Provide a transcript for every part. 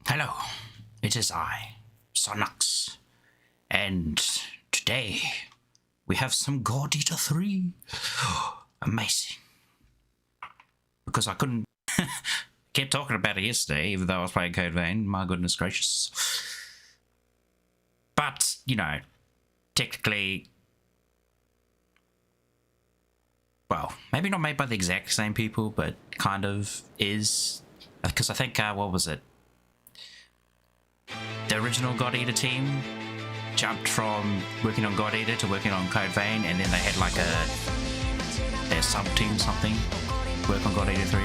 Hello, it is I, Sonux, and today we have some God Eater 3. Amazing. Because I couldn't keep talking about it yesterday, even though I was playing Code Vein, my goodness gracious. But, you know, technically, well, maybe not made by the exact same people, but kind of is. Because I think, what was it? The original God Eater team jumped from working on God Eater to working on Code Vein, and then they had like their sub team something work on God Eater 3.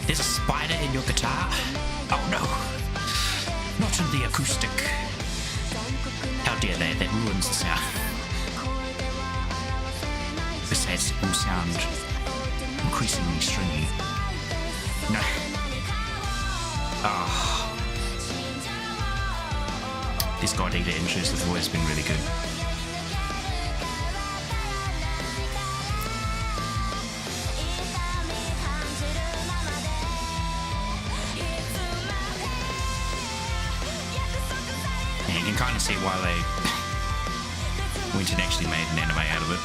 There's a spider in your guitar? Oh no, not in the acoustic. How dare they? That ruins the sound. Besides, it will sound increasingly stringy. No. Ah. These God Eater intros have always been really good. And you can kind of see why they went and actually made an anime out of it.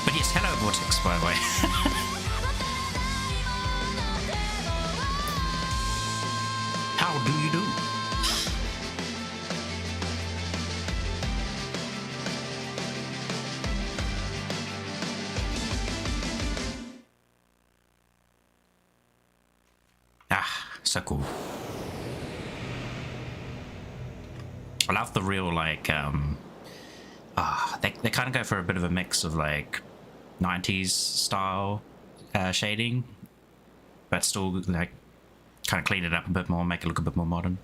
But yes, hello Vortex, by the way. How do you do? Ah, so cool. I love the real, like, they kind of go for a bit of a mix of, like, 90s style shading, but still, like, kind of clean it up a bit more, make it look a bit more modern.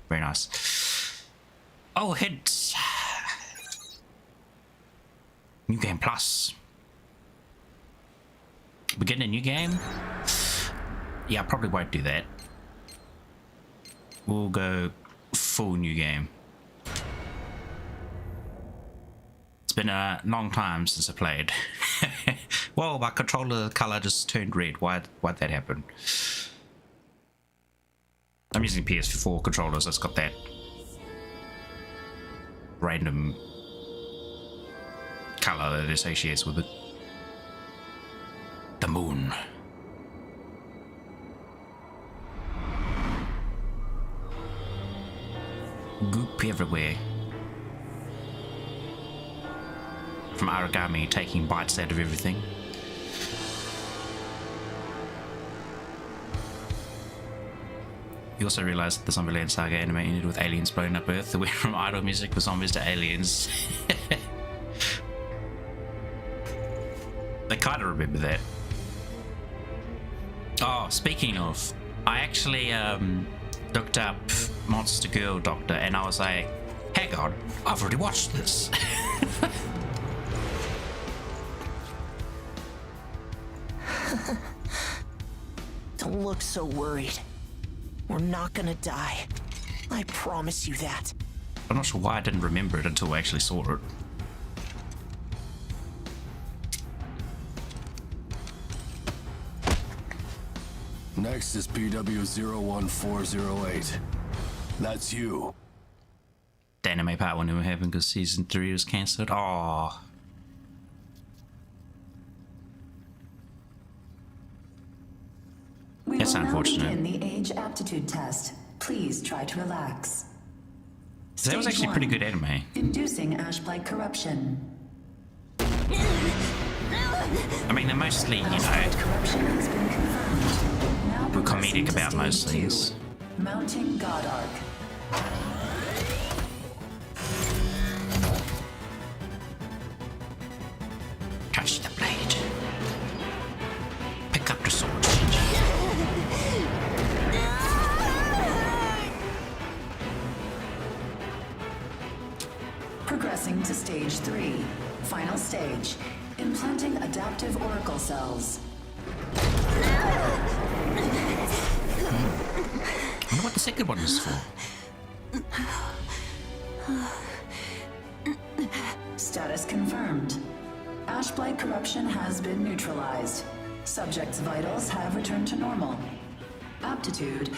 Very nice. Oh, hint! New Game Plus. Begin a new game? Yeah, I probably won't do that. We'll go full new game. It's been a long time since I played. Whoa, my controller color just turned red. Why'd that happen? I'm using PS4 controllers, so it's got that random color that it associates with it. The moon. Goop everywhere. From Aragami taking bites out of everything. You also realised that the Zombieland Saga anime ended with aliens blowing up Earth. They went from idle music to zombies to aliens. I kind of remember that. Oh, speaking of, I actually looked up Monster Girl Doctor and I was like, hang on, I've already watched this. Don't look so worried. We're not gonna die. I promise you that. I'm not sure why I didn't remember it until I actually saw it. Next is PW01408. That's you. The anime part won't even happen because season 3 was cancelled. Aww. That's unfortunate. We will now begin the age aptitude test. Please try to relax. So that was actually pretty good anime. Inducing ash blight corruption. I mean, they're mostly, you know, Corruption has been confirmed. Now we're comedic progressing to about stage most 2. things. Mounting God Arc. Touch the blade. Pick up the sword. Progressing to stage 3. Final stage. Implanting adaptive oracle cells. I wonder what the second one is for. Status confirmed. Ashblight corruption has been neutralized. Subject's vitals have returned to normal. Aptitude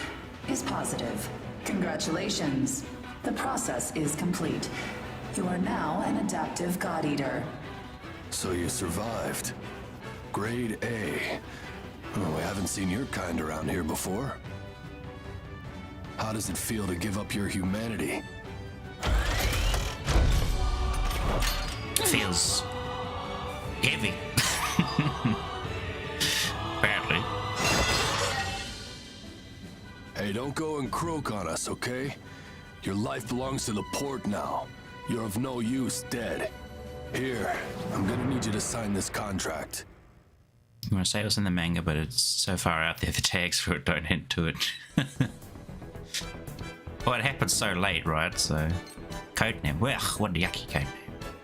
is positive. Congratulations. The process is complete. You are now an adaptive God Eater. So you survived. Grade A. Oh, we haven't seen your kind around here before. How does it feel to give up your humanity? It feels heavy. Apparently. Hey, don't go and croak on us, okay? Your life belongs to the port now. You're of no use, dead. Here, I'm gonna need you to sign this contract. I'm gonna say it was in the manga, but it's so far out there, the tags for it don't hint to it. Well, it happened so late, right? So, codename. Well, what a yucky codename.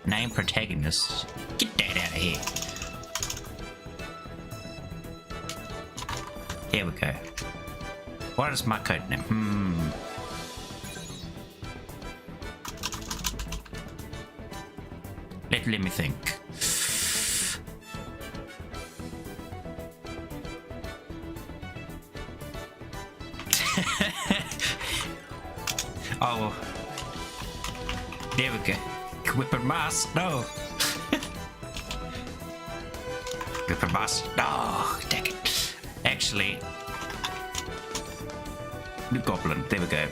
Name protagonist. Get that out of here. Here we go. What is my codename? Let me think. Oh, there we go. Whipping mask, no. Whipping mask, no. Take it. Actually, the goblin. There we go.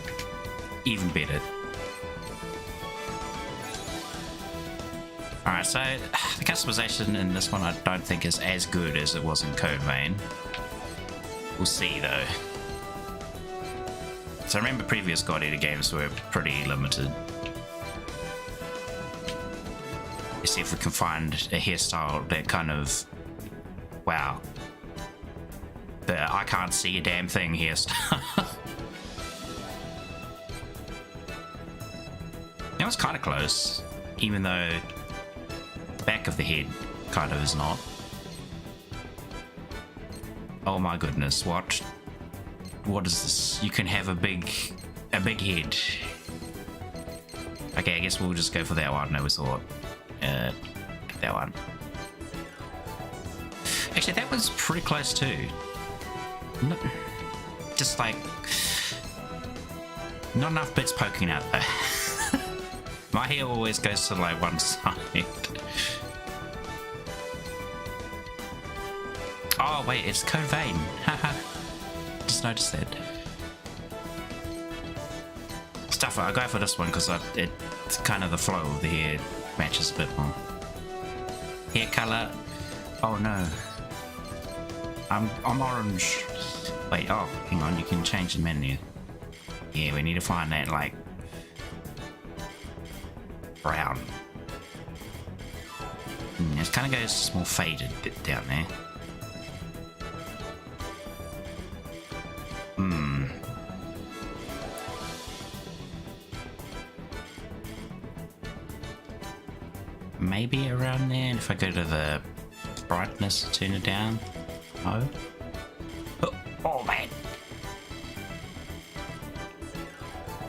Even better. Alright, so the customization in this one I don't think is as good as it was in Code Vein. We'll see though. So I remember previous God Eater games were pretty limited. Let's see if we can find a hairstyle that kind of... Wow. But I can't see a damn thing hairstyle. That was kind of close, even though the back of the head kind of is not. Oh my goodness, what is this? You can have a big head. Okay, I guess we'll just go for that one. No, we thought that one. Actually, that was pretty close too. Just like not enough bits poking out there. My hair always goes to like one side. Oh wait, it's Code Vein. Haha. Just noticed that. Stuff. I go for this one because it's kind of the flow of the hair matches a bit more. Hair color. Oh no. I'm orange. Wait. Oh, hang on. You can change the menu. Yeah, we need to find that like brown. It kind of goes more faded bit down there. Maybe around there, and if I go to the brightness, turn it down. Oh. Oh man.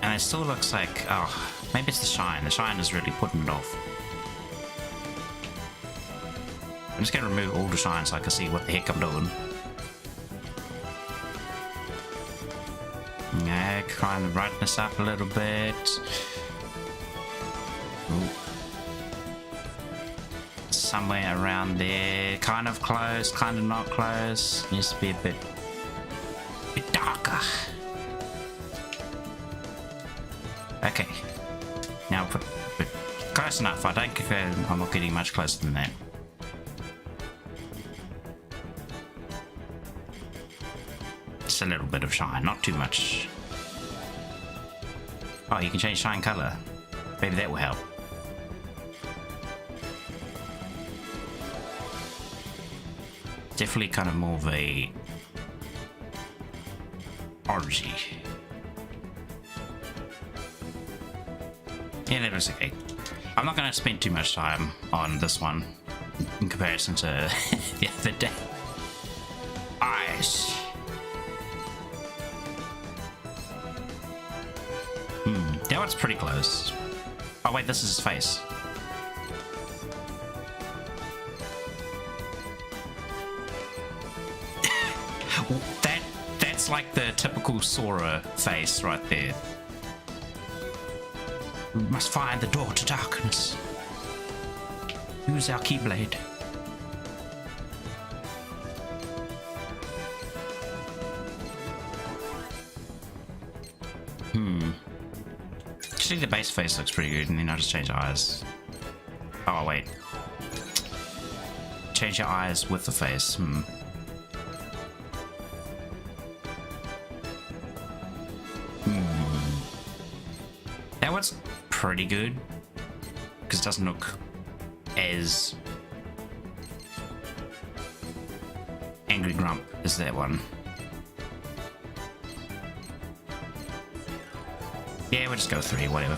And it still looks like, oh, maybe it's the shine. The shine is really putting it off. I'm just going to remove all the shine so I can see what the heck I'm doing. Yeah, climb the brightness up a little bit. Ooh. Somewhere around there. Kind of close, kind of not close. Needs to be a bit darker. Okay. Now put close enough. I don't think I'm not getting much closer than that. Just a little bit of shine, not too much. Oh, you can change shine color. Maybe that will help. Definitely kind of more of a orangey. Yeah, that looks okay. I'm not going to spend too much time on this one in comparison to the other day. Eyes. That one's pretty close. Oh wait, this is his face. That's like the typical Sora face right there. We must find the door to darkness. Use our Keyblade. Actually, the base face looks pretty good, and then I'll just change the eyes. Oh, wait. Change your eyes with the face. That one's pretty good, because it doesn't look as angry grump as that one. Yeah, we'll just go 3, whatever.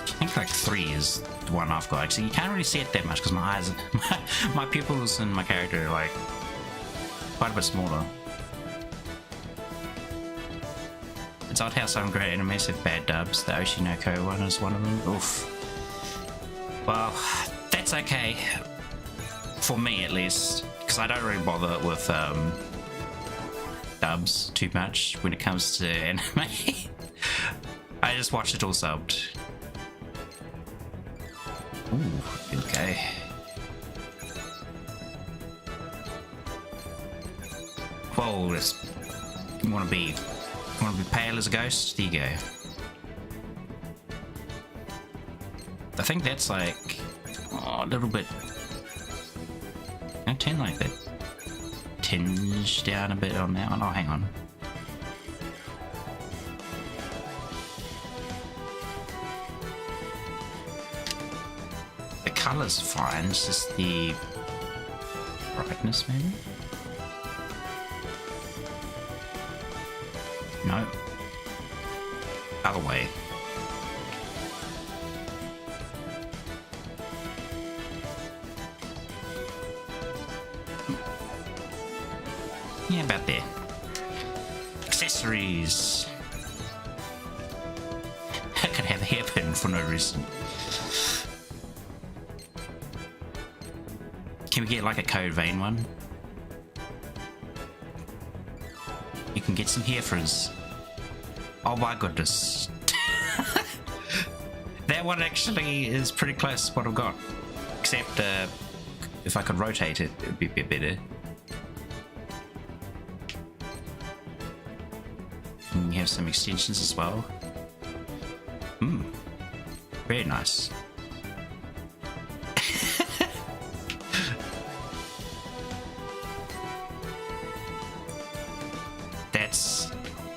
I think like 3 is the one I've got. Actually, you can't really see it that much because my eyes, my pupils and my character are like quite a bit smaller. It's odd how some great animes have bad dubs. The Oshinoko one is one of them. Oof. Well, that's okay. For me, at least, because I don't really bother with dubs too much when it comes to anime. I just watch it all subbed. Ooh, okay. Whoa, you want to be pale as a ghost? There you go. I think that's like a little bit. I tend like that tinge down a bit on that one. Oh, hang on. The color's fine, it's just the brightness, maybe? No. Other way. Yeah, about there. Accessories. I could have a hairpin for no reason. Can we get like a code vein one? You can get some hair frizz. Oh my goodness. That one actually is pretty close to what I've got. Except if I could rotate it, it would be a bit better. And you have some extensions as well. Very nice.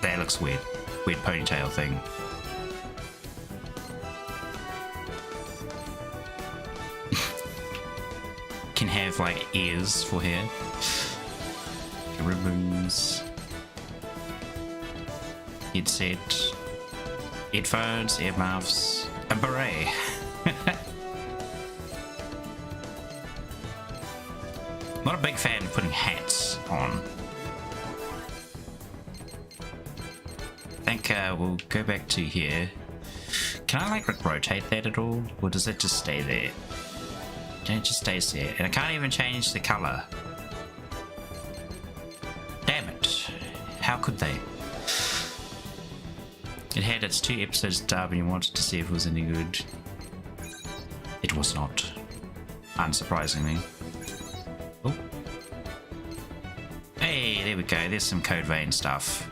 That looks weird. Weird ponytail thing. Can have like ears for hair. Ribbons. Headset. Headphones, earmuffs, a beret. Not a big fan of putting hats on. I think we'll go back to here. Can I like rotate that at all? Or does it just stay there? It just stays there. And I can't even change the color. Damn it. How could they? It had its 2 episodes dub and you wanted to see if it was any good. It was not. Unsurprisingly. Oh. Hey, there we go. There's some code vein stuff.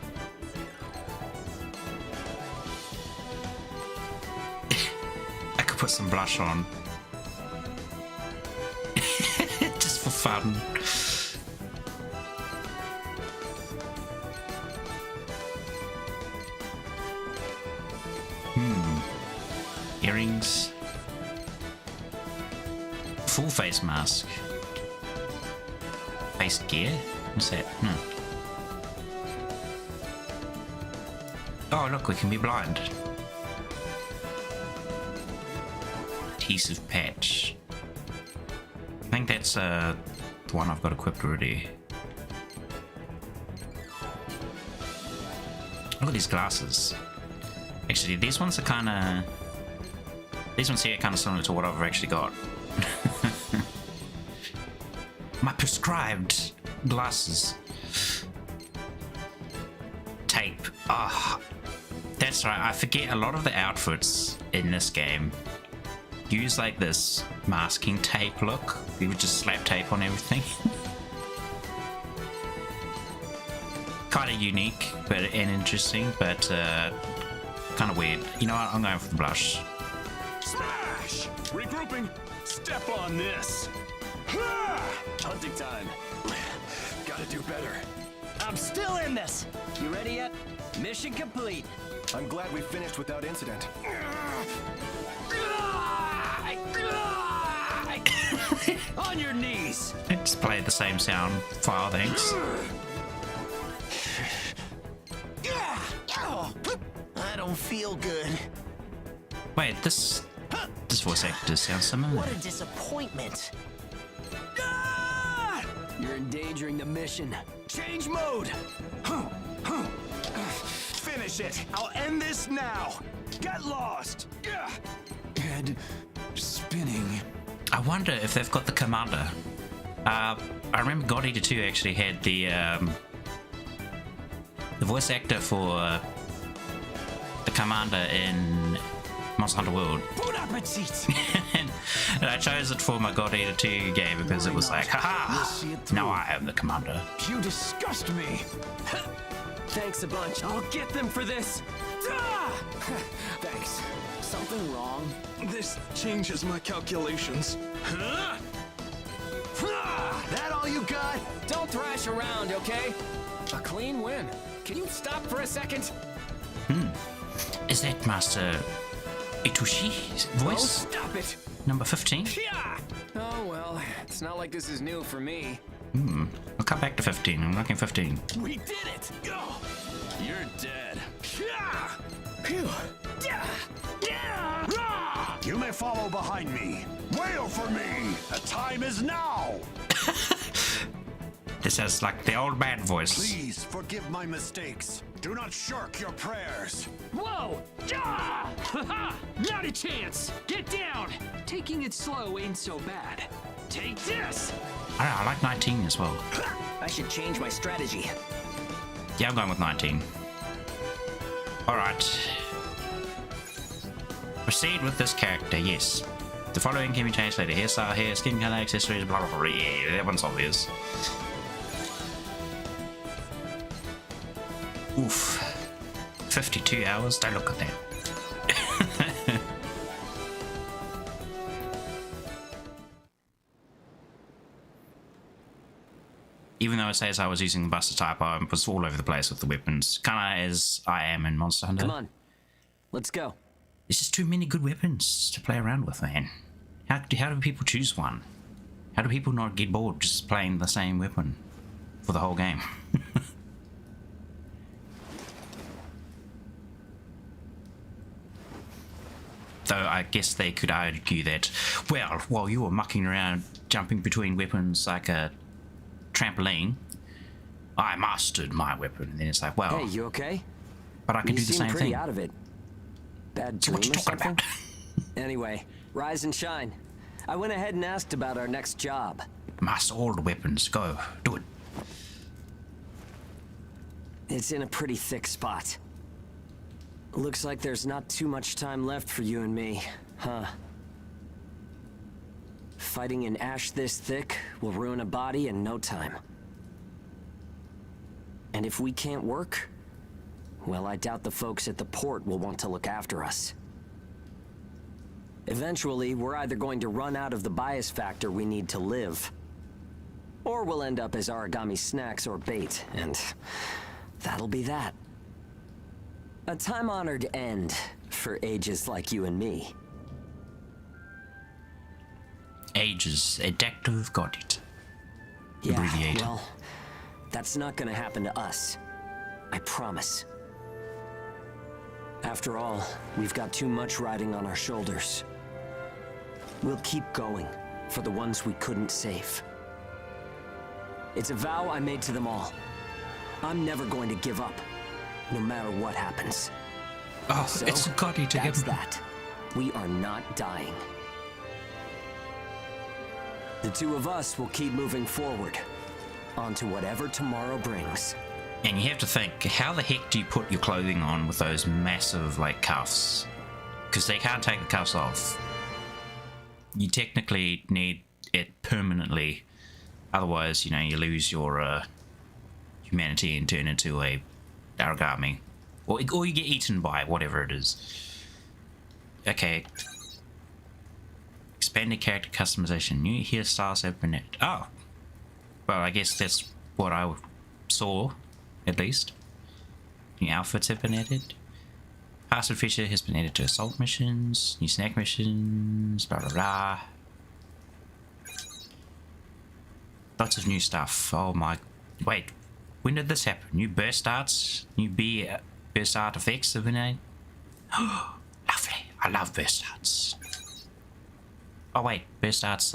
I could put some blush on. Just for fun. Earrings. Full face mask. Face gear? What's that? Oh look, we can be blind. adhesive patch. I think that's the one I've got equipped already. Look at these glasses. Actually, these ones are kind of... These ones here are kind of similar to what I've actually got. My prescribed glasses. Tape. Ah, that's right. I forget a lot of the outfits in this game use like this masking tape look. You would just slap tape on everything. Kind of unique, but and interesting, but kind of weird. You know what? I'm going for the blush. Smash! Regrouping. Step on this. Hunting time. Gotta do better. I'm still in this. You ready yet? Mission complete. I'm glad we finished without incident. On your knees. Let's play the same sound file, thanks. I don't feel good. Wait, this voice actor sounds similar. What a disappointment. You're endangering the mission. Change mode. Finish it. I'll end this now. Get lost. Head spinning. I wonder if they've got the commander. I remember God Eater 2 actually had the voice actor for the commander in Monster Hunter World. Bon appetit. And I chose it for my God Eater 2 game because it was like, haha! Now I am the commander. You disgust me. Thanks a bunch. I'll get them for this. Thanks. Something wrong? This changes my calculations. That all you got? Don't thrash around, okay? A clean win. Can you stop for a second? Is that Master Itushi's voice? Oh, stop it. Number 15? Oh, well, it's not like this is new for me. I'll come back to 15. I'm looking 15. We did it! You're dead. You may follow behind me. Wail for me. The time is now. This is like the old man voice. Please forgive my mistakes. Do not shirk your prayers. Whoa! Not a chance! Get down! Taking it slow ain't so bad. Take this! I don't know, I like 19 as well. I should change my strategy. Yeah, I'm going with 19. Alright. Proceed with this character, yes. The following can be changed later. Hairstyle, hair, skin color, accessories, blah blah blah. Yeah, that one's obvious. Oof. 52 hours? Don't look at that. Even though it says I was using the Buster type, I was all over the place with the weapons. Kinda as I am in Monster Hunter. Come on. Let's go. There's just too many good weapons to play around with, man. How do people choose one? How do people not get bored just playing the same weapon for the whole game? Though I guess they could argue that, well, while you were mucking around jumping between weapons like a trampoline, I mastered my weapon. And then it's like, well, Hey, you okay? but I can do the same pretty thing. out of it. Bad So dream what you or talking something? about? Anyway, rise and shine. I went ahead and asked about our next job. Master all the weapons. Go. Do it. It's in a pretty thick spot. Looks like there's not too much time left for you and me, huh? Fighting an ash this thick will ruin a body in no time. And if we can't work, well, I doubt the folks at the port will want to look after us. Eventually, we're either going to run out of the bias factor we need to live, or we'll end up as Aragami snacks or bait, and that'll be that. A time-honored end for ages like you and me. Ages. Adaptive got it. Yeah, Abbreviated. well, that's not gonna happen to us. I promise. After all, we've got too much riding on our shoulders. We'll keep going for the ones we couldn't save. It's a vow I made to them all. I'm never going to give up, no matter what happens. Oh, So, it's a godly to that's give. that. We are not dying. The two of us will keep moving forward, on to whatever tomorrow brings. And you have to think, how the heck do you put your clothing on with those massive, like, cuffs? Because they can't take the cuffs off. You technically need it permanently. Otherwise, you know, you lose your humanity and turn into a Aragami. Or you get eaten by whatever it is. Okay. Expanded character customization. New hairstyles have been added. Oh. Well, I guess that's what I saw, at least. New outfits have been added. Password feature has been added to assault missions. New snack missions. Blah, blah, blah. Lots of new stuff. Oh my... Wait. When did this happen? New burst arts? New burst art effects have been added? Lovely. I love burst arts. Oh wait. Burst arts,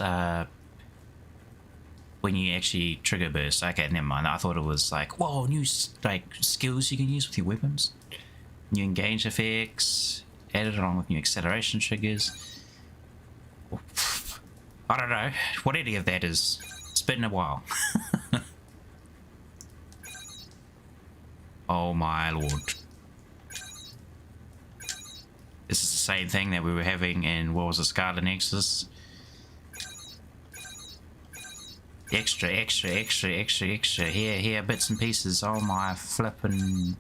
when you actually trigger burst. Okay, never mind. I thought it was like, whoa, new like skills you can use with your weapons. New engage effects. Added along with new acceleration triggers. I don't know what any of that is. It's been a while. Oh my lord. This is the same thing that we were having in, what was it, Scarlet Nexus? Extra, extra, extra, extra, extra. Here, bits and pieces. Oh my flippin'.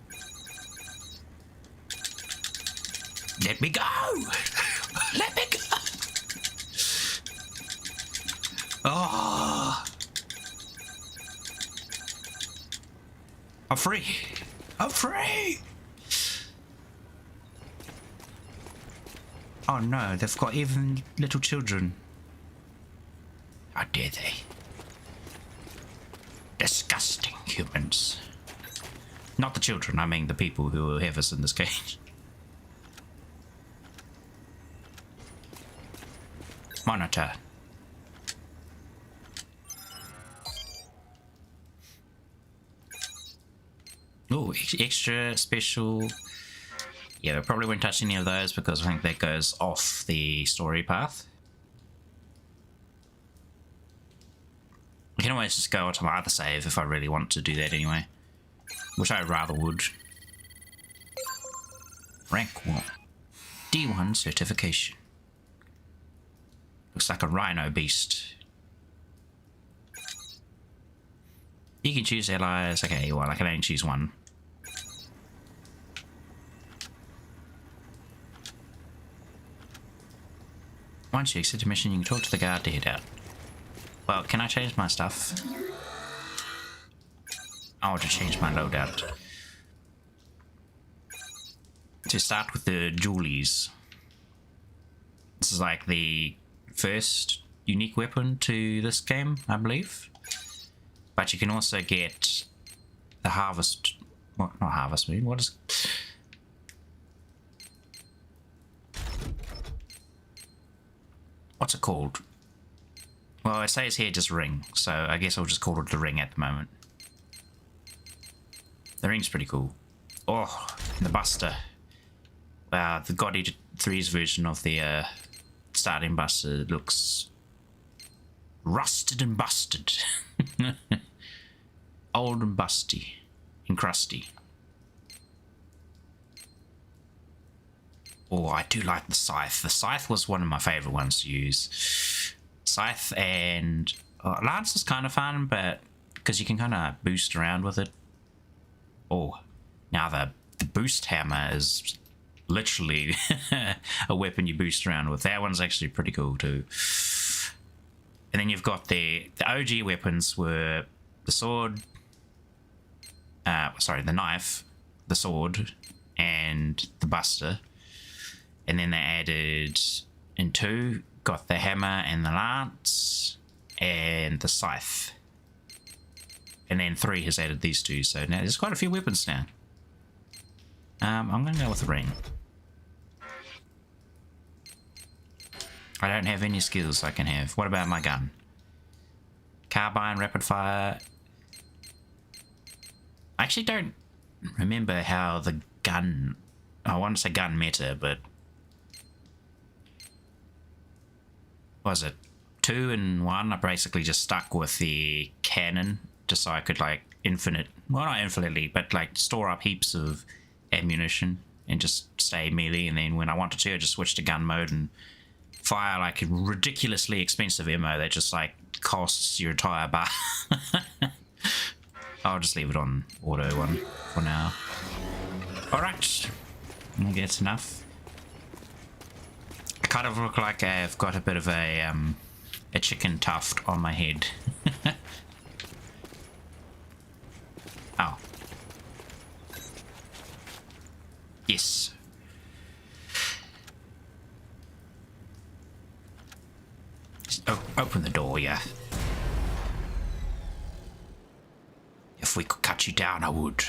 Let me go! Let me go! Oh! I'm free! I'm free! Oh no, they've got even little children. How dare they? Disgusting humans. Not the children, I mean the people who have us in this cage. Monitor. Oh, extra special. Yeah, I probably won't touch any of those because I think that goes off the story path. I can always just go onto my other save if I really want to do that anyway. Which I rather would. Rank 1. D1 certification. Looks like a rhino beast. You can choose allies. Okay, well, I can only choose one. Once you exit a mission, you can talk to the guard to head out. Well, can I change my stuff? I want to change my loadout. To start with the Julies. This is like the first unique weapon to this game, I believe. But you can also get the harvest... What? Not harvest moon. What is... What's it called? Well, it says here just ring, so I guess I'll just call it the ring at the moment. The ring's pretty cool. Oh, the Buster. The God Eater 3's version of the starting Buster looks rusted and busted. Old and busty. And crusty. Oh, I do like the scythe. The scythe was one of my favourite ones to use. Scythe and... Lance is kind of fun, but... Because you can kind of boost around with it. Oh, now the boost hammer is literally a weapon you boost around with. That one's actually pretty cool too. And then you've got the OG weapons were the sword... the knife, the sword, and the buster. And then they added in 2, got the hammer and the lance, and the scythe. And then 3 has added these 2, so now there's quite a few weapons now. I'm going to go with the ring. I don't have any skills I can have. What about my gun? Carbine, rapid fire. I actually don't remember how the gun... I want to say gun meta, but... Was it 2 and 1? I basically just stuck with the cannon just so I could like infinite... Well, not infinitely, but like store up heaps of ammunition and just stay melee, and then when I wanted to I just switch to gun mode and fire like a ridiculously expensive ammo that just like costs your entire bar. I'll just leave it on auto one for now. Alright, I think that's enough. I kind of look like I've got a bit of a chicken tuft on my head. Oh. Yes. Just open the door, yeah. If we could cut you down, I would.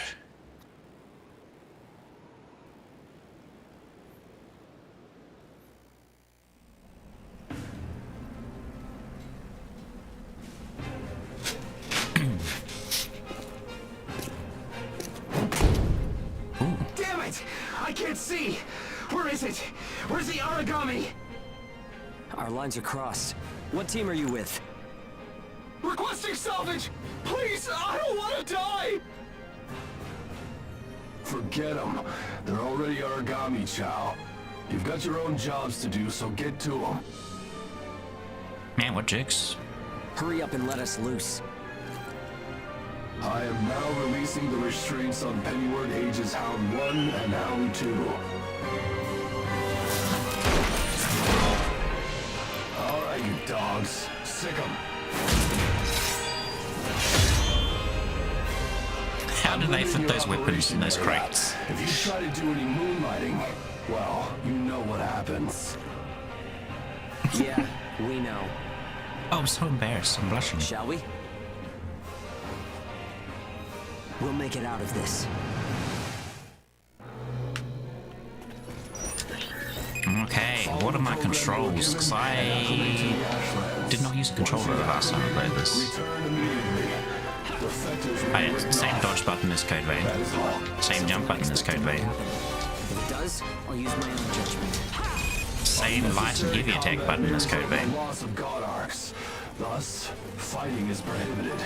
Damn it! I can't see! Where is it? Where's the Aragami? Our lines are crossed. What team are you with? Requesting salvage! Please, I don't want to die! Forget them. They're already Aragami, Chow. You've got your own jobs to do, so get to them. Man, what jerks? Hurry up and let us loose. I am now releasing the restraints on Pennyward Ages Hound 1 and Hound 2. Alright, you dogs. Sick 'em. How do they fit those weapons in those crates? If you try to do any moonlighting, well, you know what happens. Yeah, we know. Oh, I'm so embarrassed. I'm blushing. Shall we? We'll make it out of this. Okay, what are my controls? Because I did not use a controller the last time I played this. Same dodge button as Code Vein. Same jump button as Code Vein. If it does, I'll use my own judgment. Same light and heavy attack button as Code Vein. Loss of God arcs. Thus, fighting is prohibited.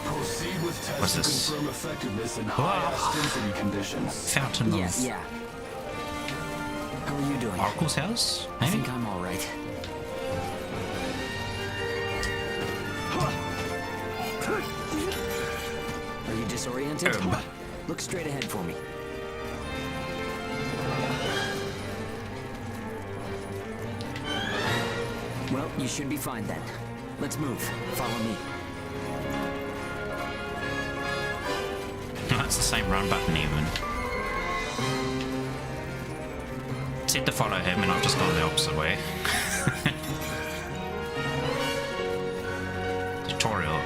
Proceed with tests What's to this? confirm effectiveness in high density conditions. Fountain of Yeah. How are you doing? Oracle's house? I Maybe? think I'm all right. Are you disoriented? Look straight ahead for me. Well, you should be fine then. Let's move. Follow me. No, that's the same run button even. Said to follow him and I've just gone the opposite way. Tutorial.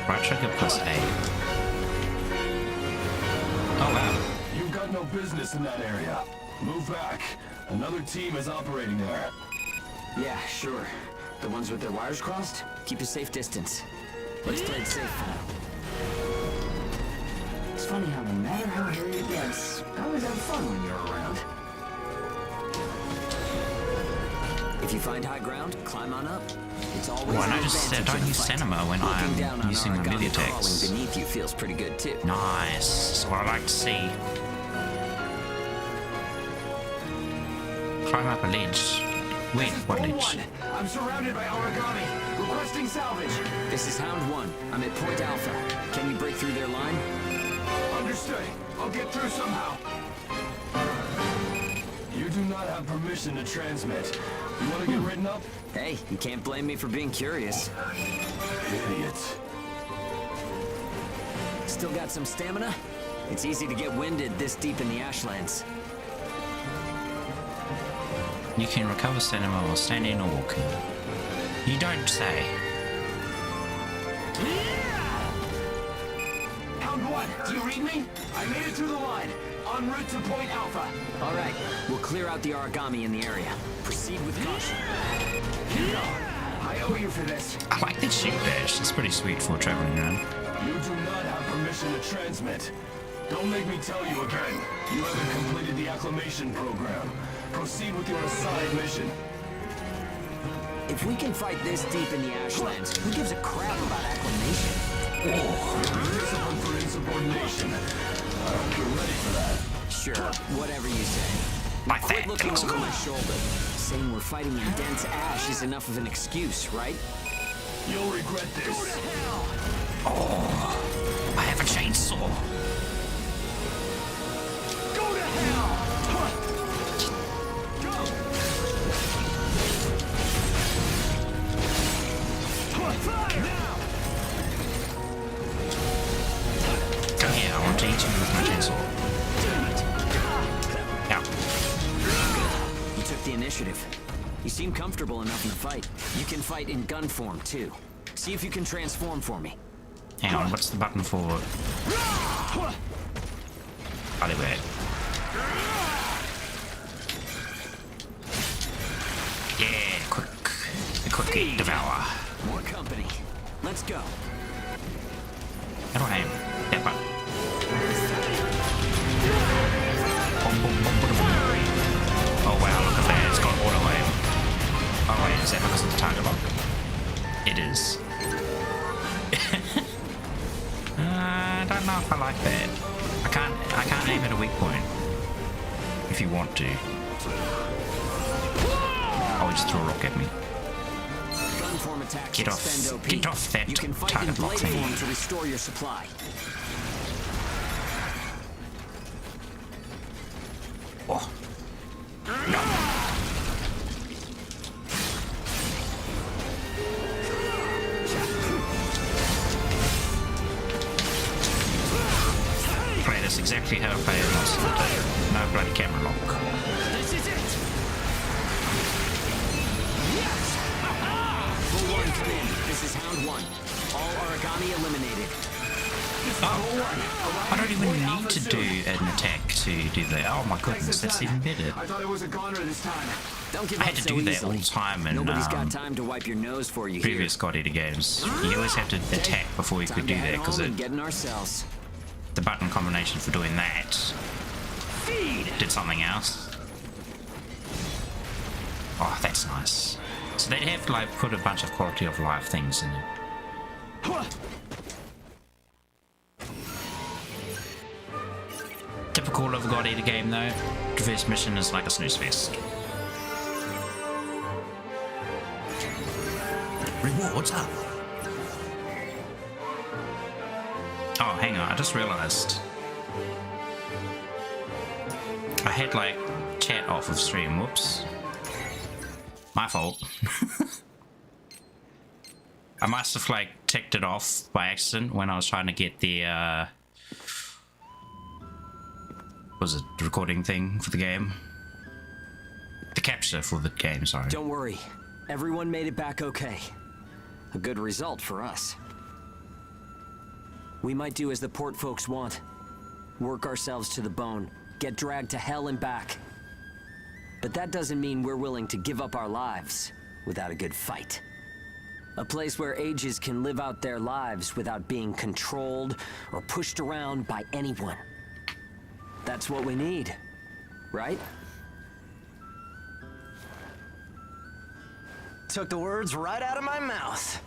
Right trigger plus A. Oh wow. You've got no business in that area. Move back. Another team is operating there. Yeah, sure. The ones with their wires crossed? Keep a safe distance. Let's play it safe for now. It's funny how no matter how hairy it gets, I always have fun when you're around. If you find high ground, climb on up. It's always Why an not just advantage don't in a use fight. cinema when Looking down I'm on using my Aragami melee crawling attacks? beneath you feels pretty good too. Nice. That's what I like to see. Climb up a ledge. Wait, what ledge? I'm surrounded by Aragami. Requesting salvage. This is Hound 1. I'm at Point Alpha. Can you break through their line? Understood. I'll get through somehow. You do not have permission to transmit. You want to get written up? Hey, you can't blame me for being curious. Idiot. Still got some stamina? It's easy to get winded this deep in the Ashlands. You can recover stamina while standing or walking. You don't say. Hound 1, do you read me? I made it through the line. En route to Point Alpha. All right, we'll clear out the Aragami in the area. Proceed with caution. I owe you for this. I like that sheep dash. It's pretty sweet for traveling around. You do not have permission to transmit. Don't make me tell you again. You haven't completed the acclimation program. Proceed with your assigned mission. If we can fight this deep in the Ashlands, who gives a crap about acclimation? Discipline for insubordination. You're ready for that. Sure, whatever you say. Like Quit that. looking Looks over cool. my shoulder. Saying we're fighting in dense ash is enough of an excuse, right? You'll regret this. Oh, I have a chainsaw. Go to hell! Fire! Now! Come here, I want to eat you with my chainsaw. Yeah. You took the initiative. You seem comfortable enough in the fight. You can fight in gun form, too. See if you can transform for me. Hang on, what's the button for? Anyway. Yeah, quick devour. More company. Let's go. How do I aim? That button. Boom, boom, boom, boom, boom. Oh wow, look at that, it's got auto aim. Oh wait, is that because of the target lock? It is. I don't know if I like that. I can't aim at a weak point. If you want to. Oh, he just threw a rock at me. Gun form attacks Get off- expend OP. get off that You can fight in target lock blade thing. form to restore your supply. Oh. Play this exactly how I play it most of the day. No bloody camera lock. This is it! Full one, come in. This is Hound 1. All Aragami eliminated. Oh, I don't even need to do an attack to do that. Oh my goodness, that's even better. I thought it was a goner this time. Don't give I up had to so do that easily. all the time in Nobody's got time to wipe your nose for you previous here. God Eater games. You always had to attack before you Time could to do head that because home and get in our cells. the button combination for doing that did something else. Oh, that's nice. So they'd have to like put a bunch of quality of life things in it. Typical of a God Eater game though. The first mission is like a snooze fest. Rewards up. Oh, hang on, I just realized. I had like chat off of stream, whoops. My fault. I must have like ticked it off by accident when I was trying to get the was it the recording thing for the game? The capture for the game, sorry. Don't worry. Everyone made it back okay. A good result for us. We might do as the port folks want. Work ourselves to the bone. Get dragged to hell and back. But that doesn't mean we're willing to give up our lives without a good fight. A place where ages can live out their lives without being controlled or pushed around by anyone. That's what we need, right? Took the words right out of my mouth.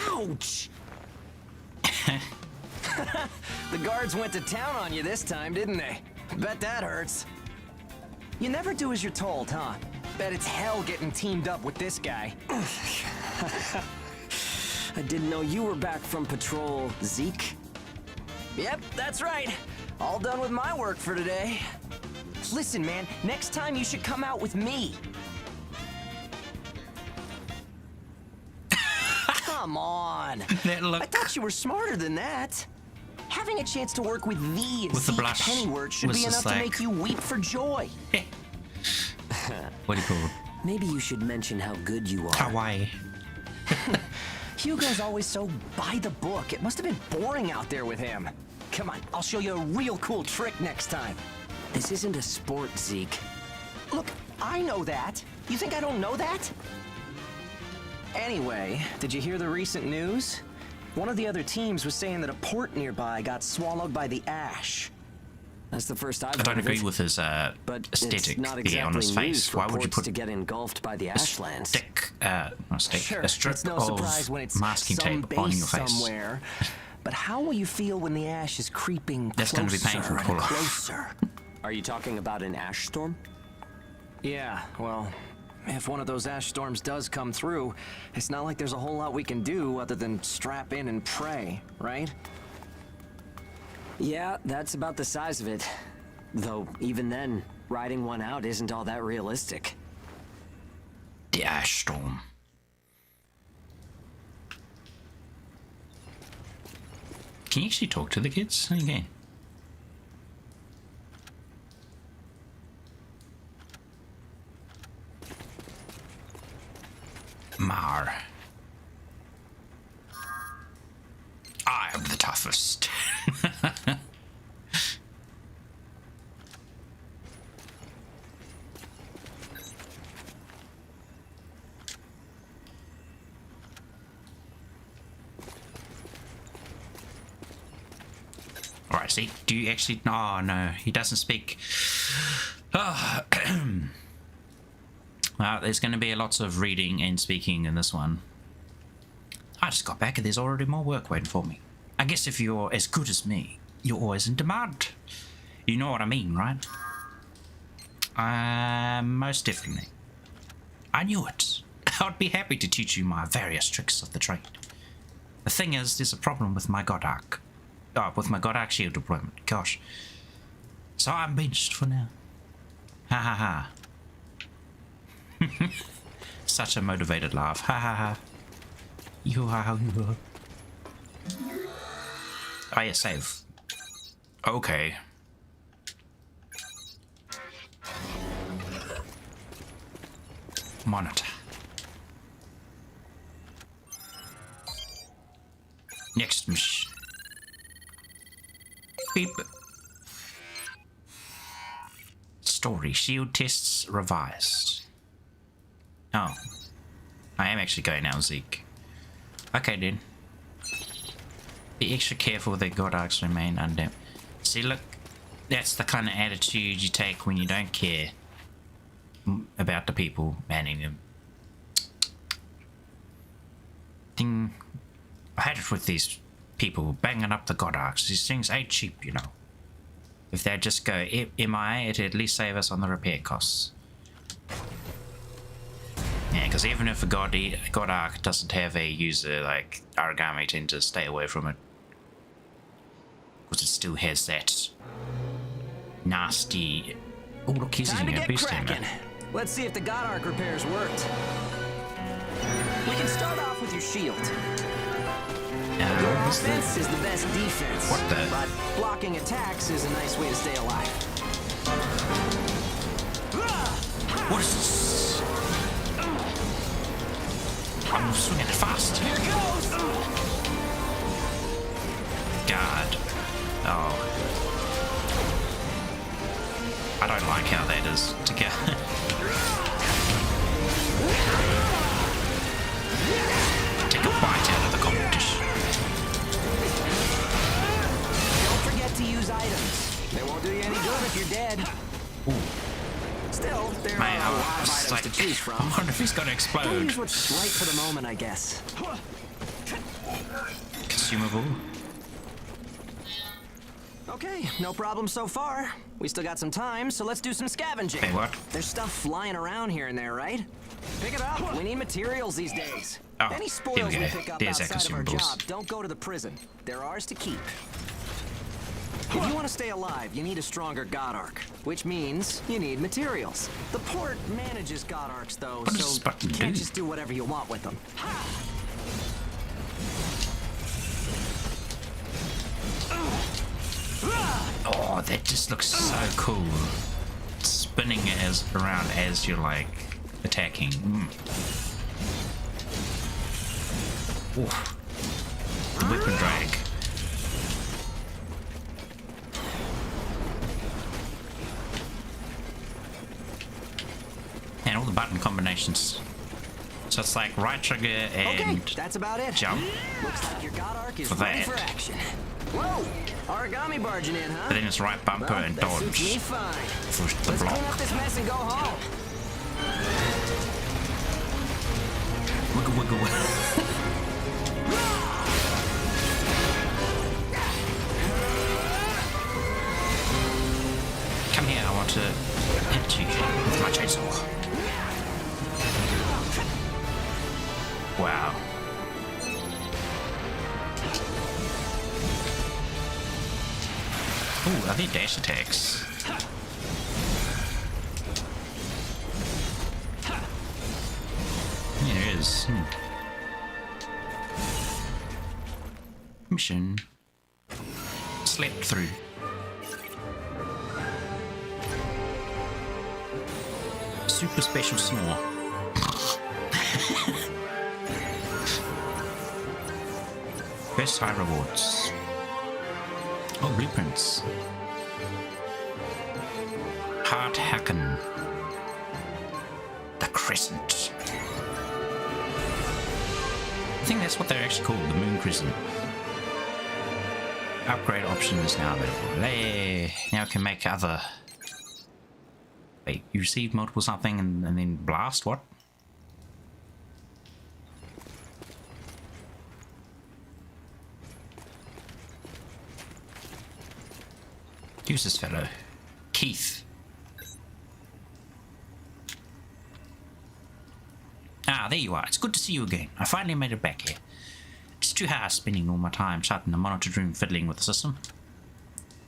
Ouch! The guards went to town on you this time, didn't they? Bet that hurts. You never do as you're told, huh? Bet it's hell getting teamed up with this guy. I didn't know you were back from patrol, Zeke. Yep, that's right. All done with my work for today. Listen, man, next time you should come out with me. Come on. That look. I thought you were smarter than that. Having a chance to work with the With the Zeke blush Pennyworth should was be just enough like- to make you weep for joy. What do you call it? Maybe you should mention how good you are. Kawaii. Hugo's always so by the book. It must have been boring out there with him. Come on, I'll show you a real cool trick next time. This isn't a sport, Zeke. Look, I know that. You think I don't know that? Anyway, did you hear the recent news? One of the other teams was saying that a port nearby got swallowed by the ash. That's the first I've I heard don't of agree it. with his But aesthetic it's not there on exactly his news face. for Why would you ports put to get engulfed by the ashlands? Sure, a strip it's no of surprise when it's masking some tape base on your face? somewhere. But how will you feel when the ash is creeping That's closer going to be painful to and pull off. closer? Are you talking about an ash storm? Yeah, well, if one of those ash storms does come through, it's not like there's a whole lot we can do other than strap in and pray, right? Yeah, that's about the size of it. Though, even then, riding one out isn't all that realistic. The ash storm. Can you actually talk to the kids? Okay. Mar. I am the toughest. Alright, see, do you actually... Oh, no, he doesn't speak. Oh. Well, there's going to be lots of reading and speaking in this one. I just got back and there's already more work waiting for me. I guess if you're as good as me, you're always in demand. You know what I mean, right? Most definitely. I knew it. I'd be happy to teach you my various tricks of the trade. The thing is, there's a problem with my God Arc. With my God Arc shield deployment. Gosh. So I'm benched for now. Ha ha ha. Such a motivated laugh. Ha ha ha. You are. Oh yeah, save. Okay. Monitor. Next mission. Beep. Story. Shield tests revised. Oh. I am actually going now, Zeke. Okay then. Be extra careful that God Arcs remain undamaged. See, look. That's the kind of attitude you take when you don't care about the people manning them. Thing. I had it with these people banging up the God Arcs. These things ain't cheap, you know. If they'd just go MIA, it'd at least save us on the repair costs. Yeah, because even if a God Arc doesn't have a user like Aragami, tend to stay away from it. Because it still has that nasty... Oh, look, he's Time to using a get boost hammer. cracking. Let's see if the God Arc repairs worked. We can start off with your shield. Your offense is the best defense. What the? But blocking attacks is a nice way to stay alive. What is this? I'm swinging it fast. Here goes! God. Oh. I don't like how that is to go. Take a bite out of the competition. Don't forget to use items. They won't do you any good if you're dead. Ooh. Still, there Man, are a lot of it's items like, to choose from. I wonder if he's going to Don't explode. use what's right for the moment, I guess. Consumable. Okay, no problem so far. We still got some time, so let's do some scavenging. Hey, what? There's stuff flying around here and there, right? Pick it up. We need materials these days. Oh, Any here spoils we we go. pick up There's our outside of our consumables. job don't go to the prison. They're ours to keep. If you want to stay alive, you need a stronger God Arc, which means you need materials. The port manages God Arcs, though, What does this so button you can't do? just do whatever you want with them. Oh, that just looks so cool. Spinning as around as you're like attacking. Oof. The weapon drag. And all the button combinations. So it's like right trigger and Okay, that's about it. jump. Looks like your God Arc is For ready that. for action. Whoa! Aragami barging in, huh? But then it's right bumper Well, and that suits me dodge fine. for the Let's clean up block. this mess and go home. Wiggle, wiggle, wiggle. Come here, I want to hit you with my chainsaw. Wow. Ooh, are they dash attacks? Yeah, there is. Mission. Slept through. Super special snore. Best high rewards. Oh, blueprints. Hard Hacken. The Crescent. I think that's what they're actually called, the Moon Crescent. Upgrade option is now available. Hey, now I can make other... Wait, you receive multiple something and then blast? What? Who's this fellow? Keith. Ah, there you are. It's good to see you again. I finally made it back here. It's too hard spending all my time shut in the monitored room fiddling with the system.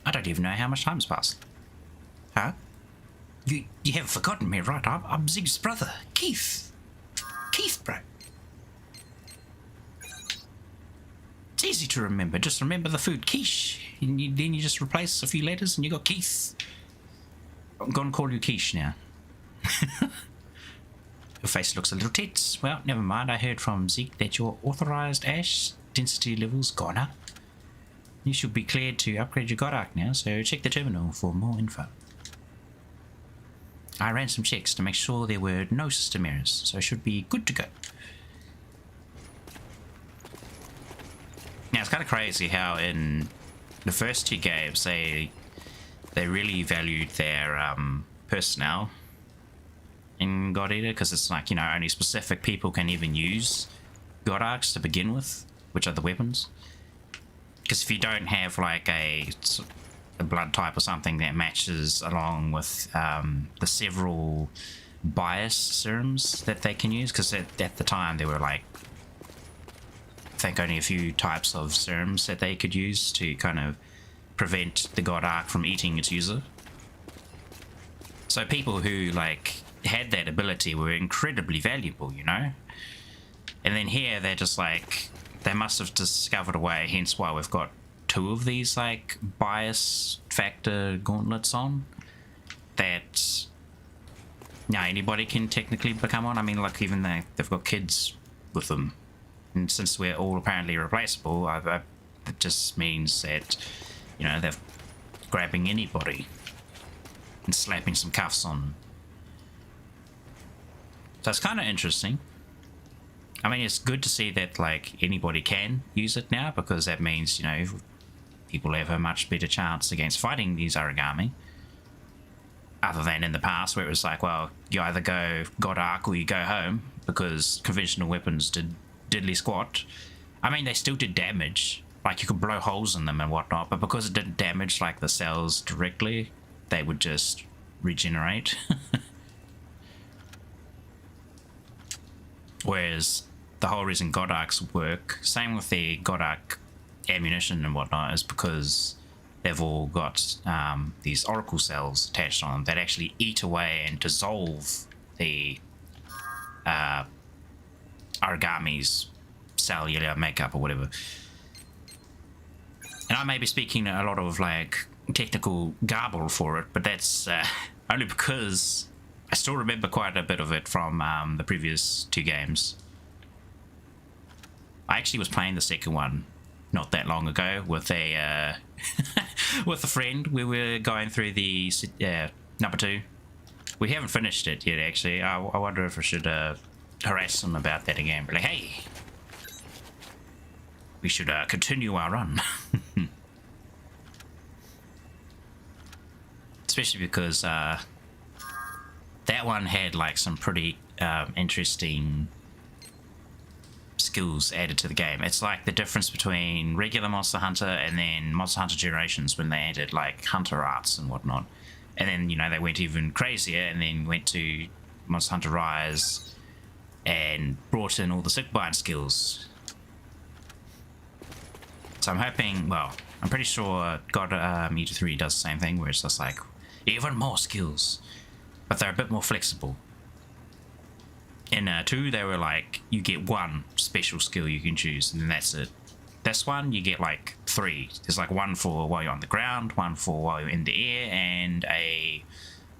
I don't even know how much time's passed. Huh? You haven't forgotten me, right? I'm Zig's brother, Keith. Keith, bro. It's easy to remember. Just remember the food, quiche. And then you just replace a few letters and you got Keith. I'm gonna call you quiche now. Your face looks a little tense. Well, never mind. I heard from Zeke that your authorized ash density level's gone up. You should be cleared to upgrade your God Arc now, so check the terminal for more info. I ran some checks to make sure there were no system errors, so it should be good to go. Now, it's kind of crazy how in the first two games they really valued their personnel in God Eater, because it's like, you know, only specific people can even use God Arcs to begin with, which are the weapons. Because if you don't have like a blood type or something that matches along with the several bias serums that they can use, because at the time there were like, I think only a few types of serums that they could use to kind of prevent the God Arc from eating its user. So people who like had that ability were incredibly valuable, you know? And then here they're just like, they must have discovered a way, hence why we've got two of these like bias factor gauntlets on, that now anybody can technically become one. I mean, like, even they've got kids with them, and since we're all apparently replaceable, it just means that, you know, they're grabbing anybody and slapping some cuffs on them. So it's kind of interesting. I mean, it's good to see that like anybody can use it now, because that means, you know, people have a much better chance against fighting these Aragami, other than in the past where it was like, well, you either go God Arc or you go home, because conventional weapons did diddly squat. I mean, they still did damage, like you could blow holes in them and whatnot, but because it didn't damage like the cells directly, they would just regenerate. Whereas the whole reason God Arcs work, same with the God Arc ammunition and whatnot, is because they've all got these oracle cells attached on them that actually eat away and dissolve the Aragami's cellular makeup or whatever. And I may be speaking a lot of like technical garble for it, but that's only because I still remember quite a bit of it from the previous two games. I actually was playing the second one not that long ago with a with a friend. We were going through the number 2 We haven't finished it yet, actually. I wonder if I should harass them about that again. But like, hey, we should continue our run. Especially because that one had like some pretty interesting skills added to the game. It's like the difference between regular Monster Hunter and then Monster Hunter Generations, when they added like hunter arts and whatnot. And then, you know, they went even crazier and then went to Monster Hunter Rise and brought in all the sick bind skills. So I'm hoping, well, I'm pretty sure God Eater 3 does the same thing, where it's just like even more skills, but they're a bit more flexible. In 2, they were like, you get one special skill you can choose, and then that's it. This one, you get like 3. There's like one for while you're on the ground, one for while you're in the air, and a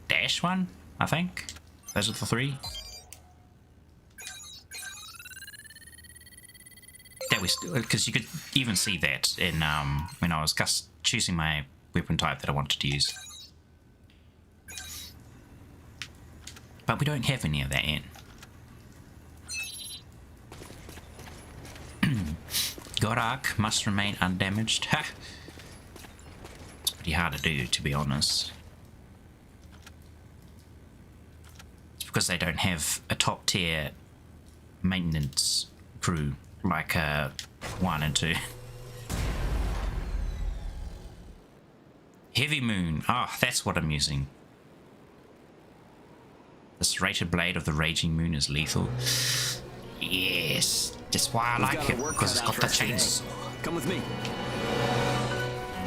dash one, I think. Those are the 3. That was because you could even see that in when I was choosing my weapon type that I wanted to use. But we don't have any of that yet. God Arc must remain undamaged. Ha! It's pretty hard to do, to be honest. It's because they don't have a top tier maintenance crew like 1 and 2. Heavy Moon. Ah, oh, that's what I'm using. The serrated blade of the Raging Moon is lethal. Yes, that's why I like it, because it's got the chains. Come with me.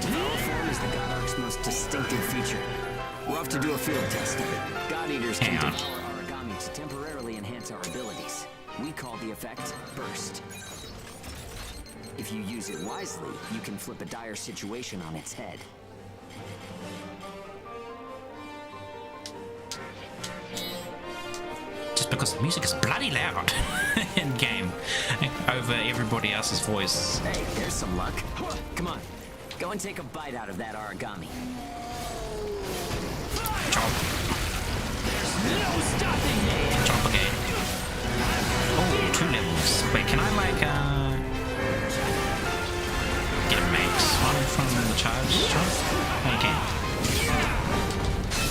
Devour form is the God Arc's most distinctive feature. We're off to do a field test of it. God Eaters can devour Aragami to temporarily enhance our abilities. We call the effect Burst. If you use it wisely, you can flip a dire situation on its head. Just because the music is bloody loud in game over everybody else's voice. Hey, there's some luck. Come on, go and take a bite out of that Aragami. Chomp. No stopping me! Chomp again. Oh, 2 levels. Wait, can I like get a max one from the charge chomp? Oh, you can.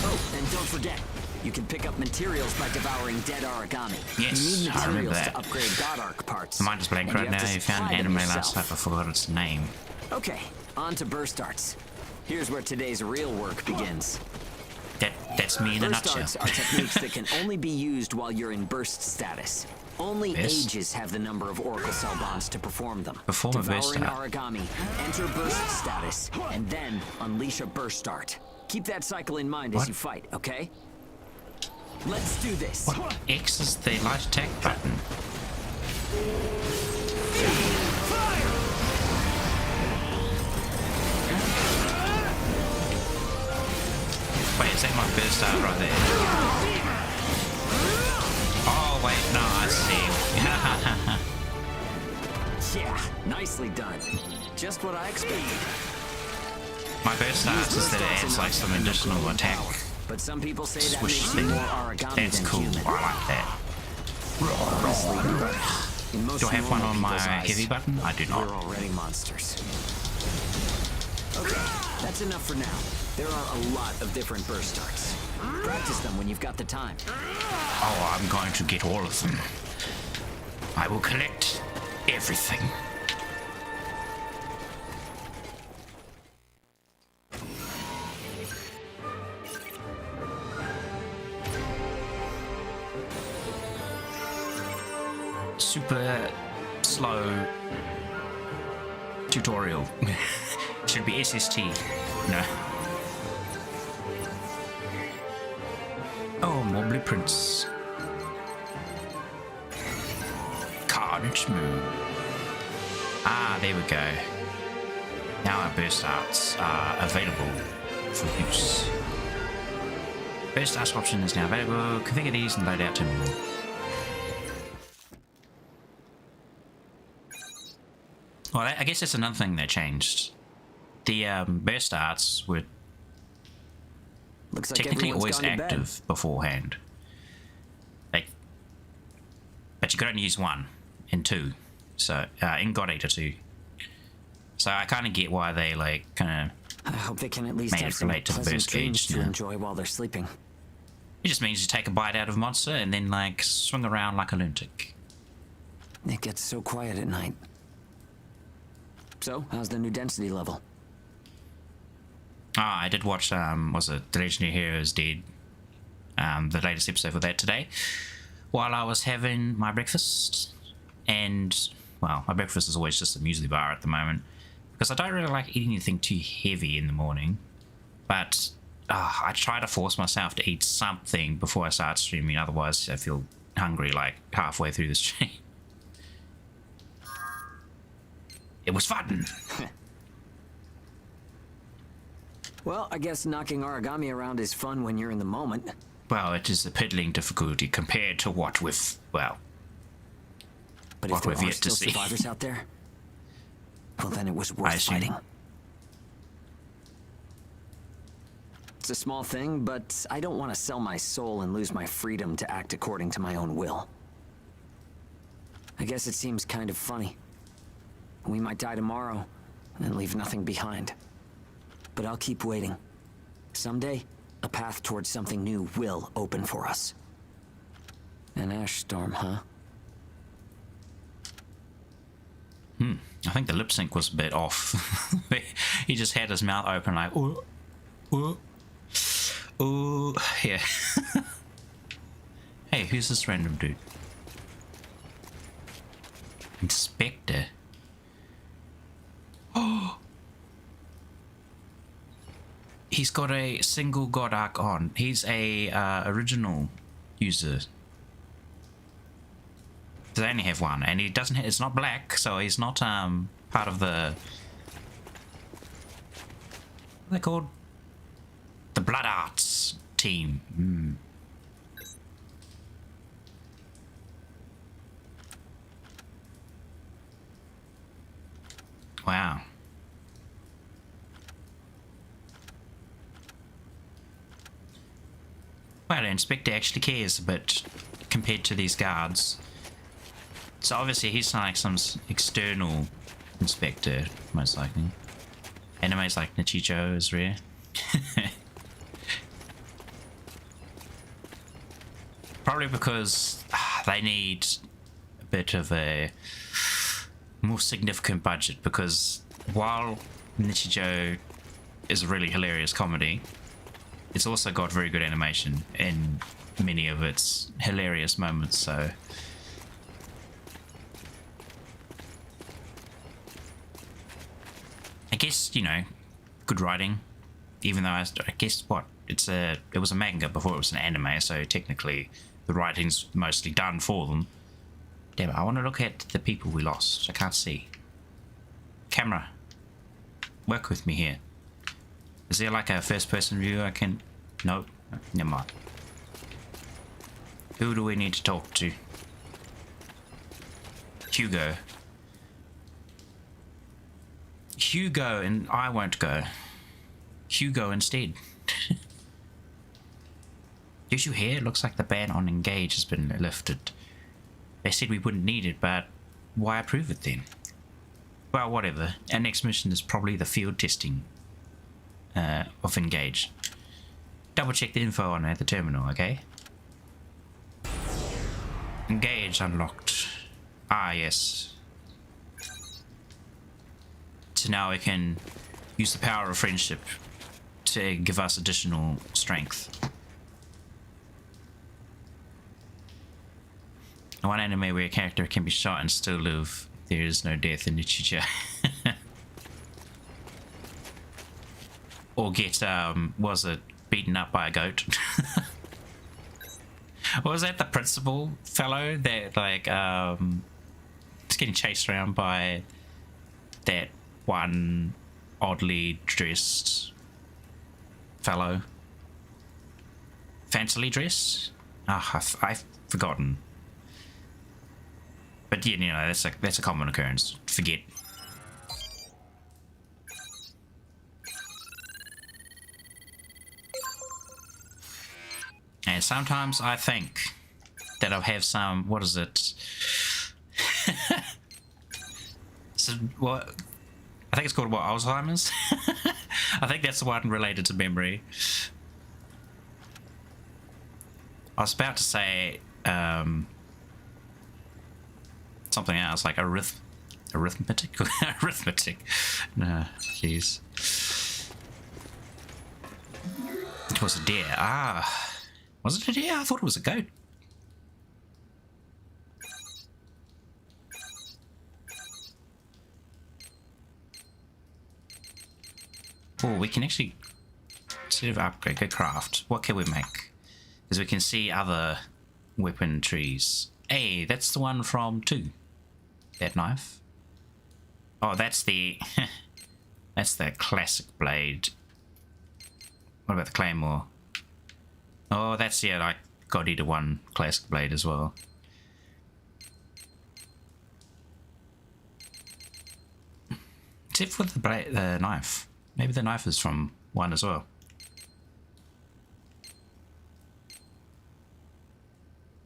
Oh, and don't forget, you can pick up materials by devouring dead Aragami. Yes, you need I remember materials that. to upgrade God Arc parts. My mind is blank right now. You found anime last time, I forgot its name. Okay, on to burst arts. Here's where today's real work begins. That's me in a Burst nutshell. arts are techniques that can only be used while you're in burst status. Only Yes. ages have the number of Oracle Cell bonds to perform them. Perform a burst Devouring art. Aragami, enter burst status, and then unleash a burst art. Keep that cycle in mind as What? you fight, okay? Let's do this. What? X is the light attack button. Wait, is that my burst art right there? Oh, wait, no, I see. Yeah, nicely done. Just what I expected. My burst art is that it adds like some additional attack But some people say that swoosh makes you thing. more Aragami That's than cool. human. I like that. In most Do I have one normal on my people's eyes, heavy button? I do we're not. already monsters. Okay, that's enough for now. There are a lot of different burst arts. Practice them when you've got the time. Oh, I'm going to get all of them. I will collect everything. Super slow tutorial. Should be SST. No. Oh, more blueprints. Carnage Moon. Ah, there we go. Now our burst arts are available for use. Burst arts option is now available. Configure these and load out terminal. Well, I guess that's another thing that changed. The burst arts were Looks like technically everyone's always gone to bed. active beforehand. Like, but you could only use one and two. So in God Eater 2. So I kind of get why they like kind I hope they can at least Made have it some relate to the pleasant first dreams cage, to yeah. enjoy while they're sleeping. of. It just means you take a bite out of a monster and then like swing around like a lunatic. It gets so quiet at night. So, how's the new density level? Ah, I did watch was it The Legendary Heroes Dead? The latest episode of that today, while I was having my breakfast. And well, my breakfast is always just a muesli bar at the moment because I don't really like eating anything too heavy in the morning. But I try to force myself to eat something before I start streaming, otherwise I feel hungry like halfway through the stream. It was fun. Well, I guess knocking Aragami around is fun when you're in the moment. Well, it is a piddling difficulty compared to what we've, well, But what if there we've are yet to still see. survivors out there, well then it was I worth assume. fighting. It's a small thing, but I don't want to sell my soul and lose my freedom to act according to my own will. I guess it seems kind of funny. We might die tomorrow and leave nothing behind. But I'll keep waiting. Someday, a path towards something new will open for us. An ash storm, huh? I think the lip sync was a bit off. He just had his mouth open like, ooh, ooh, ooh, yeah. Hey, who's this random dude? Inspector. Oh! He's got a single god arc on. He's a original user. They only have one, and he doesn't. It's not black, so he's not part of the. What are they called? The Blood Arts team. Wow. Well, the inspector actually cares a bit compared to these guards. So obviously he's like some external inspector, most likely. Animes like Nichicho is rare. Probably because they need a bit of a more significant budget, because while Nichicho is a really hilarious comedy, it's also got very good animation in many of its hilarious moments, so I guess, you know, good writing, even though I guess what, it was a manga before it was an anime, so technically the writing's mostly done for them. Damn it, I want to look at the people we lost. I can't see. Camera, work with me here. Is there like a first person view I can... No, never mind. Who do we need to talk to? Hugo. Hugo, and I won't go. Hugo instead. Did you hear? It looks like the ban on Engage has been lifted. They said we wouldn't need it, but why approve it then? Well, whatever. Our next mission is probably the field testing of Engage. Double check the info on at the terminal, okay? Engage unlocked. Ah, yes. So now we can use the power of friendship to give us additional strength. One anime where a character can be shot and still live. There is no death in Nichicho. Or get, was it beaten up by a goat? Was that the principal fellow that, like, is getting chased around by that one oddly dressed fellow? Fancily dressed? Ah, I've forgotten. But yeah, you know, that's a common occurrence. Forget. And sometimes I think that I'll have some, what is it? So what? I think it's called what, Alzheimer's? I think that's the one related to memory. I was about to say something else like arithmetic. Arithmetic. No, jeez. It was a deer. Ah, was it a deer? I thought it was a goat. Oh, we can actually, instead of upgrade, go craft. What can we make? Because we can see other weapon trees. Hey, that's the one from 2. That knife. Oh, that's the that's the classic blade. What about the claymore? Oh, that's, yeah, like God Eater 1 classic blade as well. Except for the knife. Maybe the knife is from 1 as well.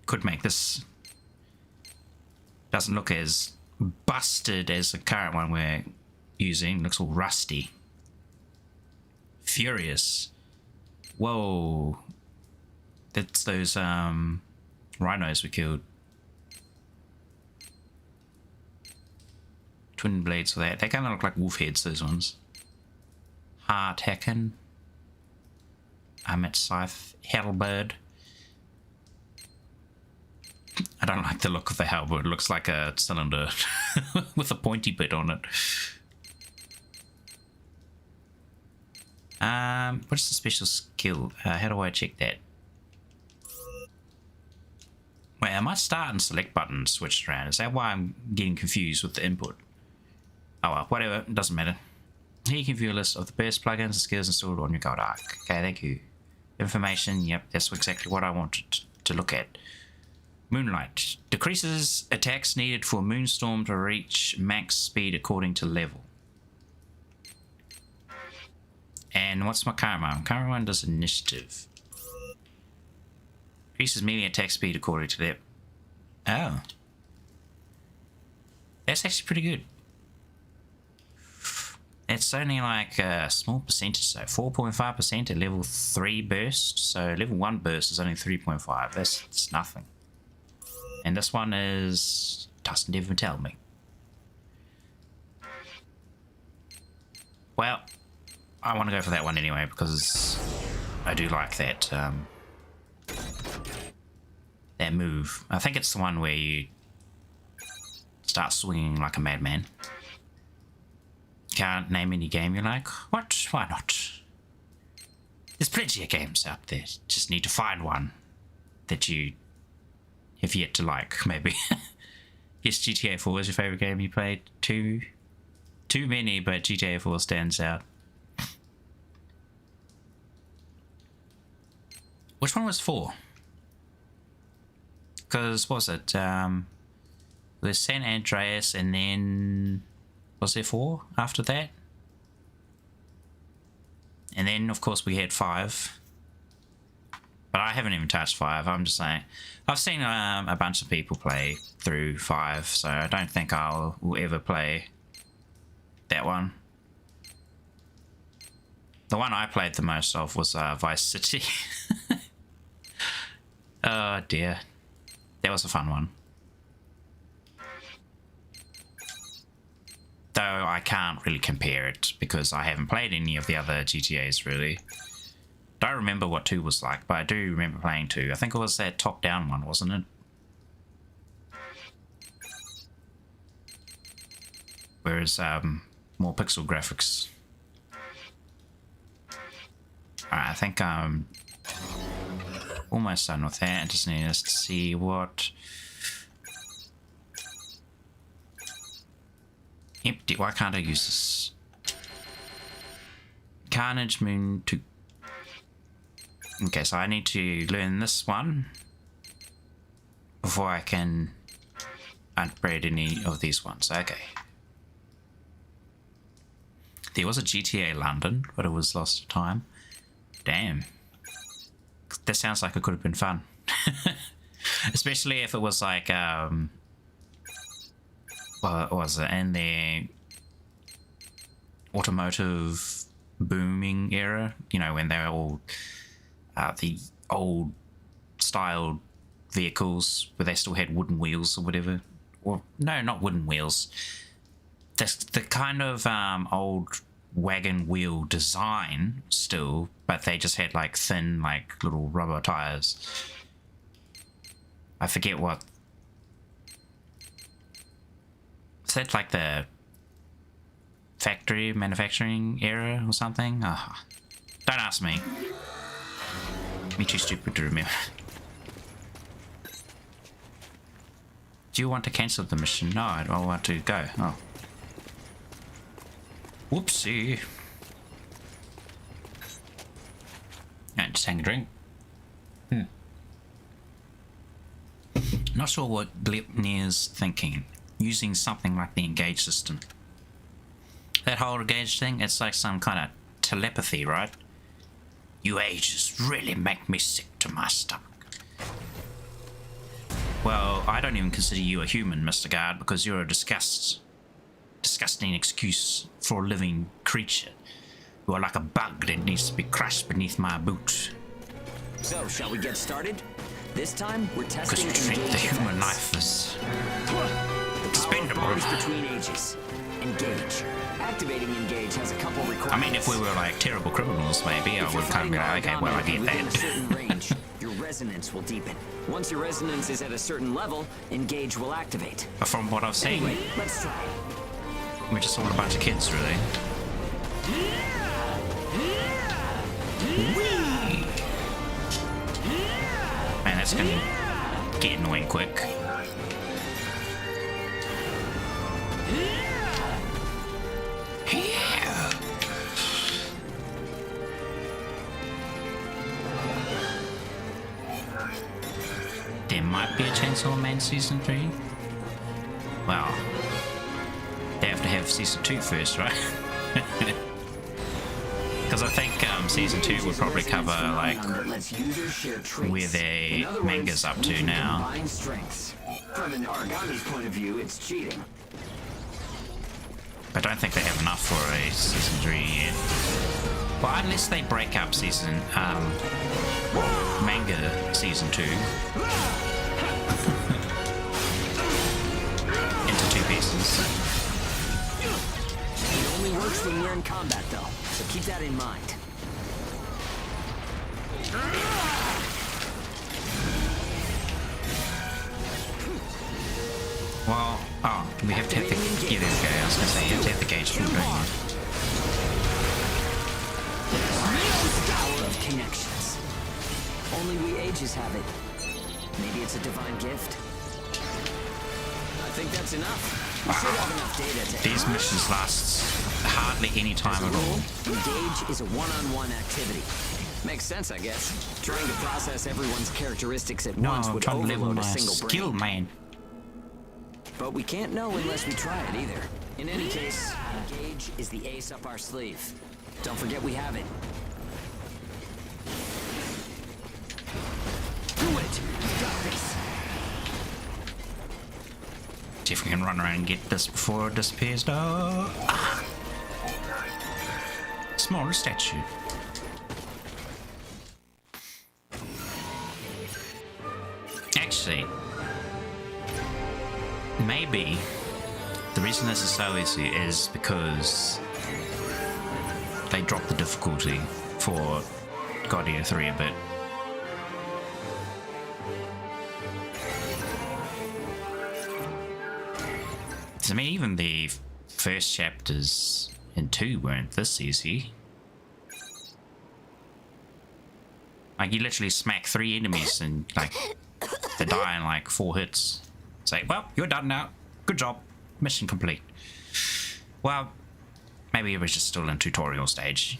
Could make this. Doesn't look as busted as the current one we're using. Looks all rusty. Furious. Whoa. That's those rhinos we killed. Twin blades for that. They kind of look like wolf heads, those ones. Hard Hacken. Amit Scythe. Halberd. I don't like the look of the halberd. It looks like a cylinder with a pointy bit on it. What's the special skill? How do I check that? Wait, I might start and select button switched around. Is that why I'm getting confused with the input? Oh well, whatever. It doesn't matter. Here you can view a list of the best plugins and skills installed on your Gold Arc. Okay, thank you. Information, yep, that's exactly what I wanted to look at. Moonlight. Decreases attacks needed for Moonstorm to reach max speed according to level. And what's my current one? Current one does initiative. Increases melee attack speed according to that. Oh. That's actually pretty good. It's only like a small percentage, so 4.5% at level 3 burst. So level 1 burst is only 3.5. That's nothing. And this one is... doesn't even tell me. Well, I want to go for that one anyway because I do like that that move. I think it's the one where you start swinging like a madman. Can't name any game you like? What? Why not? There's plenty of games out there. Just need to find one that you have yet to like, maybe. Yes, GTA 4 is your favourite game you played? Too many, but GTA 4 stands out. Which one was 4? Because, what was it? There's San Andreas, and then... was there 4 after that? And then, of course, we had 5. But I haven't even touched 5. I'm just saying. I've seen a bunch of people play through 5, so I don't think will ever play that one. The one I played the most of was Vice City. Oh dear. That was a fun one. Though I can't really compare it because I haven't played any of the other GTAs really. Don't remember what 2 was like, but I do remember playing 2. I think it was that top-down one, wasn't it? Whereas more pixel graphics. Alright, I think I'm almost done with that. I just need us to see what... Empty. Why can't I use this? Carnage Moon 2. Okay, so I need to learn this one before I can upgrade any of these ones. Okay. There was a GTA London, but it was lost to time. Damn. That sounds like it could have been fun. Especially if it was like, well, what was it, in the automotive booming era, you know, when they're all the old styled vehicles where they still had wooden wheels or whatever. Or no, not wooden wheels. The kind of old wagon wheel design still, but they just had like thin, like little rubber tires. I forget what. Is that like the factory manufacturing era or something? Oh, don't ask me. Me too stupid to remember. Do you want to cancel the mission? No, I don't want to go. Oh. Whoopsie. And just hang a drink. Not sure what Gleipnir's thinking. Using something like the engage system. That whole engage thing, it's like some kind of telepathy, right? You ages really make me sick to my stomach. Well, I don't even consider you a human, Mr. Guard, because you're a disgusting excuse for a living creature. You are like a bug that needs to be crushed beneath my boot. So, shall we get started? This time, we're Because testing you treat the human effects. life as Power expendable. bonds between ages. Engage. Activating engage has a couple requirements. I mean, if we were like terrible criminals, maybe I If would you're kind of be like, fighting okay, well, I Aragami get within a certain that. range, your resonance will deepen. Once your resonance is at a certain level, engage will activate. But from what I've seen, Anyway, let's try it. we're just all a bunch of kids, really. Whee! Man, that's gonna get annoying quick. Yeah. There might be a Chainsaw Man Season 3. Well, they have to have Season 2 first, right? Because I think Season 2 would probably cover like where their manga's up to now. Combine strengths. From an Aragami's point of view, it's cheating. I don't think they have enough for a Season 3 yet. Well, unless they break up Season manga Season 2 into 2 pieces. It only works when we're in combat, though, so keep that in mind. Well, oh, we have to have the... Yeah, there we go. I was going to say, you have to have the gauge full, don't you? Power of connections. Only we ages have it. Maybe it's a divine gift. I think that's enough. We should have enough data to... These missions last hardly any time at all. Engage is a one-on-one activity. Makes sense, I guess. Trying to process everyone's characteristics at No, once I'm would trying to level overload my a single skill, brain. man. But we can't know unless we try it either. In any case, engage is the ace up our sleeve. Don't forget we have it. Do it! You got this! See if we can run around and get this before it disappears. No. Ah. Smaller statue. Actually, maybe the reason this is so easy is because they dropped the difficulty for God Eater 3 a bit. I mean, even the first chapters in 2 weren't this easy. Like, you literally smack 3 enemies and, like, they die in, like, 4 hits. Say, well, you're done now. Good job. Mission complete. Well, maybe it was just still in tutorial stage.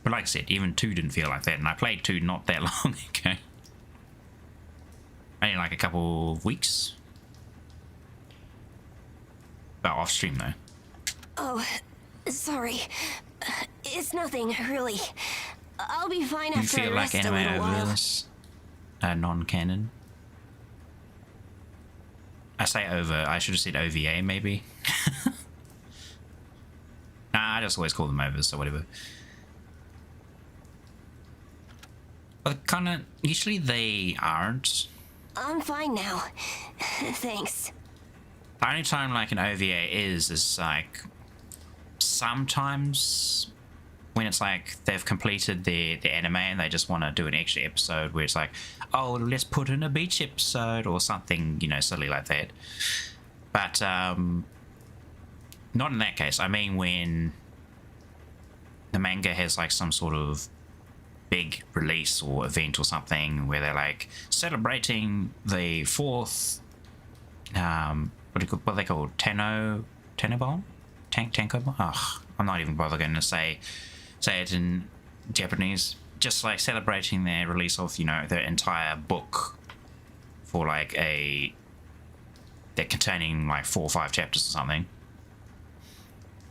But like I said, even 2 didn't feel like that, and I played 2 not that long ago. Only like a couple of weeks. Well, off stream though. Oh, sorry. It's nothing, really. I'll be fine You after I feel like rest a anime little while. overs are non-canon? I say over, I should have said OVA maybe. Nah, I just always call them overs, so whatever. But kinda, usually they aren't. I'm fine now. Thanks. The only time like an OVA is like sometimes when it's like they've completed their anime and they just want to do an extra episode where it's like, oh, let's put in a beach episode or something, you know, silly like that. But not in that case. I mean when the manga has like some ssort of big release or event or something where they're like celebrating the fourth what are they called? Tanobon? Tankobon? Ugh, I'm not even bothering to say it in Japanese. Just like celebrating their release of, you know, their entire book for like they're containing like 4 or 5 chapters or something.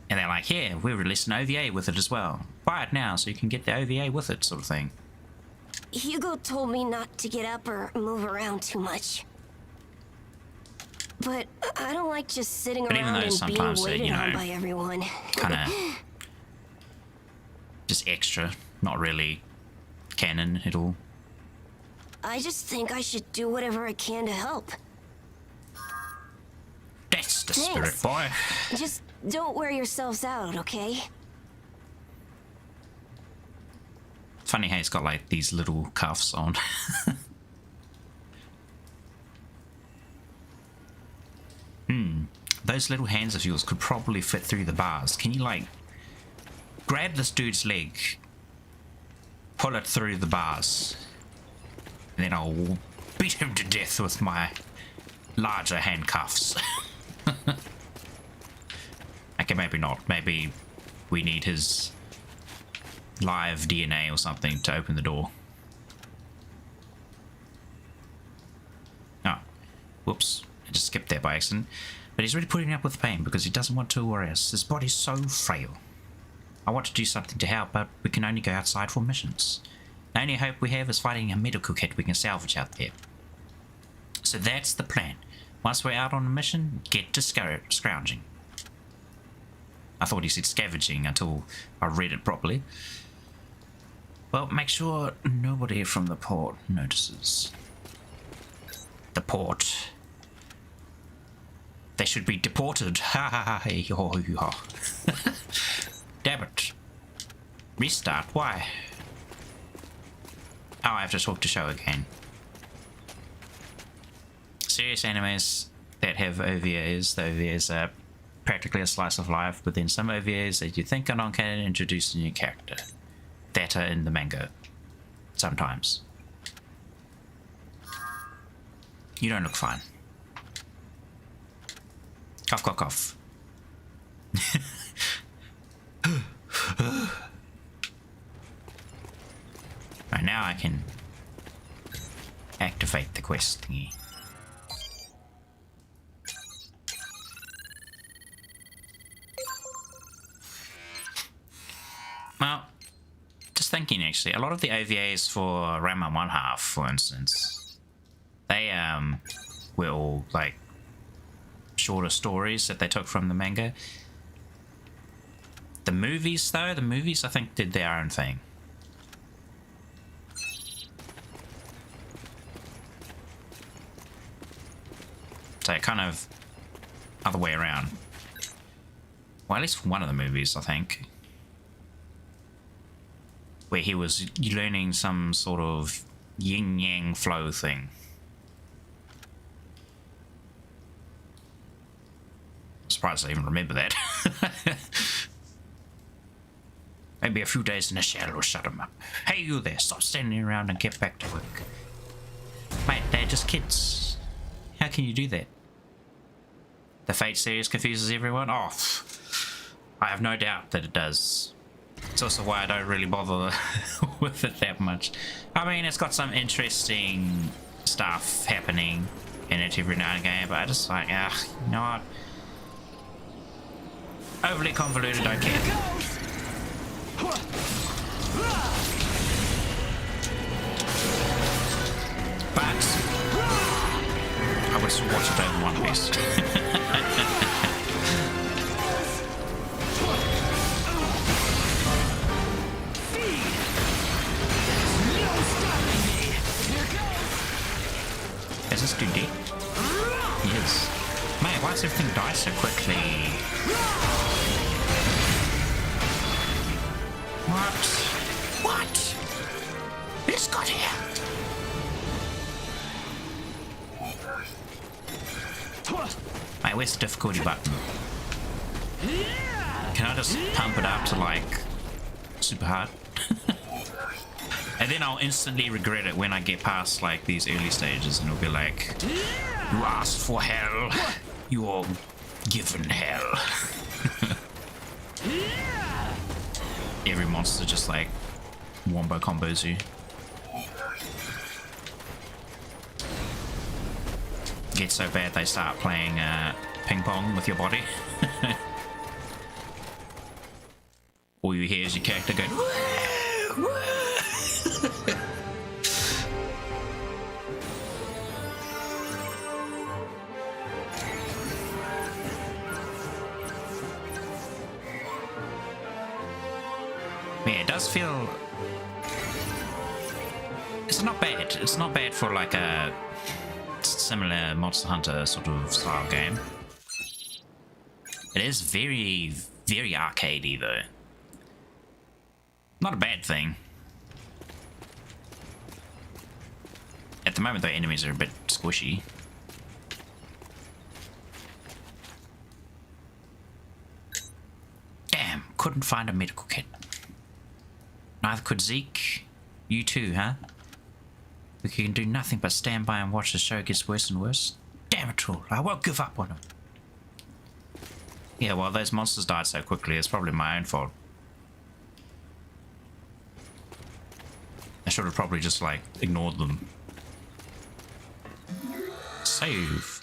And they're like, yeah, we're releasing OVA with it as well. Buy it now so you can get the OVA with it, sort of thing. Hugo told me not to get up or move around too much. But I don't like just sitting But even around though and being sometimes they're, waited you on know, by everyone. kind of just extra, not really canon at all. I just think I should do whatever I can to help. That's the Thanks. spirit, boy. Just don't wear yourselves out, okay? Funny how he's got like these little cuffs on. Those little hands of yours could probably fit through the bars. Can you like grab this dude's leg, pull it through the bars, and then I'll beat him to death with my larger handcuffs. Okay, maybe not. Maybe we need his live DNA or something to open the door. Oh, whoops. I just skipped that by accident. But he's really putting up with pain because he doesn't want to worry us. His body's so frail. I want to do something to help, but we can only go outside for missions. The only hope we have is finding a medical kit we can salvage out there. So that's the plan. Once we're out on a mission, get to scrounging. I thought he said scavenging until I read it properly. Well, make sure nobody from the port notices. The port. They should be deported. Ha ha ha ha. Damn it. Restart. Why? Oh, I have to talk to Show again. Serious animes that have OVAs, the OVAs are practically a slice of life, but then some OVAs that you think are non-canon introduce a new character that are in the manga. Sometimes. You don't look fine. Cough, cough, cough. Right, now I can activate the quest thingy. Well, just thinking actually, a lot of the OVAs for Ranma 1/2, for instance, they were all like shorter stories that they took from the manga. The movies though, I think did their own thing. So kind of other way around. Well, at least for one of the movies, I think. Where he was learning some sort of yin-yang flow thing. Surprised I even remember that. Maybe a few days in the shadow will shut him up. Hey, you there, stop standing around and get back to work. Mate, they're just kids. How can you do that? The Fate series confuses everyone? Oh, I have no doubt that it does. It's also why I don't really bother with it that much. I mean, it's got some interesting stuff happening in it every now and again, but I just like, you know what? Overly convoluted, don't care. just watch it over One Piece. Is this dude dead? Yes. Mate, why does everything die so quickly? What? What? Who's got here? Mate, where's the difficulty button? Can I just pump it up to like super hard? And then I'll instantly regret it when I get past like these early stages and it'll be like, you asked for hell, you're given hell. Every monster just like wombo combos you. Gets so bad they start playing ping pong with your body. All you hear is your character going, woo, woo. Yeah, it does feel... It's not bad. It's not bad for like a similar Monster Hunter sort of style game. It is very, very arcadey though. Not a bad thing. At the moment the enemies are a bit squishy. Damn, couldn't find a medical kit. Neither could Zeke. You too, huh? We can do nothing but stand by and watch the show gets worse and worse. Damn it all, I won't give up on him. Yeah, well, those monsters died so quickly, it's probably my own fault. I should have probably just, like, ignored them. Save.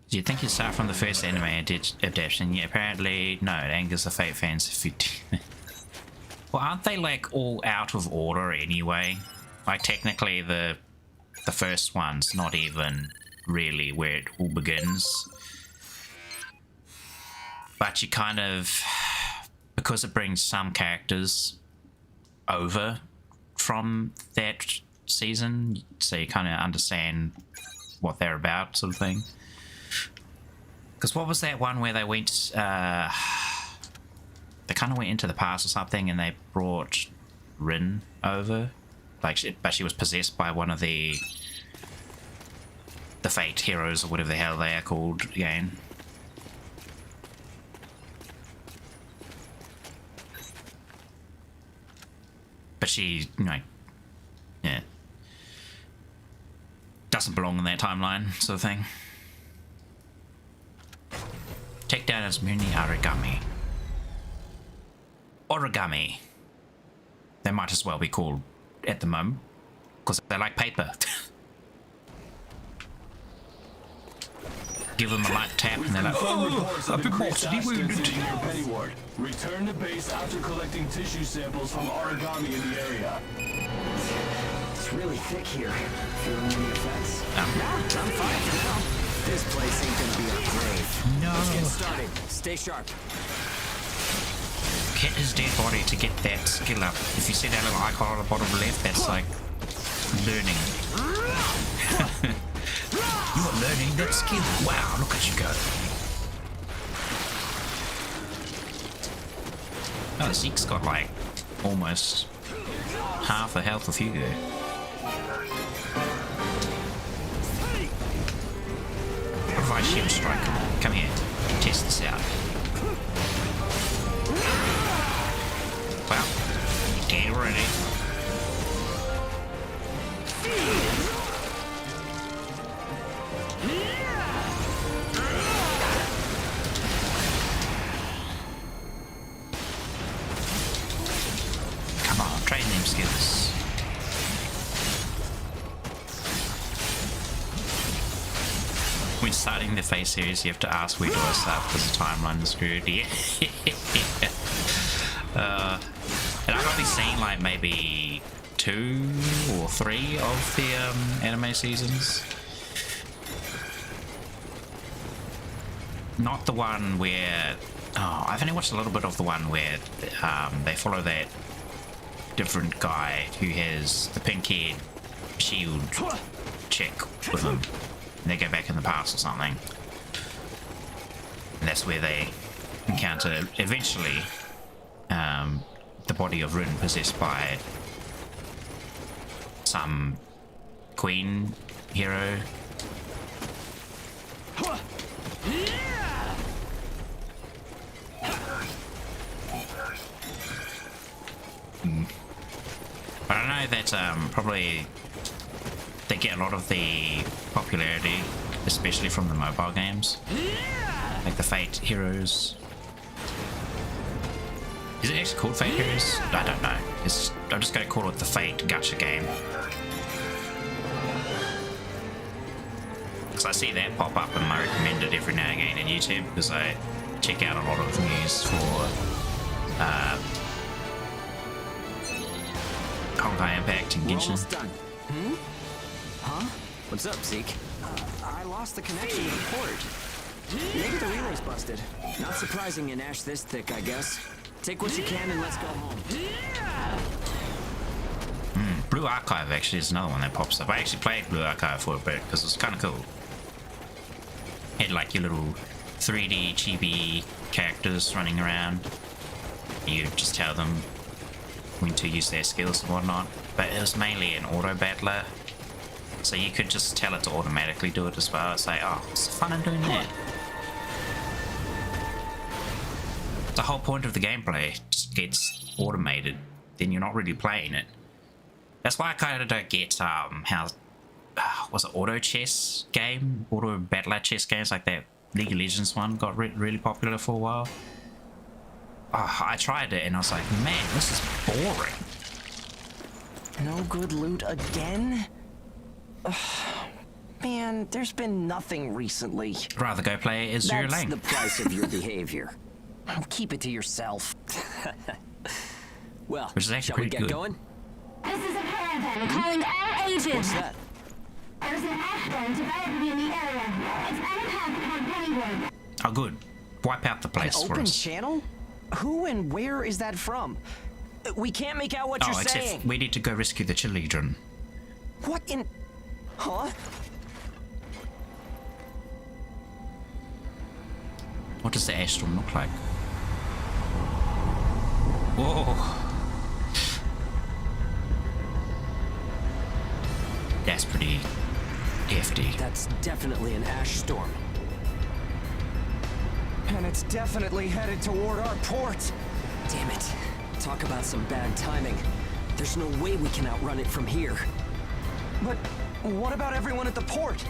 Do you think you start from the first anime adaptation? Yeah, apparently, no, it angers the Fate fans if you do. Well, aren't they, like, all out of order anyway? Like, technically, the first one's not even really where it all begins. But you kind of... Because it brings some characters over from that season, so you kind of understand what they're about, sort of thing. Because what was that one where they went... they kind of went into the past or something and they brought Rin over? Like, but she was possessed by one of the Fate heroes or whatever the hell they are called again. But she, you know, yeah, doesn't belong in that timeline, sort of thing. Take down as many Aragami. Origami. They might as well be called at the moment, because they like paper. Give them a light tap and they're like, oh, I've been mortally wounded. Return to base after collecting tissue samples from Aragami in the area. It's really thick here. Feeling any effects? Nah, I'm fine for now. This place ain't gonna be our grave. No. Let's get started. Stay sharp. Hit his dead body to get that skill up. If you see that little icon on the bottom left, that's like learning. You are learning that skill. Wow, look at you go. Oh, Zeke's got like almost half the health of Hugo. What if I shield strike? Come here, test this out. Well, dead already. Come on, train them skills. When starting the Phase series, you have to ask where do I start because the timeline is screwed. Yeah. And I've only seen like maybe 2 or 3 of the anime seasons. Not the one where... Oh, I've only watched a little bit of the one where they follow that different guy who has the pink-haired shield chick with him. And they go back in the past or something. And that's where they encounter, eventually, the body of Rin possessed by some queen hero. But I know that probably they get a lot of the popularity, especially from the mobile games, like the Fate Heroes. Is it actually called Fate Heroes? I don't know. I'm just going to call it the Fate Gacha game. Because I see that pop up and I recommend it every now and again on YouTube because I check out a lot of news for Honkai Impact and We're Genshin. almost done. Huh? What's up, Zeke? I lost the connection to the port. Maybe the relay's busted. Not surprising in ash this thick, I guess. Take what you can and let's go home. Blue Archive actually is another one that pops up. I actually played Blue Archive for a bit because it was kind of cool. Had like your little 3D chibi characters running around. You just tell them when to use their skills and whatnot. But it was mainly an auto battler, so you could just tell it to automatically do it as well. It's like, oh, what's the fun in doing that? The whole point of the gameplay just gets automated, then you're not really playing it. That's why I kind of don't get how was it auto chess game, auto battler chess games like that League of Legends one got really popular for a while. I tried it and I was like, man, this is boring. No good loot again? Ugh. Man, there's been nothing recently. Rather go play as Zero That's Lane. the price of your behavior. Keep it to yourself. Well, Which is actually shall we pretty get good. going? This is a caravan calling all agents. What's that? There's an ash storm developing in the area. It's unattacked upon Pennyward. Oh, good. Wipe out the An place for open us. channel? Who and where is that from? We can't make out what Oh, you're except saying. we need to go rescue the children. What in... Huh? What does the ash storm look like? Whoa. That's pretty hefty. That's definitely an ash storm. And it's definitely headed toward our port. Damn it. Talk about some bad timing. There's no way we can outrun it from here. But what about everyone at the port?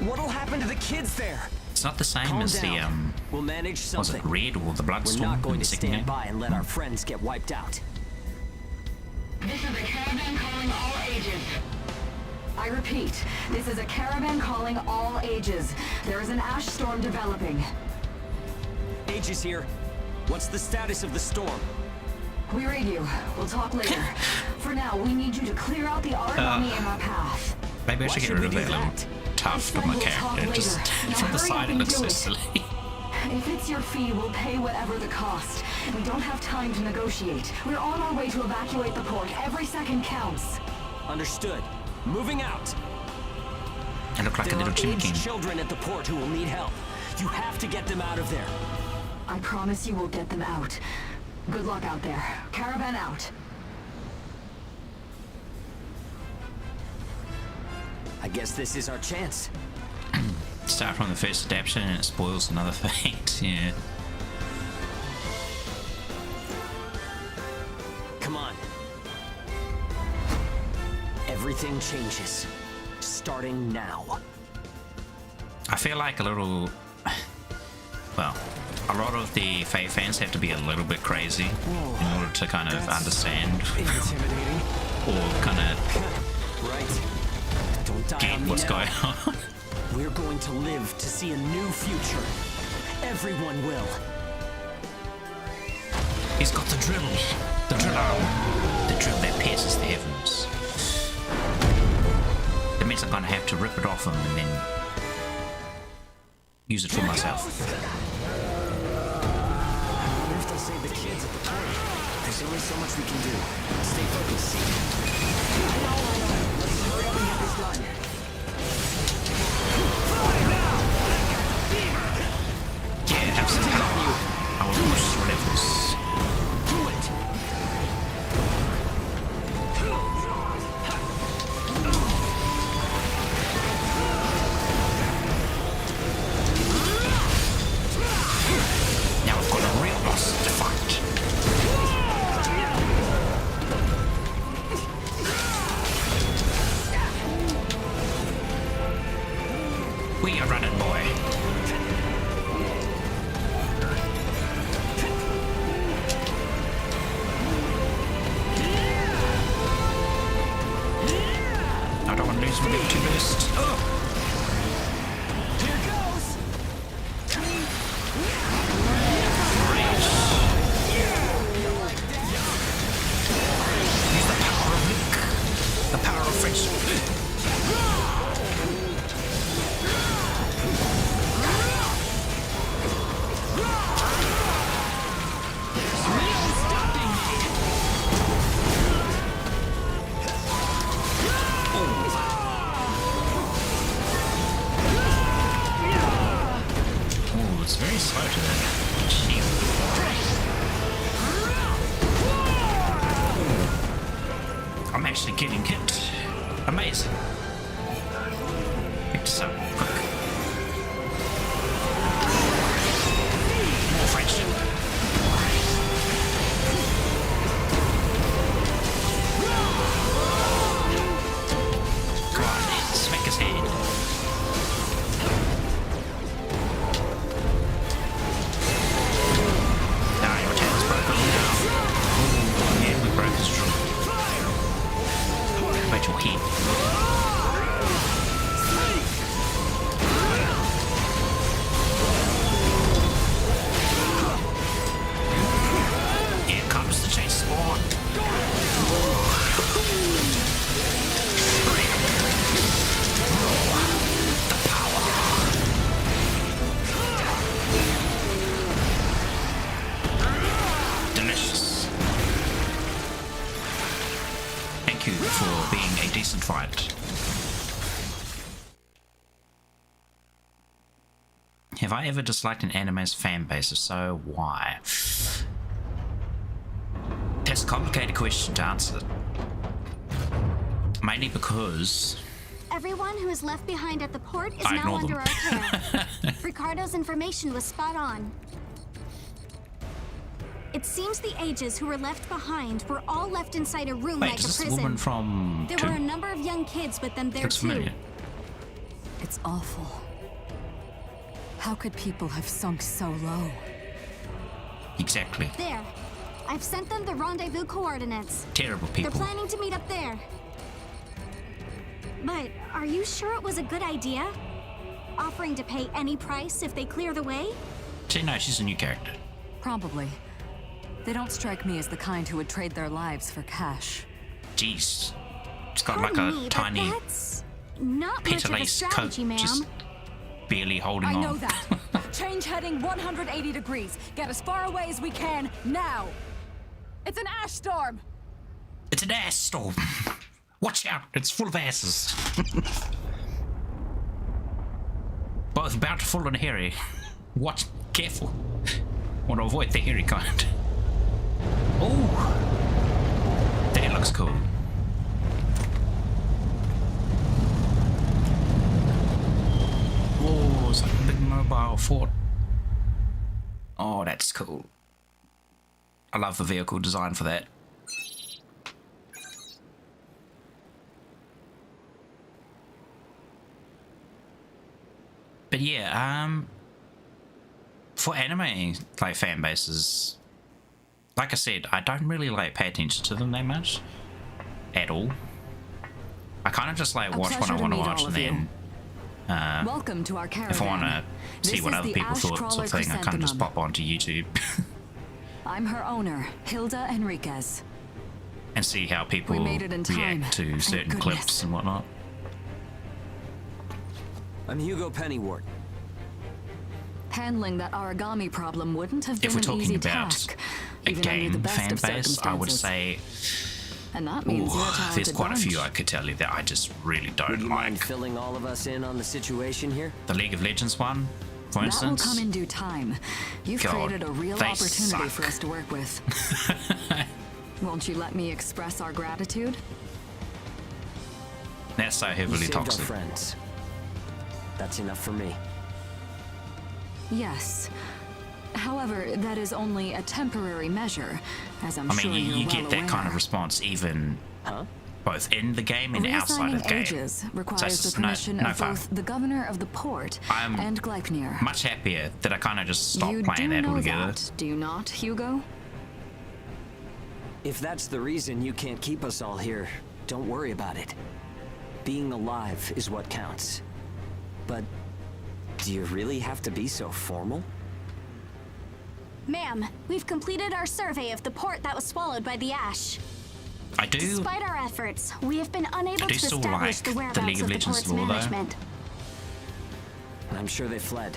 What'll happen to the kids there? It's not the same Calm as down. the We'll manage was something. it Red or the We're Bloodstorm? not going in to the second stand game? by and let our friends get wiped out. This is a caravan calling all ages. I repeat, this is a caravan calling all ages. There is an ash storm developing. Age is here. What's the status of the storm? We read you. We'll talk later. For now, we need you to clear out the Aragami in our path. Maybe I Why should get should rid we of do that little that? tuft I on my said we'll talk character. Just later. Now from the hurry side up it and looks do so it. silly. If it's your fee, we'll pay whatever the cost. We don't have time to negotiate. We're on our way to evacuate the port. Every second counts. Understood. Moving out. It looked like a There little are chimney aged king. children at the port who will need help. You have to get them out of there. I promise you we'll get them out. Good luck out there. Caravan out. I guess this is our chance. Start from the first adaptation and it spoils another fate. Yeah. Come on. Everything changes. Starting now. I feel like a little... Well, a lot of the Fate fans have to be a little bit crazy in order to kind of understand Intimidating. or kind of Right. Don't die get on me what's now. going on. We're going to live to see a new future. Everyone will. He's got the drill. The drill arm. The drill that pierces the heavens. I'm gonna have to rip it off him and then use it for myself. I wonder if they'll save the kids at the port. There's only so much we can do. Stay focused. I know. Let's hurry up and get this done. Yeah, have some power. I will push levels. Do it! Now we've got a real boss to fight. We are running, boy. I don't want to lose my victory boost. Oh. Here goes! Use the power of Luke. The power of friendship. Oh, it's very slow to that shield. I'm actually getting hit. Amazing. Pick this up quick. More friendship. Come on, smack his head. Nah, your tail's broken now. Oh, yeah, we broke his jaw. How about your head? Here comes the chase spawn. The power. Delicious. Thank you for being a decent fight. Have I ever disliked an anime's fan base? If so, why? That's a complicated question to answer. Mainly because Everyone who is left behind at the port is I now ignore them. under our care. Ricardo's information was spot on. It seems the ages who were left behind were all left inside a room wait, like is a this the prison. woman from There were a number of young kids with them there Looks too. familiar. It's awful. How could people have sunk so low? Exactly. There. I've sent them the rendezvous coordinates. Terrible They're people. planning to meet up there. But are you sure it was a good idea? Offering to pay any price if they clear the way? See, no, she's a new character. Probably. They don't strike me as the kind who would trade their lives for cash. Jeez. It's got Pardon like a me, but tiny that's not much of a petalaced coat, strategy, ma'am. just barely holding I on. know that. Change heading 180 degrees. Get as far away as we can, now. It's an ash storm. It's an ass storm. Watch out, it's full of asses. Both bountiful and hairy. Watch, careful. Want to avoid the hairy kind. Oh, that looks cool. Whoa, it's like a big mobile fort. Oh, that's cool. I love the vehicle design for that. But yeah, for anime like fan bases, like I said, I don't really like pay attention to them that much at all. I kind of just like watch what I want to watch, and then Welcome to our caravan. if I want to see This what is other the people Ash thought, sort Crawler of thing, I kind of just Chrysanthemum. pop onto YouTube I'm her owner, Hilda Enriquez. and see how people We made it in time, react to thank certain goodness. clips and whatnot. I'm Hugo Pennywort. Handling that Aragami problem wouldn't have been If we're an talking easy about task, a even under the game best fan of base, I would circumstances. say And that means you're a there's talented quite a few bunch. I could tell you that I just really Would don't you mind like. filling all of us in on the situation here? The League of Legends one, for That will instance. come in due time. You've God, created a real they opportunity suck. for us to work with. Won't you let me express our gratitude? That's so You heavily saved our toxic. friends. That's enough for me. Yes. However, that is only a temporary measure, as I'm I sure mean, you're you well get that kind of aware. response even both in the game and outside of the Reassigning game. ages requires it's the just permission no of fun. both the governor of the port I'm and Gleipnir. Much happier that I kind of just stopped You playing do that know altogether. that, do you not, Hugo? If that's the reason you can't keep us all here, don't worry about it. Being alive is what counts. But do you really have to be so formal? Ma'am, we've completed our survey of the port that was swallowed by the ash. I do. Despite our efforts, we have been unable do to still establish like the the whereabouts League of of the Legends port's lore, though. management. I'm sure they fled.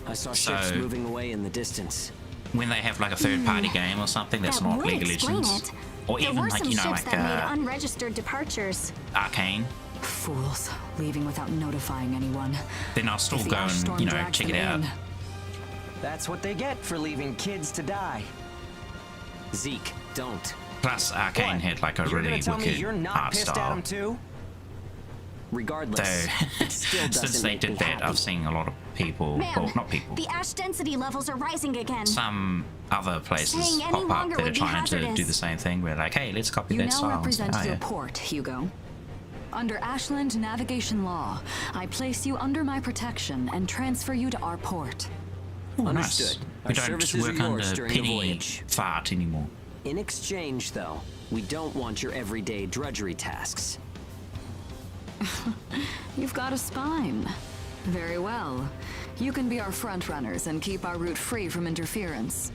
I saw So- ships moving away in the distance. When they have like a third-party game or something that's That not would League of explain Legends, it. or There even were like some you know ships like that made unregistered departures. Arcane, Fools, leaving without notifying anyone. then I'll still If the go ash and storm drags check it them out. in, That's what they get for leaving kids to die. Zeke, don't. Plus, Arcane What? had like a You're really gonna tell me wicked you're not art pissed at style. him too? Regardless, Though, it still doesn't since they make did me that, happy. I've seen a lot of people, Ma'am, well, not people, the ash density levels are rising again. some other places Staying any pop up longer that are would be trying to do hazardous. the same thing. We're like, hey, let's copy you that now style. represent Oh, the yeah. port, Hugo. Under Ashland navigation law, I place you under my protection and transfer you to our port. Oh, Understood. nice. Our We don't services are work yours under during the penny voyage. fart anymore. In exchange, though, we don't want your everyday drudgery tasks. You've got a spine. Very well. You can be our front runners and keep our route free from interference.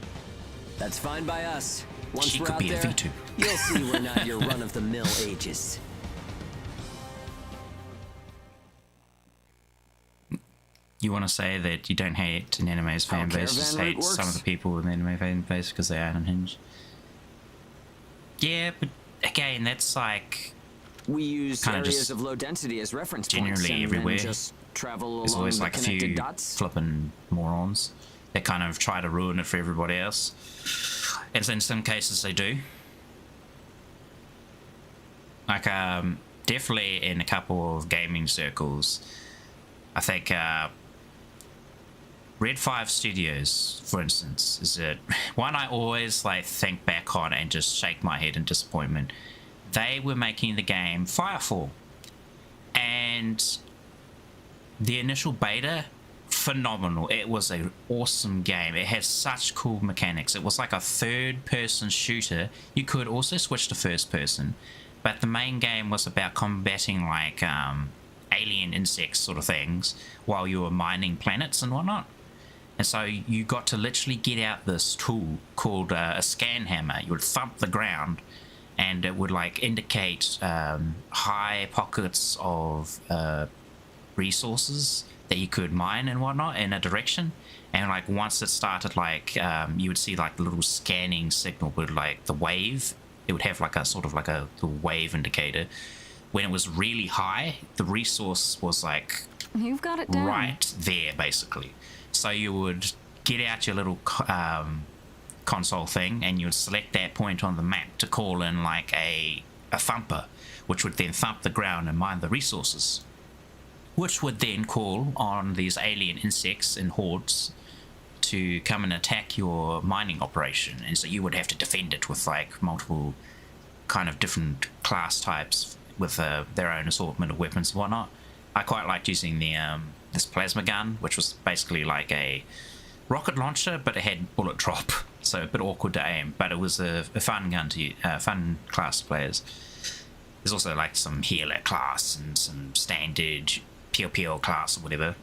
That's fine by us. Once She we're could out be a there, V2. you'll see we're not your run-of-the-mill ages. You want to say that you don't hate an anime's fan How base, just caravan route hate some of works? the people in the anime fan base because they are unhinged. Yeah, but again, that's like We use Kinda areas just of low density as reference generally points and everywhere. then just travel there's along always the like a connected few dots. flippin' morons that kind of try to ruin it for everybody else. And in some cases they do. Like, definitely in a couple of gaming circles, I think, Red 5 Studios, for instance, is it one I always like think back on and just shake my head in disappointment. They were making the game Firefall, and the initial beta, phenomenal. It was an awesome game. It had such cool mechanics. It was like a third-person shooter. You could also switch to first-person, but the main game was about combating like alien insects sort of things while you were mining planets and whatnot. And so you got to literally get out this tool called a scan hammer. You would thump the ground and it would like indicate high pockets of resources that you could mine and whatnot in a direction. And like once it started, like you would see like the little scanning signal with like the wave. It would have like a sort of like a the wave indicator. When it was really high, the resource was like You've got it down. right there, basically. So you would get out your little console thing and you would select that point on the map to call in like a thumper, which would then thump the ground and mine the resources, which would then call on these alien insects in hordes to come and attack your mining operation. And so you would have to defend it with like multiple kind of different class types with their own assortment of weapons and whatnot. I quite liked using the this plasma gun, which was basically like a rocket launcher, but it had bullet drop, so a bit awkward to aim. But it was a fun gun to fun class to players. There's also like some healer class and some standard PL class or whatever.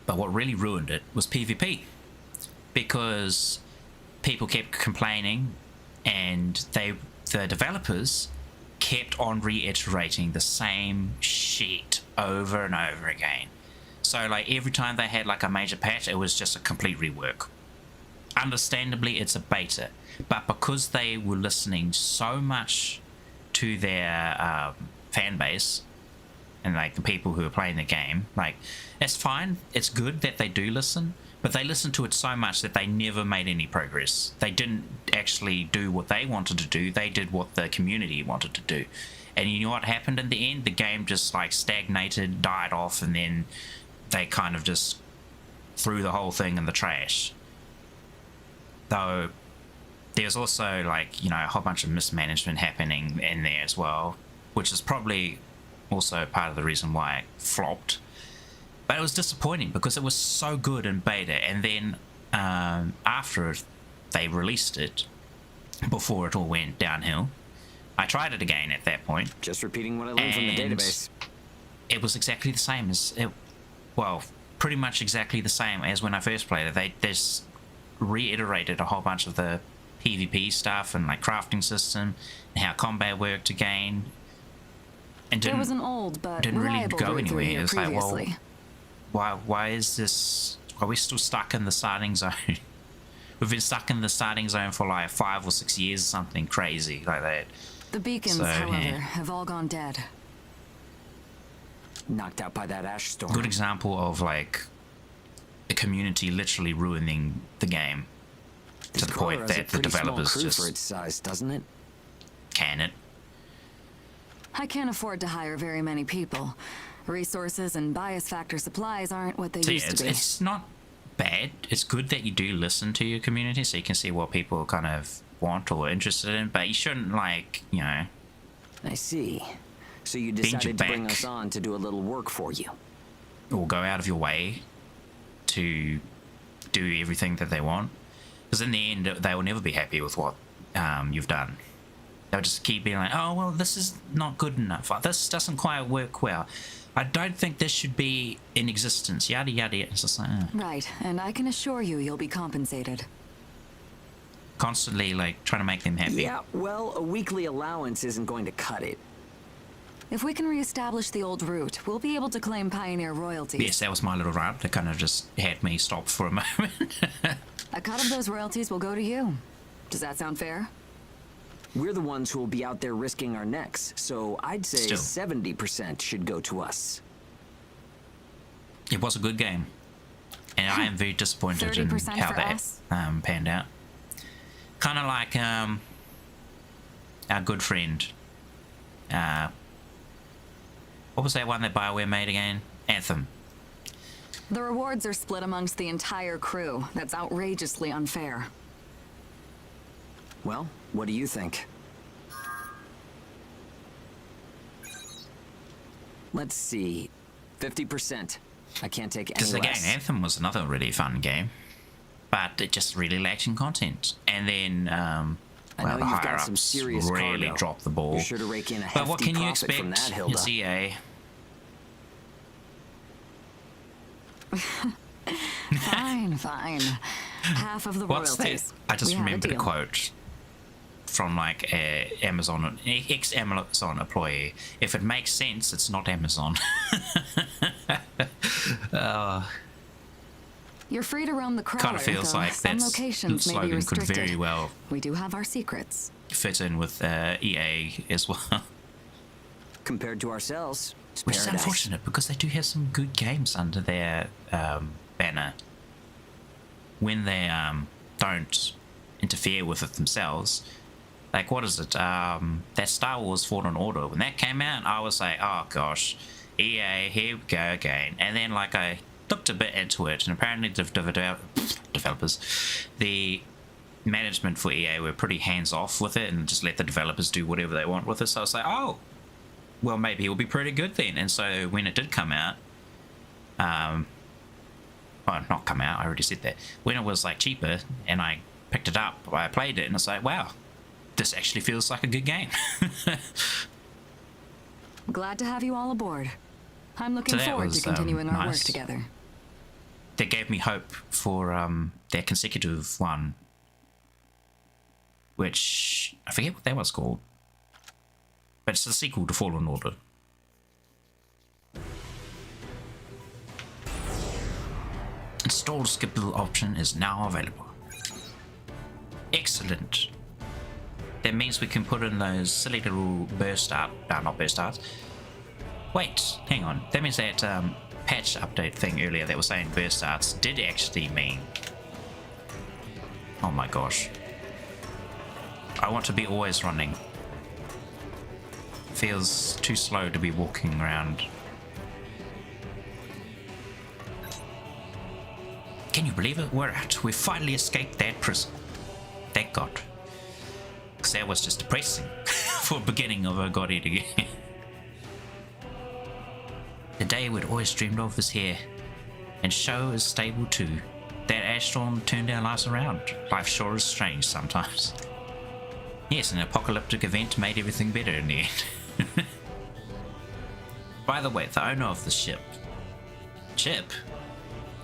But what really ruined it was PvP, because people kept complaining, and the developers kept on reiterating the same shit over and over again. So like every time they had like a major patch, it was just a complete rework. Understandably, it's a beta, but because they were listening so much to their fan base and like the people who are playing the game, like it's fine, it's good that they do listen, but they listened to it so much that they never made any progress. They didn't actually do what they wanted to do, they did what the community wanted to do. And you know what happened in the end? The game just like stagnated, died off, and then they kind of just threw the whole thing in the trash. Though there's also like, you know, a whole bunch of mismanagement happening in there as well, which is probably also part of the reason why it flopped. But it was disappointing because it was so good in beta, and then after they released it, before it all went downhill, I tried it again at that point. Just repeating what I learned from the database. It was exactly the same as it, well, pretty much exactly the same as when I first played it. They just reiterated a whole bunch of the PvP stuff and like crafting system and how combat worked again. And There was an old but didn't really reliable go route through anywhere. here It was like, well, previously. why is this? Are we still stuck in the starting zone? We've been stuck in the starting zone for like 5 or 6 years or something crazy like that. The beacons, So, however, yeah. have all gone dead. Knocked out by that ash storm. Good example of like the community literally ruining the game to the point that the developers crew just for its size, doesn't it? can it. I can't afford to hire very many people. Resources and bias factor supplies aren't what they So yeah, used to be. it's not bad. It's good that you do listen to your community so you can see what people kind of want or interested in, but you shouldn't like, you know, I see. So you Bend your decided to bring back. us on to do a little work for you. or go out of your way to do everything that they want. Because in the end, they will never be happy with what you've done. They'll just keep being like, oh, well, this is not good enough. This doesn't quite work well. I don't think this should be in existence. Yada, yada, yada. It's just like, Right, and I can assure you you'll be compensated. constantly like trying to make them happy. Yeah, well, a weekly allowance isn't going to cut it. If we can reestablish the old route, we'll be able to claim Pioneer royalties. Yes, that was my little rant. That kind of just had me stop for a moment. A cut of those royalties will go to you. Does that sound fair? We're the ones who will be out there risking our necks, so I'd say Still. 70% should go to us. It was a good game, and I am very disappointed in 30% how for that us? panned out. Kind of like our good friend. What was that one that BioWare made again? Anthem. The rewards are split amongst the entire crew. That's outrageously unfair. Well, what do you think? Let's see. 50%. I can't take any Because again, less. Anthem was another really fun game, but it just really lacked in content. And then, I well, know the you've higher got some ups serious really cargo. dropped the ball. You're sure to rake in a But what hefty can you profit from expect? that, Hilda. It's EA. Fine, fine. Half of the What's royalties. that? I just We have a remembered a deal. quote from like a Amazon, ex-Amazon employee. If it makes sense, it's not Amazon. You're free to roam the crowd. Kind of feels like some that locations may be slogan could restricted. very well We do have our secrets. fit in with EA as well. Compared to ourselves, it's Which is paradise. unfortunate because they do have some good games under their banner. When they don't interfere with it themselves. Like, what is it? That Star Wars Fallen Order. When that came out, I was like, oh gosh, EA, here we go again. And then, like, I looked a bit into it, and apparently the developers, the management for EA were pretty hands-off with it and just let the developers do whatever they want with it. So I was like, oh, well, maybe it'll be pretty good then. And so when it did come out, well, not come out, I already said that. When it was, like, cheaper, and I picked it up, I played it, and it's like, wow, this actually feels like a good game. Glad to have you all aboard. I'm looking So that forward to was, continuing our work nice. together. That gave me hope for their consecutive one, which I forget what that was called, but it's the sequel to Fallen Order. Install skippable option is now available. Excellent. That means we can put in those silly little burst art, not burst arts. Wait, hang on. That means that patch update thing earlier that was saying burst arts did actually mean... Oh my gosh. I want to be always running. Feels too slow to be walking around. Can you believe it? We're out. We finally escaped that prison. Thank God. Because that was just depressing for the beginning of a God Eater game. The day we'd always dreamed of is here. And show is stable too. That ash storm turned our lives around. Life sure is strange sometimes. Yes, an apocalyptic event made everything better in the end. By the way, the owner of the ship.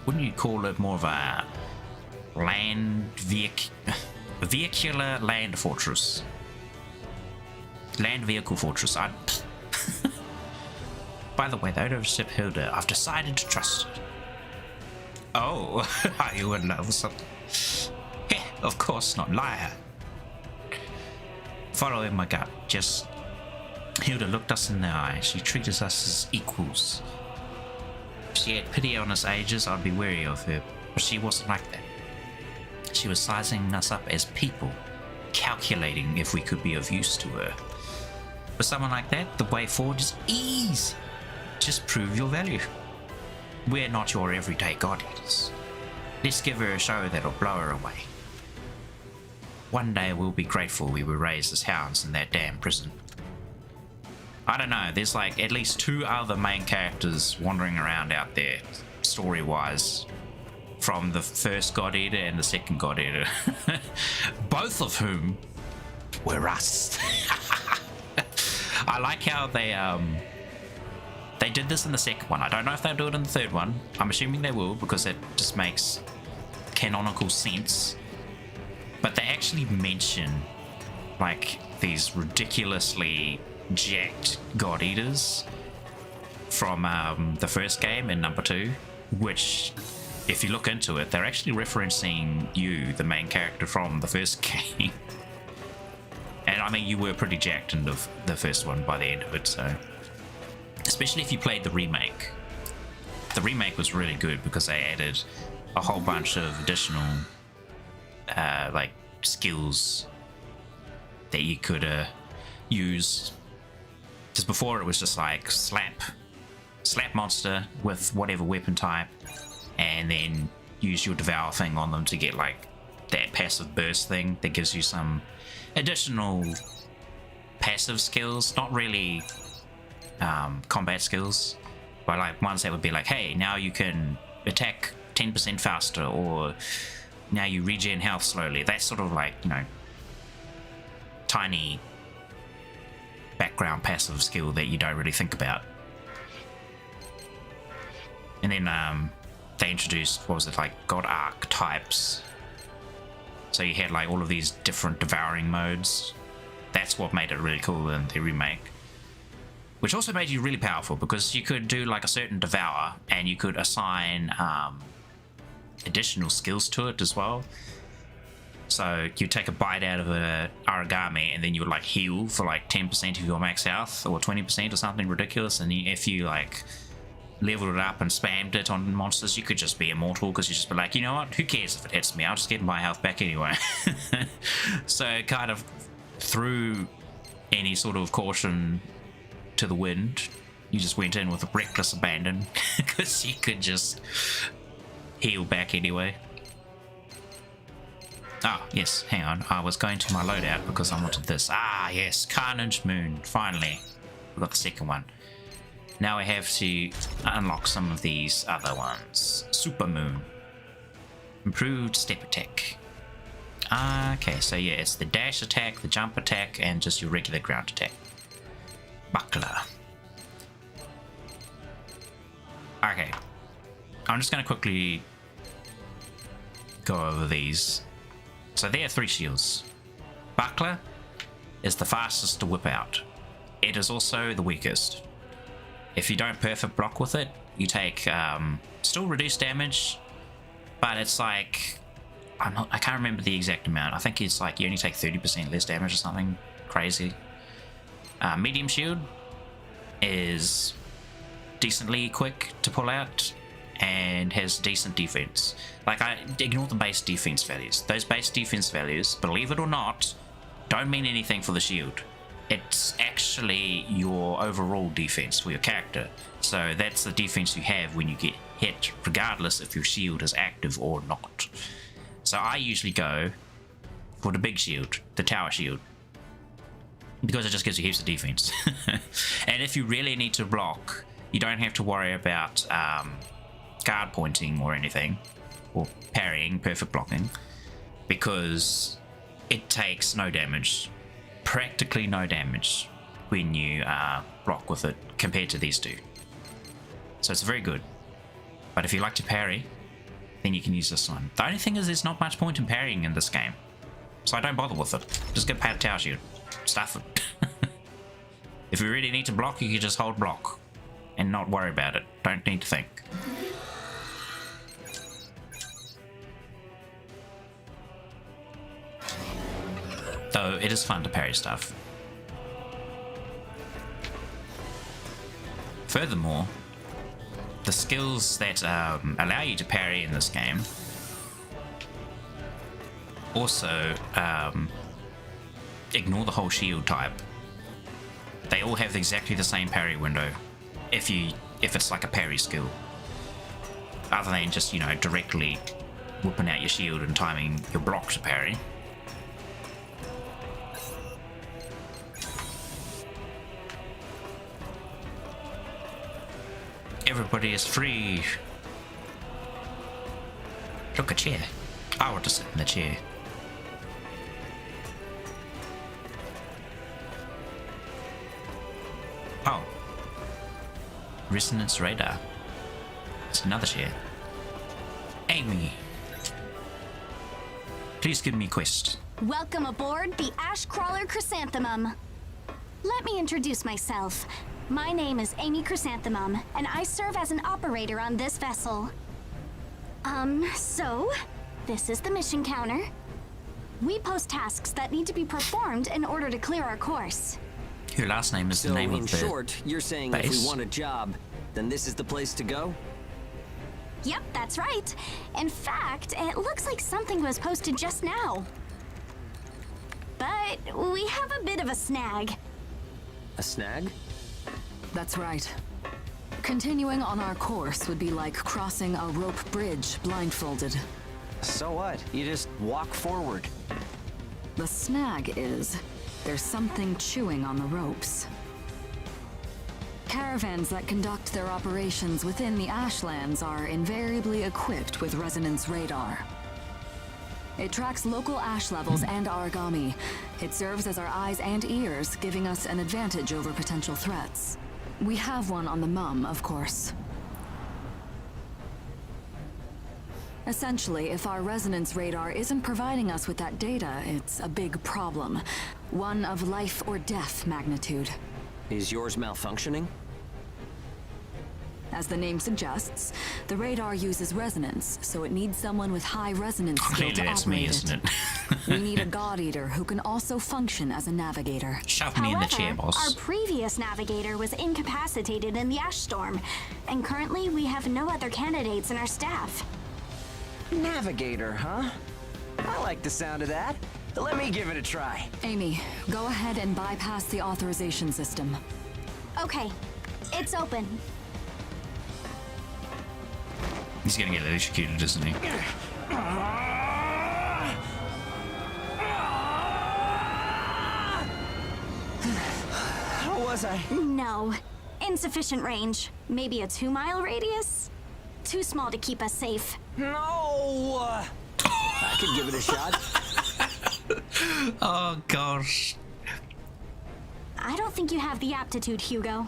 Wouldn't you call it more of a vehicular land fortress? Land vehicle fortress. By the way, the owner of the ship Hilda, I've decided to trust her. Oh, are you in love with something? Yeah, of course not, liar. Following my gut, just... Hilda looked us in the eye. She treated us as equals. If she had pity on us ages, I'd be wary of her. But she wasn't like that. She was sizing us up as people, calculating if we could be of use to her. For someone like that, the way forward is ease. Just prove your value. We're not your everyday God Eaters. Let's give her a show that'll blow her away. One day we'll be grateful we were raised as hounds in that damn prison. I don't know, there's like at least 2 other main characters wandering around out there, story-wise, from the first God Eater and the second God Eater. Both of whom were us. I like how they did this in the second one. I don't know if they'll do it in the third one. I'm assuming they will because it just makes canonical sense. But they actually mention like these ridiculously jacked God Eaters from the first game in number 2, which if you look into it, they're actually referencing you, the main character from the first game. And I mean, you were pretty jacked in the first one by the end of it, so especially if you played the remake. The remake was really good because they added a whole bunch of additional like skills that you could use. Because before it was just like slap monster with whatever weapon type, and then use your devour thing on them to get like that passive burst thing that gives you some additional passive skills, not really combat skills, but like ones that would be like, hey, now you can attack 10% faster, or now you regen health slowly. That's sort of like, you know, tiny background passive skill that you don't really think about. And then they introduced, what was it, like God archetypes. So you had like all of these different devouring modes. That's what made it really cool in the remake. Which also made you really powerful because you could do like a certain devour and you could assign additional skills to it as well. So you take a bite out of a Aragami and then you would like heal for like 10% of your max health or 20% or something ridiculous. And if you like leveled it up and spammed it on monsters, you could just be immortal because you just be like, you know what, who cares if it hits me, I'll just get my health back anyway. So it kind of threw any sort of caution to the wind. You just went in with reckless abandon because you could just heal back anyway. Ah, yes, hang on. I was going to my loadout because I wanted this. Ah, yes, Carnage Moon. Finally. We got the second one. Now I have to unlock some of these other ones. Super Moon. Improved step attack. Okay, so yeah, it's the dash attack, the jump attack, and just your regular ground attack. Buckler. Okay. I'm just going to quickly go over these. So there are 3 shields. Buckler is the fastest to whip out. It is also the weakest. If you don't perfect block with it, you take still reduced damage, but it's like I can't remember the exact amount. I think it's like you only take 30% less damage or something crazy. Medium shield is decently quick to pull out and has decent defense. Like, I ignore the base defense values. Those base defense values, believe it or not, don't mean anything for the shield. It's actually your overall defense for your character. So that's the defense you have when you get hit, regardless if your shield is active or not. So I usually go for the big shield, the tower shield, because it just gives you heaps of defense. And if you really need to block, you don't have to worry about guard pointing or anything, or parrying, perfect blocking, because it takes no damage, practically no damage, when you block with it compared to these two. So it's very good. But if you like to parry, then you can use this one. The only thing is there's not much point in parrying in this game, so I don't bother with it. Just get past tower shield, stuff it. If you really need to block, you can just hold block and not worry about it. Don't need to think. Though it is fun to parry stuff. Furthermore, the skills that allow you to parry in this game also ignore the whole shield type. They all have exactly the same parry window if it's like a parry skill, other than just, you know, directly whipping out your shield and timing your block to parry. Everybody is free. Look, a chair. I want to sit in the chair. Oh. Resonance radar. It's another chair. Amy. Please give me a quest. Welcome aboard the Ash Crawler Chrysanthemum. Let me introduce myself. My name is Amy Chrysanthemum, and I serve as an operator on this vessel. So, this is the mission counter. We post tasks that need to be performed in order to clear our course. Your last name is the name of the in short, you're saying base? if we want a job, then this is the place to go? Yep, that's right. In fact, it looks like something was posted just now. But we have a bit of a snag. A snag? That's right. Continuing on our course would be like crossing a rope bridge blindfolded. So what? You just walk forward. The snag is, there's something chewing on the ropes. Caravans that conduct their operations within the Ashlands are invariably equipped with resonance radar. It tracks local ash levels and Aragami. It serves as our eyes and ears, giving us an advantage over potential threats. We have one on the mum, of course. Essentially, if our resonance radar isn't providing us with that data, it's a big problem. One of life or death magnitude. Is yours malfunctioning? As the name suggests, the radar uses resonance, so it needs someone with high resonance skill Clearly to that's operate me, it. isn't it? We need a god eater who can also function as a navigator. Shove me in the chair, boss. Our previous navigator was incapacitated in the ash storm, and currently we have no other candidates in our staff. Navigator, huh? I like the sound of that. Let me give it a try. Amy, go ahead and bypass the authorization system. Okay, it's open. He's gonna get electrocuted, isn't he? How was I? No. Insufficient range. Maybe a 2-mile radius? Too small to keep us safe. No! I could give it a shot. Oh gosh. I don't think you have the aptitude, Hugo.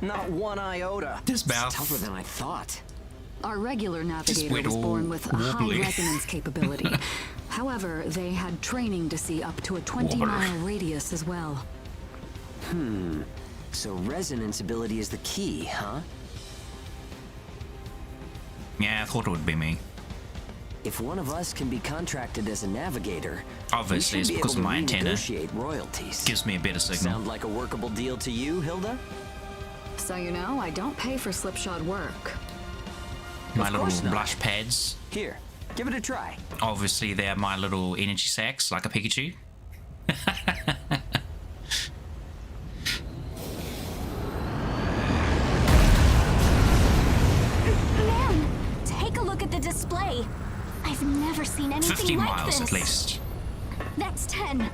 Not one iota. This mouth. Tougher than I thought. Our regular navigator went was all born with a high wobbly. resonance capability. However, they had training to see up to a 20-mile radius as well. So resonance ability is the key, huh? Yeah, I thought it would be me. If one of us can be contracted as a navigator, Obviously, we it's should be because able of my to antenna. renegotiate royalties. Gives me a better signal. Sound like a workable deal to you, Hilda? So you know, I don't pay for slipshod work. My Of little course not. blush pads. Here, give it a try. Obviously, they're my little energy sacks, like a Pikachu. Man, take a look at the display. I've never seen anything 50 like miles this. at least. That's 10.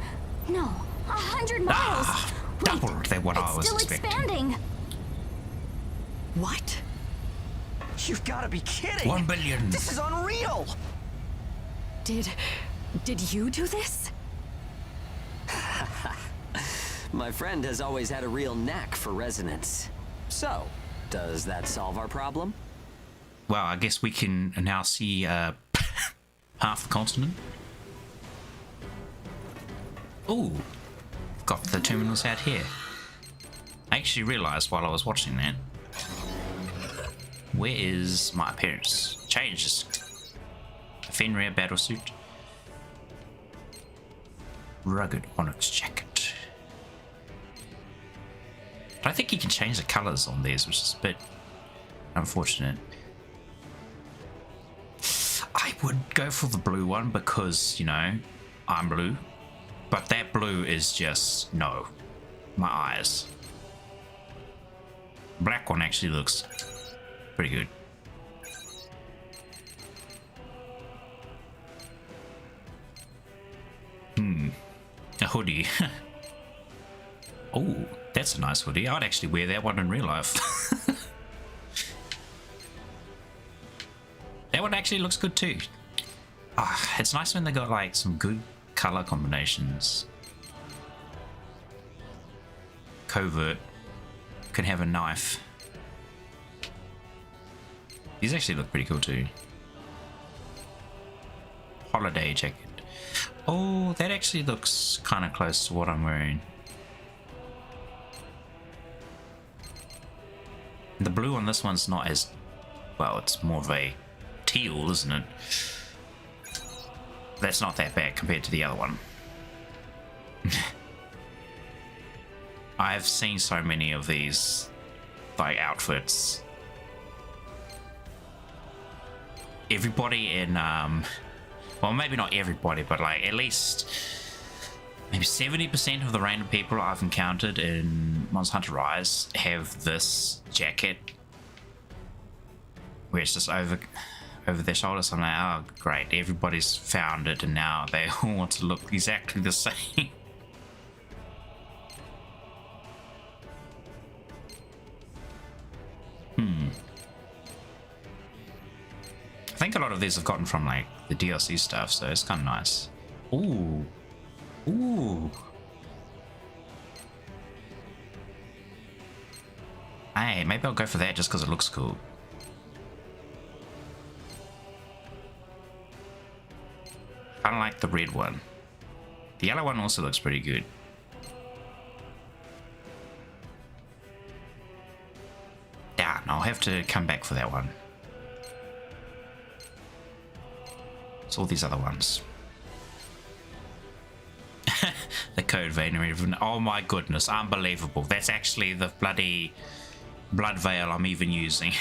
No, 100 miles. Ah, Wait, double than what I it's was still expecting. expanding. What? You've got to be kidding! 1 billion. This is unreal! Did you do this? My friend has always had a real knack for resonance. So, does that solve our problem? Well, I guess we can now see half the continent. Ooh, got the terminals out here. I actually realized while I was watching that. Where is my appearance? Changes. Fenrir battlesuit. Rugged onyx jacket. I don't think you can change the colors on these, which is a bit unfortunate. I would go for the blue one because, you know, I'm blue. But that blue is just, no. My eyes. Black one actually looks pretty good. A hoodie. Oh, that's a nice hoodie. I'd actually wear that one in real life. That one actually looks good too. Ah, it's nice when they got like some good color combinations. Covert can have a knife. These actually look pretty cool too. Holiday jacket. Oh, that actually looks kind of close to what I'm wearing. The blue on this one's not as well, it's more of a teal, isn't it? That's not that bad compared to the other one. I've seen so many of these like outfits. Everybody in well, maybe not everybody, but like at least maybe 70% of the random people I've encountered in Monster Hunter Rise have this jacket where it's just over their shoulders. I'm like, oh great, everybody's found it and now they all want to look exactly the same. I think a lot of these I've gotten from like the DLC stuff, so it's kind of nice. Ooh. Ooh. Hey, maybe I'll go for that just because it looks cool. I don't like the red one. The yellow one also looks pretty good. Darn, I'll have to come back for that one. It's all these other ones. The code vein, oh my goodness, unbelievable. That's actually the bloody blood veil I'm even using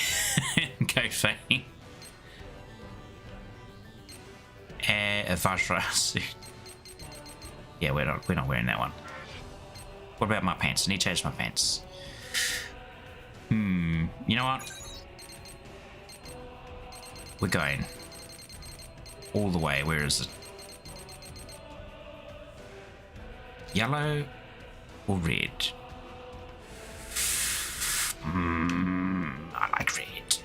in code vein. A Vajra suit. Yeah, we're not wearing that one. What about my pants? I need to change my pants. You know what? We're going all the way. Where is it? Yellow or red? I like red.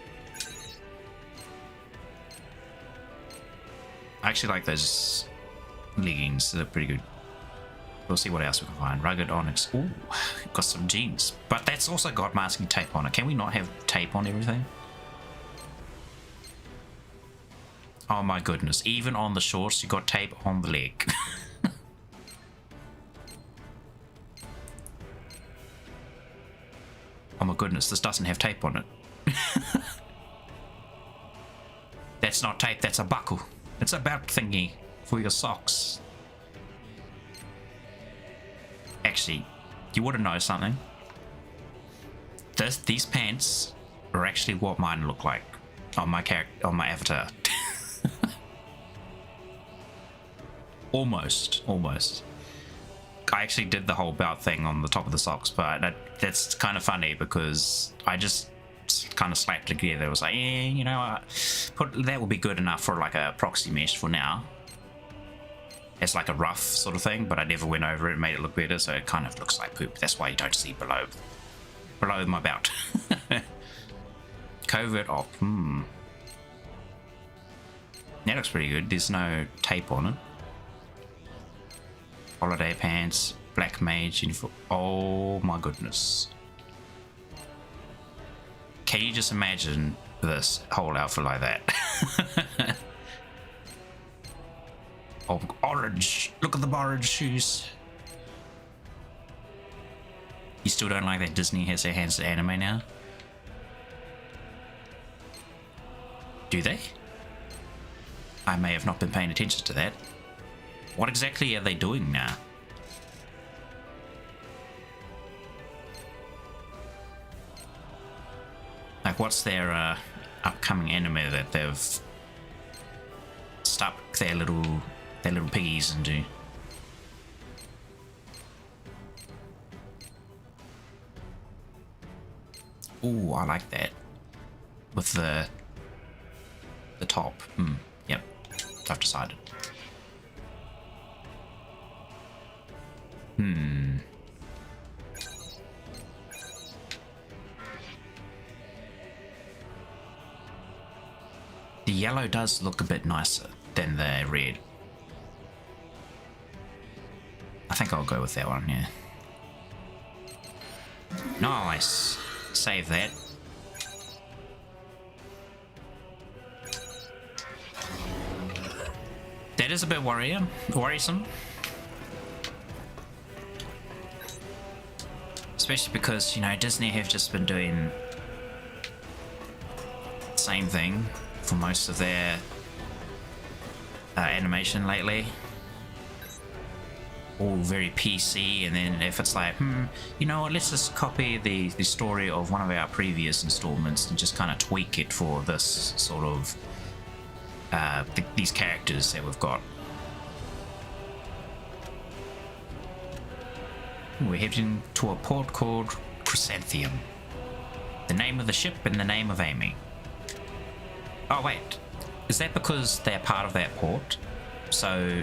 I actually like those leggings. They're pretty good. We'll see what else we can find. Rugged onyx. Ooh, got some jeans. But that's also got masking tape on it. Can we not have tape on everything? Oh my goodness. Even on the shorts, you got tape on the leg. Oh my goodness, this doesn't have tape on it. That's not tape, that's a buckle. It's a belt thingy for your socks. Actually, you want to know something? These pants are actually what mine look like on my avatar. Almost. I actually did the whole belt thing on the top of the socks, but that's kind of funny because I just kind of slapped it together. It was like, yeah, you know, that will be good enough for like a proxy mesh for now. It's like a rough sort of thing, but I never went over it and made it look better, so it kind of looks like poop. That's why you don't see below my belt. Covert op. That looks pretty good. There's no tape on it. Holiday pants, black mage uniform. Oh my goodness. Can you just imagine this whole outfit like that? Oh, orange. Look at the orange shoes. You still don't like that Disney has their hands to anime now? Do they? I may have not been paying attention to that. What exactly are they doing now? Like, what's their upcoming anime that they've stuck their little piggies into? Ooh, I like that. With the top. Yep. I've decided. The yellow does look a bit nicer than the red. I think I'll go with that one, yeah. Nice. Save that. That is a bit worrisome. Especially because, you know, Disney have just been doing the same thing for most of their animation lately. All very PC, and then if it's like, you know what, let's just copy the story of one of our previous installments and just kind of tweak it for this sort of these characters that we've got. We're heading to a port called Chrysanthemum. The name of the ship and the name of Amy. Oh wait, is that because they're part of that port? So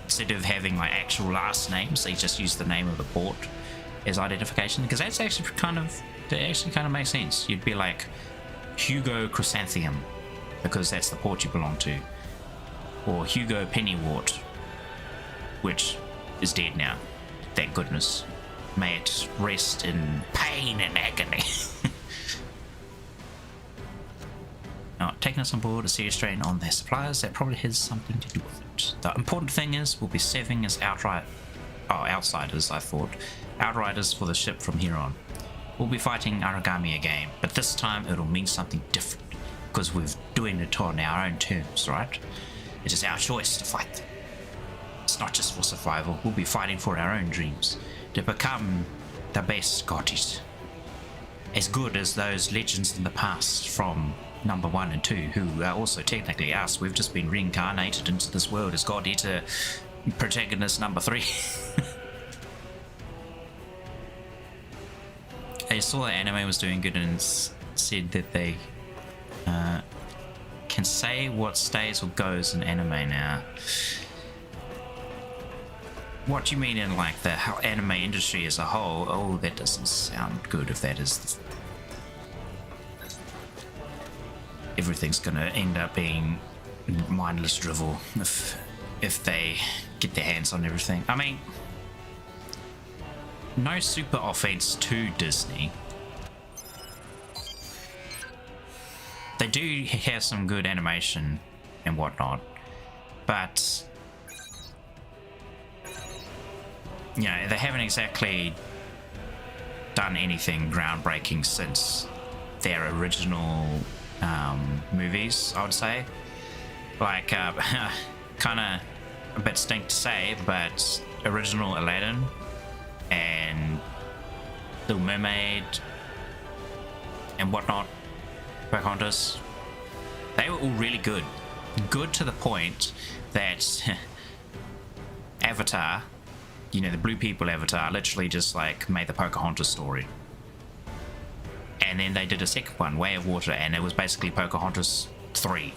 instead of having like actual last names, they just use the name of the port as identification? Because that actually kind of makes sense. You'd be like Hugo Chrysanthemum, because that's the port you belong to, or Hugo Pennywort, which is dead now. Thank goodness. May it rest in pain and agony. Now, taking us on board a serious strain on their suppliers, that probably has something to do with it. The important thing is, we'll be serving as outsiders, I thought. Outriders for the ship from here on. We'll be fighting Aragami again, but this time it'll mean something different, because we're doing it on our own terms, right? It is our choice to fight them. It's not just for survival, we'll be fighting for our own dreams, to become the best goddess. As good as those legends in the past from number 1 and 2, who are also technically us. We've just been reincarnated into this world as God Eater protagonist number 3. I saw that anime was doing good and said that they can say what stays or goes in anime now. What do you mean in like the anime industry as a whole? Oh, that doesn't sound good if that is everything's gonna end up being mindless drivel if they get their hands on everything. I mean, no super offense to Disney. They do have some good animation and whatnot, but you know, they haven't exactly done anything groundbreaking since their original movies, I would say. like kind of a bit stink to say, but original Aladdin and Little Mermaid and whatnot, Pocahontas, they were all really good. Good to the point that Avatar, you know, the Blue People Avatar, literally just like made the Pocahontas story. And then they did a second one, Way of Water, and it was basically Pocahontas 3.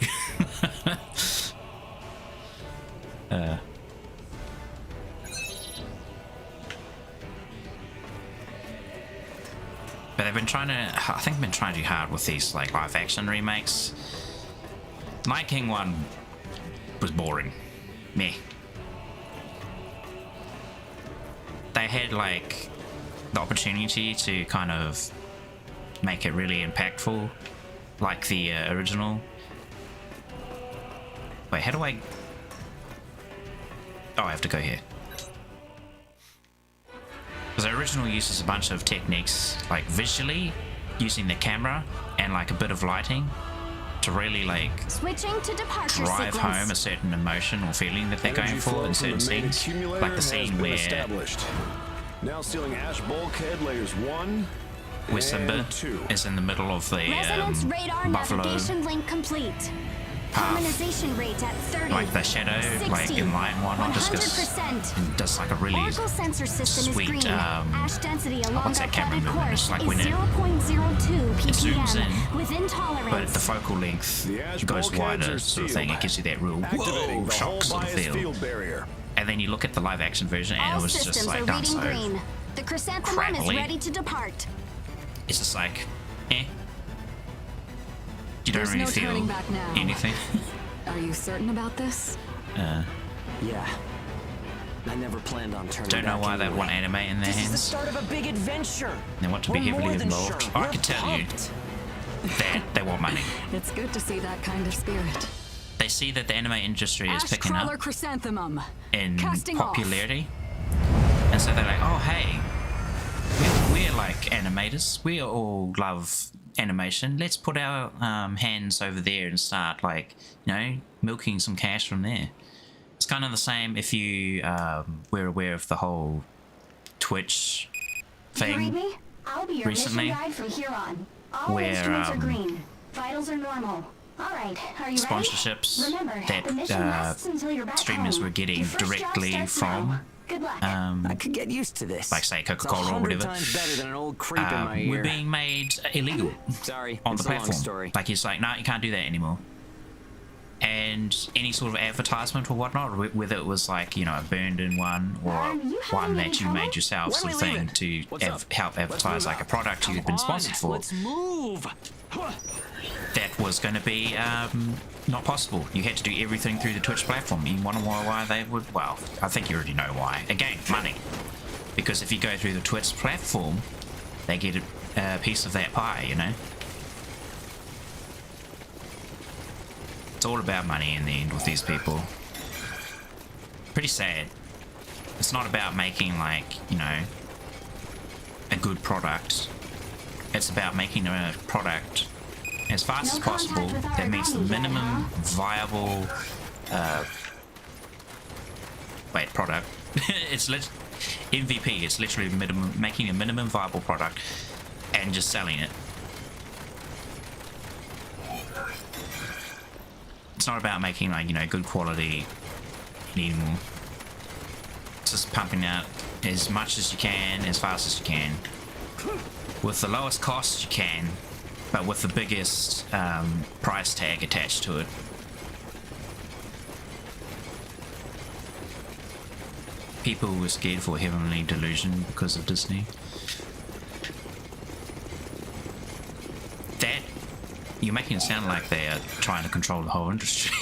But they've been trying to, I think they've been trying too hard with these like live action remakes. Lion King one was boring. Meh. They had like the opportunity to kind of make it really impactful, like the original. Wait, how do I... Oh, I have to go here. Because the original uses a bunch of techniques, like visually, using the camera and like a bit of lighting to really like Switching to departure drive sequence. home a certain emotion or feeling that they're going for in certain scenes. Like the scene where Now sealing ash bulkhead layers 1 Simba and 2. is in the middle of the Resonance radar buffalo navigation link complete. path. Harmonization rate at 30. Like the shadow, 60, like in Lion 1, just goes 100%. and does like a really Oracle sensor system sweet, is green. Ash density along what's our that camera plotted movement? course It's like is when it 0.02 zooms ppm in, within tolerance. but the focal length The ash goes bulkheads wider are sort of thing. sealed. It gives you that real Activating whoa the shock whole sort of bias feel. field barrier. And then you look at the live action version and All it was just systems like are done reading so green. The chrysanthemum is crappily. ready to depart. It's just like, eh. You don't There's really no feel turning back now. anything. Are you certain about this? Yeah. I never planned on turning Don't know back why they anyway. want anime in their This is the hands. start of a big adventure. They want to be We're heavily more than involved. sure. I We're can tell you pumped. that they want money. It's good to see that kind of spirit. They see that the anime industry is Ash picking Crawler up Chrysanthemum. in Casting off. popularity. And so they're like, oh hey, we're like animators. We all love animation. Let's put our hands over there and start like, you know, milking some cash from there. It's kind of the same if you were aware of the whole Twitch You read thing. me? I'll be your recently, mission guide from here on. All where, instruments are green. Vitals are normal. All right, are you sponsorships ready? Remember, that, the mission lasts until you're back streamers home. were getting Your first job directly starts from now. Good luck. I could get used to this. like say It's Coca-Cola or 100 whatever, times better than an old creep in my ear. were being made illegal Sorry, on it's the a long platform. story. Like it's like, no, you can't do that anymore. And any sort of advertisement or whatnot, whether it was like, you know, a burned-in one or you one having that any you trouble? made yourself When sort we of thing leaving? to What's up? help advertise like a product you'd been sponsored for. Let's move. That was going to be not possible. You had to do everything through the Twitch platform. You want to know why they would? Well, I think you already know why. Again, money. Because if you go through the Twitch platform, they get a piece of that pie, you know? It's all about money in the end with these people. Pretty sad. It's not about making, like, you know, a good product. It's about making a product as fast as possible that meets the minimum viable product. It's MVP. It's literally making a minimum viable product and just selling it. It's not about making, like, you know, good quality anymore. It's just pumping out as much as you can, as fast as you can, with the lowest cost you can, but with the biggest price tag attached to it. People were scared for Heavenly Delusion because of Disney. That, you're making it sound like they are trying to control the whole industry.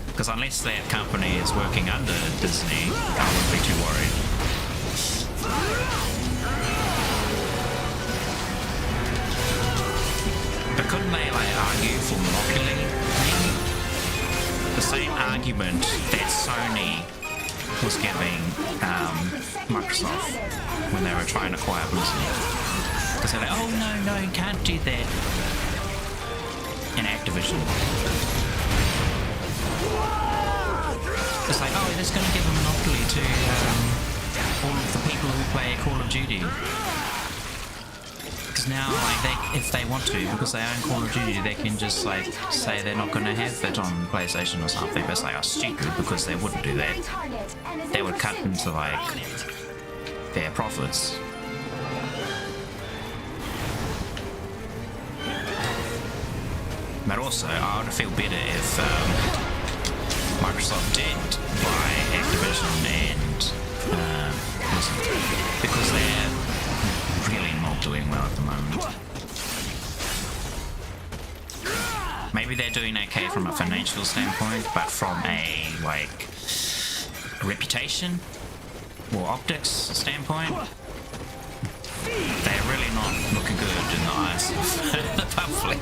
Because unless that company is working under Disney, I wouldn't be too worried. But couldn't they, like, argue for monopoly? The same argument that Sony was giving Microsoft when they were trying to acquire Blizzard. Because they're like, oh no, you can't do that. Activision. It's like, oh, that's going to give a monopoly to all of the people who play Call of Duty. Because now, like, if they want to, because they own Call of Duty, they can just, like, say they're not going to have it on PlayStation or something. But it's like, oh, stupid, because they wouldn't do that. They would cut into, like, their profits. But also, I would feel better if Microsoft did buy Activision and Blizzard, because they're really not doing well at the moment. Maybe they're doing okay from a financial standpoint, but from a, like, reputation or optics standpoint, they're really not looking good in the eyes of the public.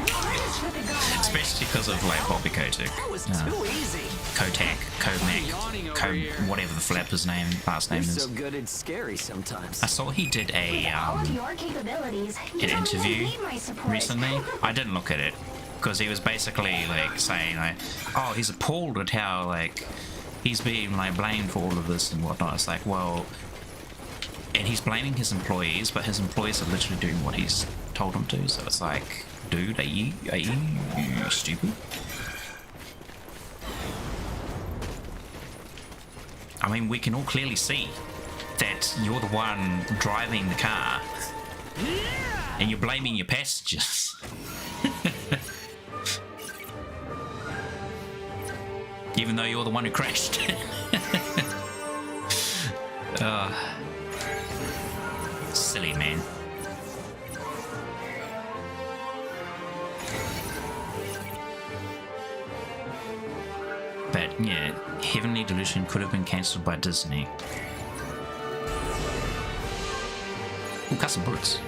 Especially because of, like, Bobby Kotick. Kotak, Komac, whatever the flapper's last name is. So good it's scary sometimes. I saw he did an interview recently. I didn't look at it, because he was basically, like, saying, like, oh, he's appalled at how, like, he's being, like, blamed for all of this and whatnot. It's like, well, and he's blaming his employees, but his employees are literally doing what he's told them to. So it's like, dude, are you stupid? I mean, we can all clearly see that you're the one driving the car, and you're blaming your passengers. Even though you're the one who crashed. Silly man. But yeah, Heavenly Delusion could have been cancelled by Disney. Ooh, custom bullets.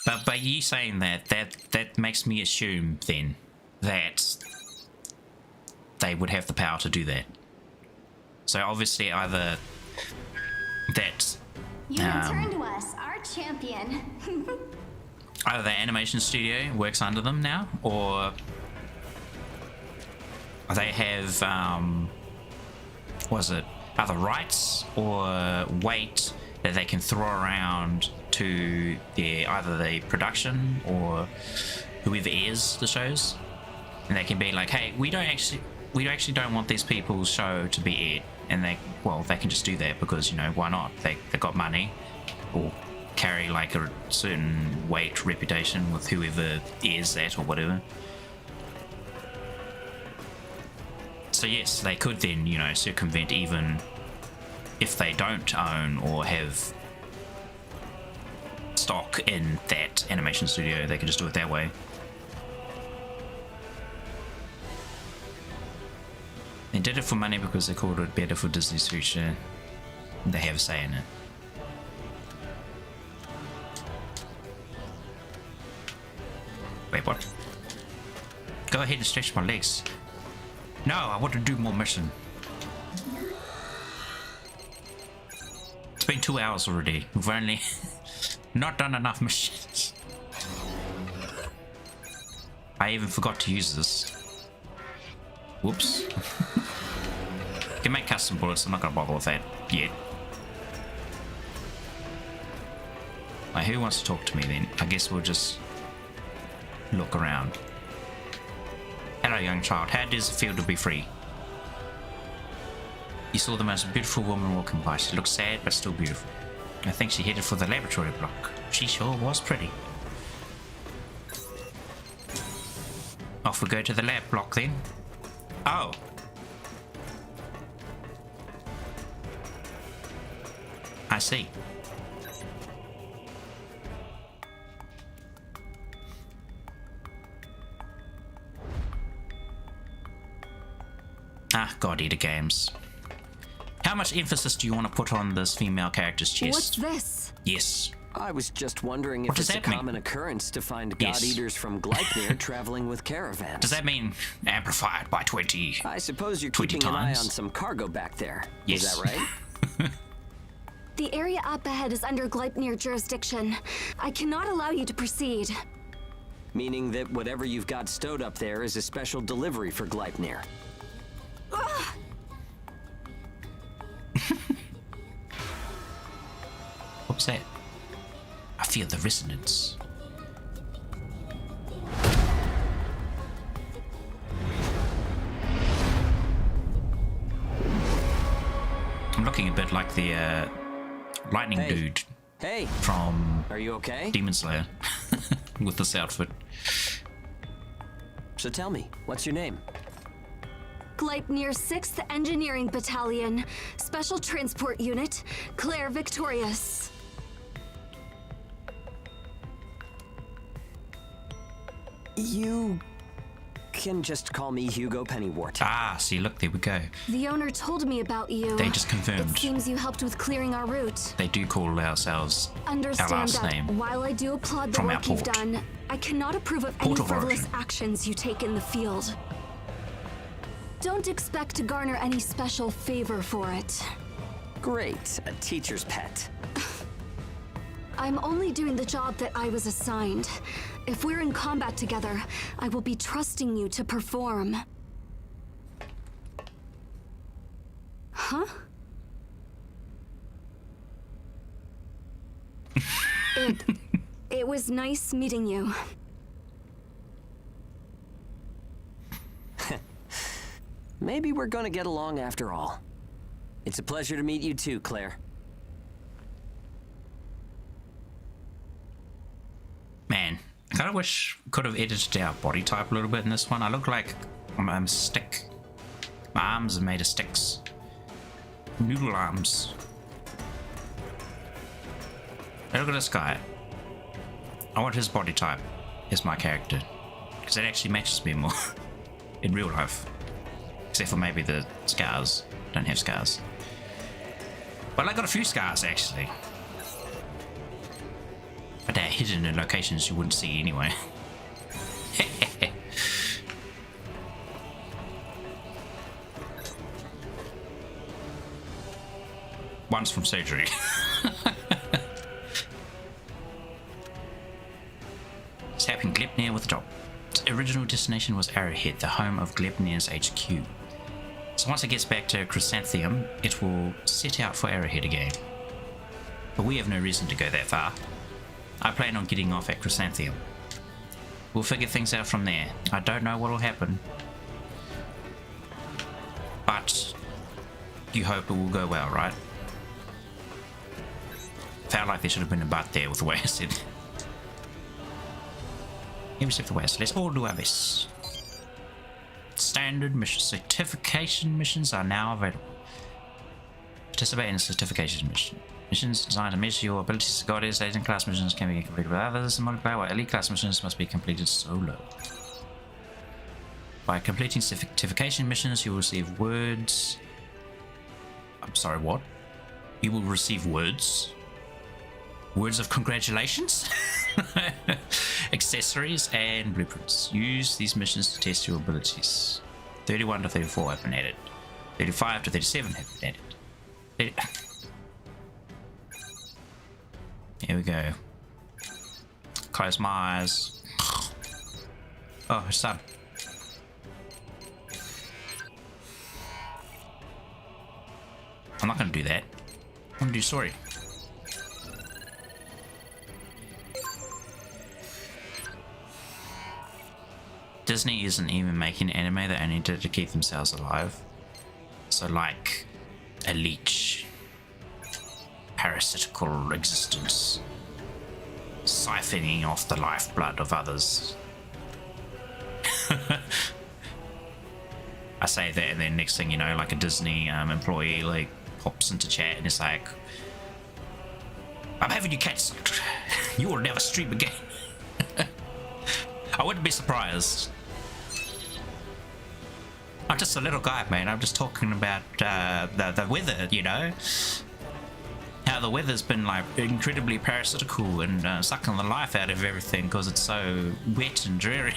But by you saying that makes me assume then that they would have the power to do that. So obviously either that You return to us, our champion. either the animation studio works under them now, or they have either rights or weight that they can throw around to either the production or whoever airs the shows, and they can be like, hey, we actually don't want these people's show to be aired, and they can just do that because, you know, why not? They got money, or carry like a certain weight reputation with whoever airs that or whatever. So yes, they could then, you know, circumvent, even if they don't own or have stock in that animation studio. They can just do it that way. They did it for money because they called it better for Disney's future. They have a say in it. Wait, what? Go ahead and stretch my legs. No, I want to do more mission. It's been 2 hours already. We've only not done enough missions. I even forgot to use this. Whoops. Can make custom bullets, I'm not gonna bother with that yet. Like, who wants to talk to me then? I guess we'll just look around. Hello, young child. How does it feel to be free? You saw the most beautiful woman walking by. She looked sad, but still beautiful. I think she headed for the laboratory block. She sure was pretty. Off we go to the lab block then. Oh. I see. Ah, God Eater games. How much emphasis do you want to put on this female character's chest? What's this? Yes. I was just wondering if it's a common occurrence to find God-Eaters from Gleipnir traveling with caravans. Does that mean amplified by 20? I suppose you're keeping an eye on some cargo back there. Yes. Is that right? The area up ahead is under Gleipnir jurisdiction. I cannot allow you to proceed. meaning that whatever you've got stowed up there is a special delivery for Gleipnir. What was that? I feel the resonance. I'm looking a bit like the lightning dude Hey, from are you okay? Demon Slayer with this outfit. So tell me, what's your name? Gleipnir 6th Engineering Battalion, Special Transport Unit, Claire Victorious. You can just call me Hugo Pennywort. Ah, see, look, there we go. The owner told me about you. They just confirmed. It seems you helped with clearing our route. They do call ourselves our Understand last that name. while I do applaud the from our work you've port. done, I cannot approve of Port any of frivolous origin. actions you take in the field. Don't expect to garner any special favor for it. Great, a teacher's pet. I'm only doing the job that I was assigned. If we're in combat together, I will be trusting you to perform. Huh? It was nice meeting you. Maybe we're gonna get along after all. It's a pleasure to meet you too, Claire. Man, I kind of wish could have edited our body type a little bit in this one. I look like I'm a stick. My arms are made of sticks. Noodle arms. Hey, look at this guy. I want his body type as my character, because it actually matches me more in real life. Except for maybe the scars. Don't have scars. But I got a few scars actually. But they're hidden in locations you wouldn't see anyway. One's from surgery. It's happening Gleipnir with a job. Its original destination was Arrowhead, the home of Gleipnir's HQ. So once it gets back to Chrysanthemum, it will set out for Arrowhead again. But we have no reason to go that far. I plan on getting off at Chrysanthemum. We'll figure things out from there. I don't know what will happen. But you hope it will go well, right? Felt like there should have been a but there with the way I said it. Here we see the West. Let's all do our best. Standard mission certification missions are now available. Participate in a certification mission. Missions designed to measure your abilities to goddess. Agent class missions can be completed with others in multiplayer, while elite class missions must be completed solo. By completing certification missions, you will receive words. I'm sorry, what? You will receive words? Words of congratulations? Accessories and blueprints. Use these missions to test your abilities. 31 to 34 have been added. 35 to 37 have been added. Here we go. Close my eyes. Oh, it's done. I'm not going to do that. I'm going to do story. Disney isn't even making anime, they only did it to keep themselves alive. So like a leech, parasitical existence, siphoning off the lifeblood of others. I say that and then next thing you know, like a Disney employee like pops into chat and it's like, I'm having you cancelled. You will never stream again. I wouldn't be surprised. I'm just a little guy, man. I'm just talking about the weather, you know? How the weather's been like incredibly parasitical and sucking the life out of everything because it's so wet and dreary.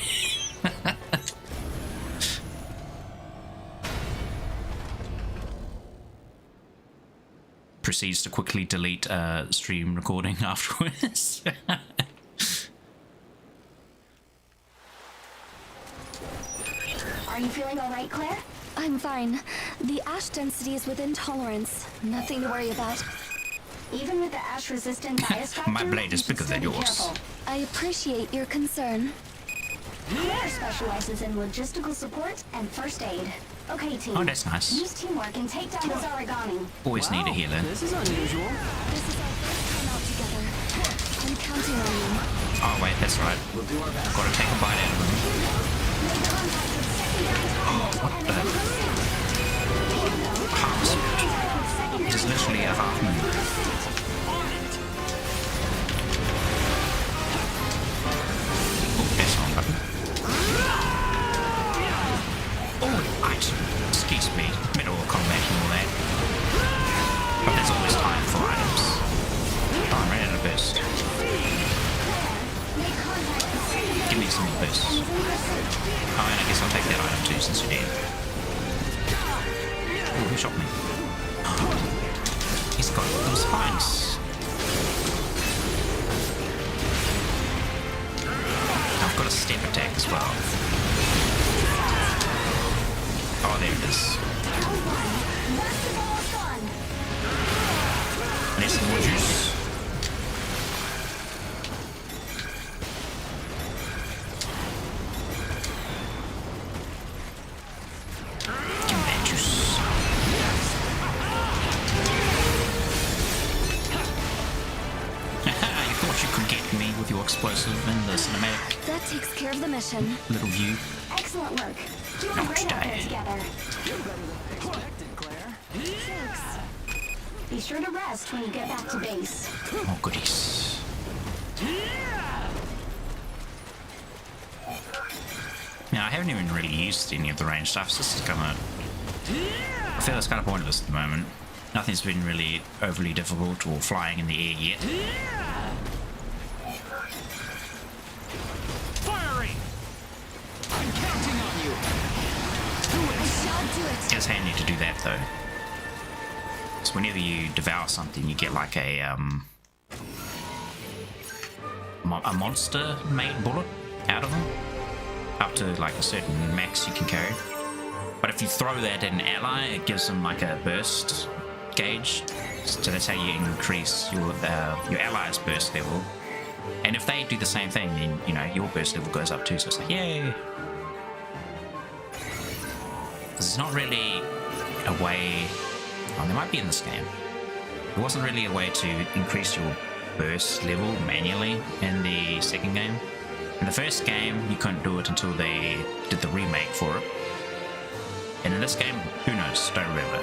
Proceeds to quickly delete stream recording afterwards. Are you feeling all right, Claire? I'm fine. The ash density is within tolerance. Nothing to worry about. Even with the ash-resistant bias factor, My blade is bigger than yours. careful. I appreciate your concern. Claire specializes in logistical support and first aid. Okay, team. Oh, that's nice. Use teamwork and take down this Aragami. Always need a healer. This is unusual. This is our first time out together. I'm counting on you. Oh wait, that's right. We'll do our best. Gotta take a bite out of him. Make contact with secondary target What and the? then proceed. Half a suit. Just literally a half moon. Oh, that's wrong button. Oh, right. Excuse me. Middle of combat and all that. But there's always time for items. Oh, I'm ready to burst. Give me some bursts. Oh, and I guess I'll take that item too since you're dead. Oh, who shot me? He's got little spines. I've got a step attack as well. Oh, there it is. There's more juice. Give me that juice. You thought you could get me with your explosive in the cinematic That takes care of the mission. little view. Excellent work. Doing Not great out there today. together. You're better than expected, Claire. Thanks. Be sure to rest when you get back to base. Oh, goodies. Yeah, I haven't even really used any of the range stuff, so this is kind of... I feel it's kind of pointless at the moment. Nothing's been really overly difficult or flying in the air yet. Firing! I'm counting on you. I shall do it. It's handy to do that though. So whenever you devour something, you get like a monster-made bullet out of them. Up to like a certain max you can carry. But if you throw that at an ally, it gives them like a burst gauge. So that's how you increase your allies' burst level. And if they do the same thing, then you know your burst level goes up too. So it's like yay. There's not really a way. Oh, there might be in this game. There wasn't really a way to increase your burst level manually in the second game. In the first game, you couldn't do it until they did the remake for it. And in this game, who knows? Don't remember.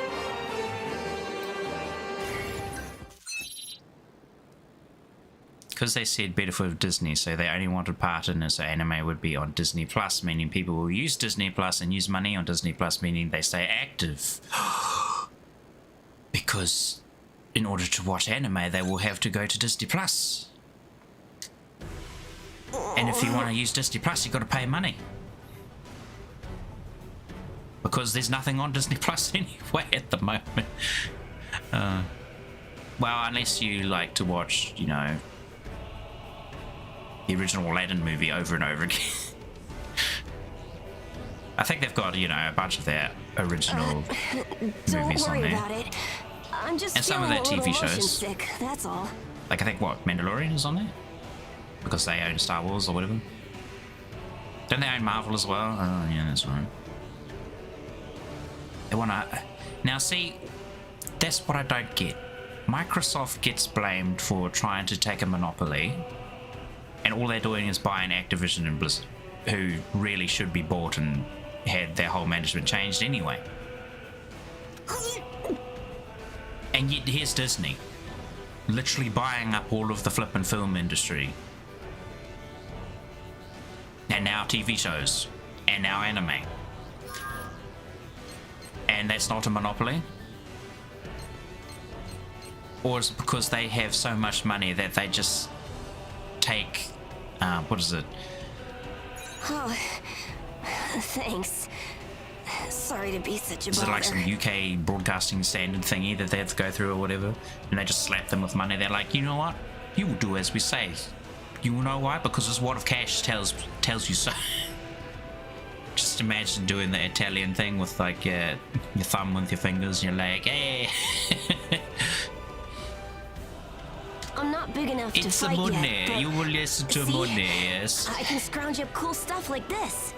Because they said better for Disney, so they only wanted partners, so anime would be on Disney Plus, meaning people will use Disney Plus and use money on Disney Plus, meaning they stay active. Because in order to watch anime, they will have to go to Disney Plus. And if you want to use Disney Plus, you've got to pay money. Because there's nothing on Disney Plus anyway at the moment. Well, unless you like to watch, you know, the original Aladdin movie over and over again. I think they've got, you know, a bunch of their original movies on there. About it. I'm just And some of their TV shows. Sick, that's all. Like, I think, what, Mandalorian is on there? Because they own Star Wars or whatever. Don't they own Marvel as well? Oh, yeah, that's right. They wanna... Now, see, that's what I don't get. Microsoft gets blamed for trying to take a monopoly, and all they're doing is buying Activision and Blizzard, who really should be bought and had their whole management changed anyway. And yet, here's Disney, literally buying up all of the flippin' film industry. And now TV shows. And now anime. And that's not a monopoly? Or is it because they have so much money that they just take... what is it? Oh, thanks. Sorry to be such a Is it like some bother. UK broadcasting standard thingy that they have to go through or whatever? And they just slap them with money. They're like, you know what? You will do as we say. You know why? Because this wad of cash tells you so. Just just imagine doing the Italian thing with like your thumb with your fingers and you're like, hey. I'm not big enough to It's a fight money. yet, but You will listen to see? money, yes. I can scrounge up cool stuff like this.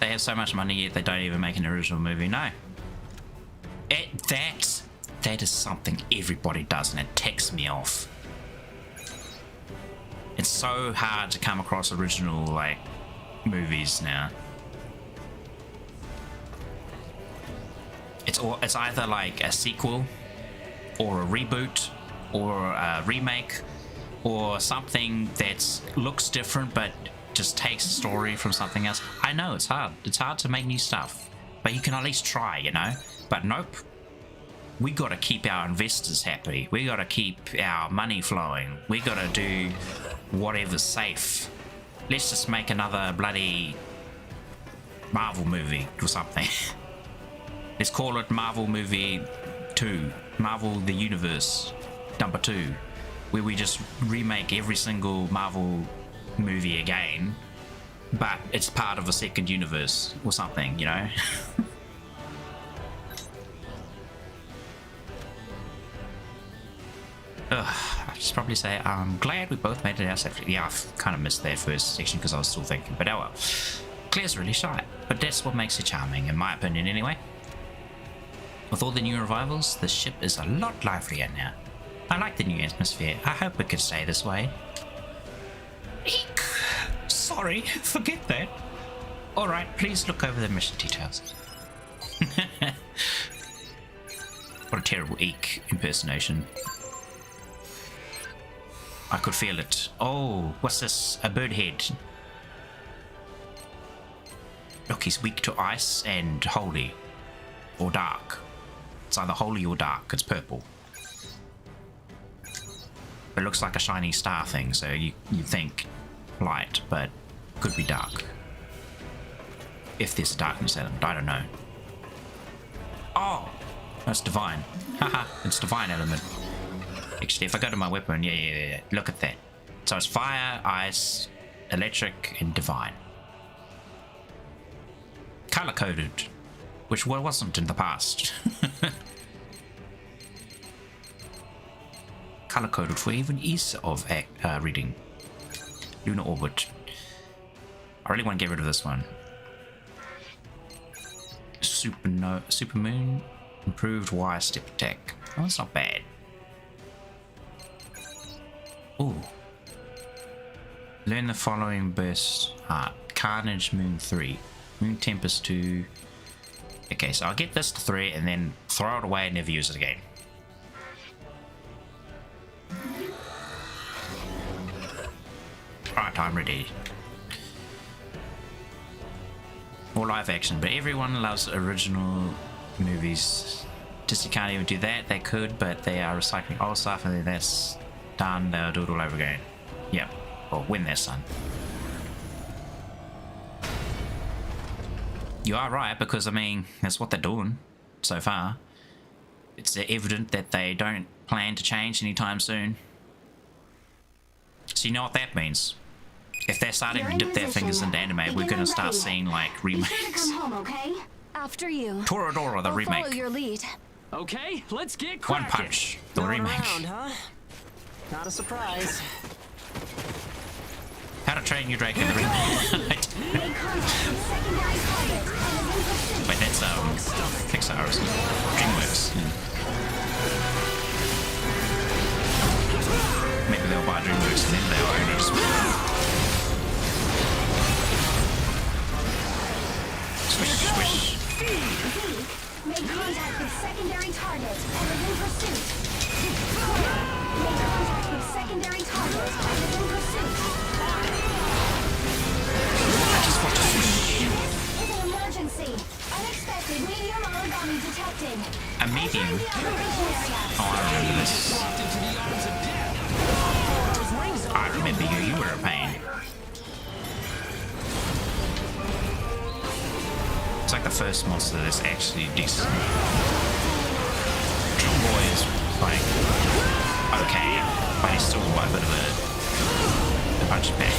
They have so much money yet they don't even make an original movie. No. That is something everybody does and it ticks me off. It's so hard to come across original like movies now. It's either like a sequel or a reboot or a remake or something that looks different but just takes a story from something else. I know it's hard. It's hard to make new stuff, but you can at least try, you know? But nope. We gotta keep our investors happy. We gotta keep our money flowing. We gotta do whatever's safe. Let's just make another bloody Marvel movie or something. Let's call it Marvel Movie 2. Marvel the Universe number 2. Where we just remake every single Marvel movie again, but it's part of a second universe or something, you know? I should probably say I'm glad we both made it out safely. Yeah, I've kind of missed that first section because I was still thinking, but oh well. Claire's really shy, but that's what makes her charming, in my opinion anyway. With all the new revivals, the ship is a lot livelier now. I like the new atmosphere. I hope it could stay this way. Eek! Sorry, forget that. Alright, please look over the mission details. What a terrible eek impersonation. I could feel it. Oh, what's this? A bird head. Look, he's weak to ice and holy. Or dark. It's either holy or dark. It's purple. It looks like a shiny star thing, so you think light, but could be dark. If there's darkness in it, I don't know. Oh! That's divine. Haha, it's divine element. Actually, if I go to my weapon, yeah. Look at that. So it's fire, ice, electric, and divine. Color-coded, which wasn't in the past. Color-coded for even ease of reading. Lunar orbit. I really want to get rid of this one. Supermoon. Improved wire step attack. Oh, that's not bad. Ooh. Learn the following burst art. Carnage Moon 3. Moon Tempest 2. Okay, so I'll get this to 3 and then throw it away and never use it again. Alright, I'm ready. More live action, but everyone loves original movies. Disney can't even do that. They could, but they are recycling old stuff and then that's done. They'll do it all over again. Yep. Or when that's done. You are right, because I mean, that's what they're doing so far. It's evident that they don't plan to change anytime soon. So you know what that means. If they're starting to dip their fingers into anime, we're gonna start seeing like remakes. Come home, okay? After you. Toradora, the remake. Follow your lead. Okay, let's get One cracking. Punch, the Going remake. around, huh? Not a surprise. How to Train Your Dragon, the remake. Make contact with secondary target and is in pursuit. Wait, that's Pixar or something. DreamWorks. Maybe they'll buy DreamWorks and then they'll own it. Swish, swish. Make contact with secondary target and is in pursuit. Make contact with secondary target and is in pursuit. I just want to swish. This is an emergency. Unexpected medium Aragami detected. A medium? Enter the operation area. Oh, I remember this. I remember you. You were a pain. It's like the first monster that's actually decent. True Boy is like okay, but he's still quite a bit of a punch bag.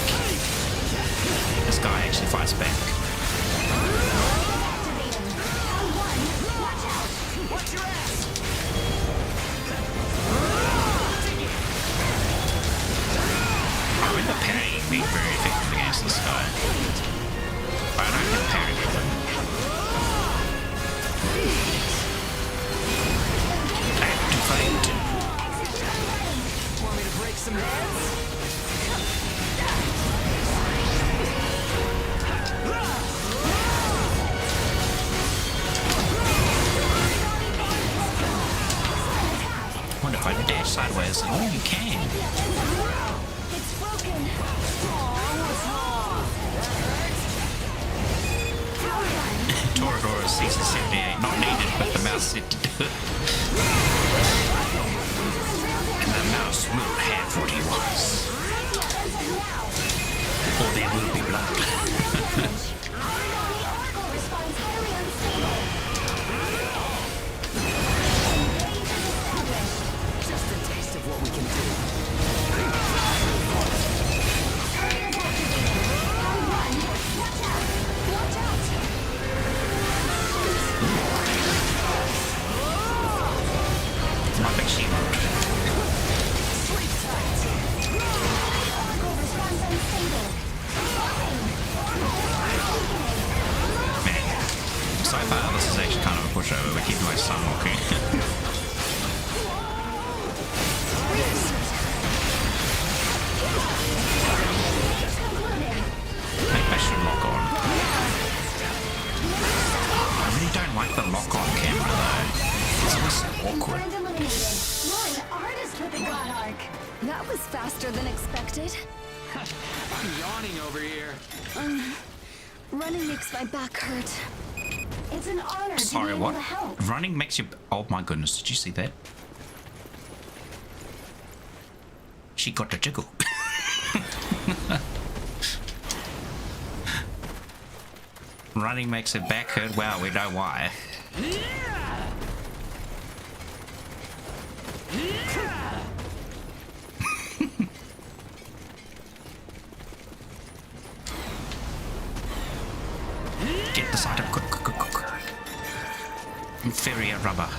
this guy actually fights back. I remember parrying being very effective against this guy. But I don't have parry with him. Activate. Want me to break some heads? Wonder if I dash sideways. Oh, you can. It's broken. Toradora season 78, not needed, but the mouse said to do it. And the mouse will have what he wants. Or there will be blood. Just a taste of what we can do. My big shield. Man, so far this is actually kind of a pushover. We're keeping my son walking. Maybe I should lock on. I really don't like the lock on camera though. It's always so awkward. That was faster than expected. I'm yawning over here. Running makes my back hurt. It's an honor to Sorry, be able what? to help. Running makes you... Oh my goodness, did you see that? She got a jiggle. Running makes her back hurt. Wow, we know why. Get this item. Quick. Inferior rubber.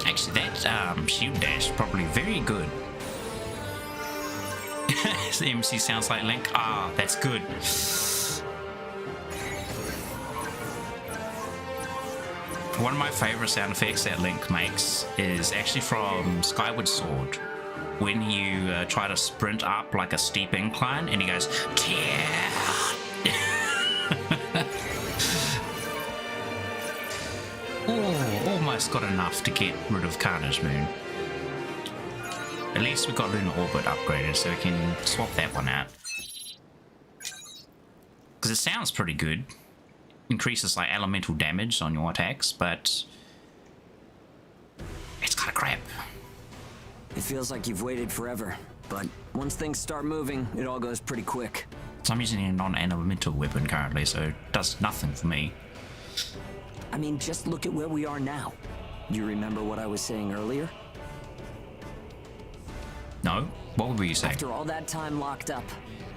Actually, that shield dash is probably very good. The MC sounds like Link. Ah, that's good. One of my favorite sound effects that Link makes is actually from Skyward Sword. When you try to sprint up like a steep incline and he goes, "Tear." Oh, almost got enough to get rid of Carnage Moon. At least we got Lunar Orbit upgraded, so we can swap that one out. Because it sounds pretty good. Increases like elemental damage on your attacks, but it's kind of crap. It feels like you've waited forever, but once things start moving, it all goes pretty quick. So I'm using a non-elemental weapon currently, so it does nothing for me. I mean, just look at where we are now. Do you remember what I was saying earlier? No? What were you saying? After all that time locked up,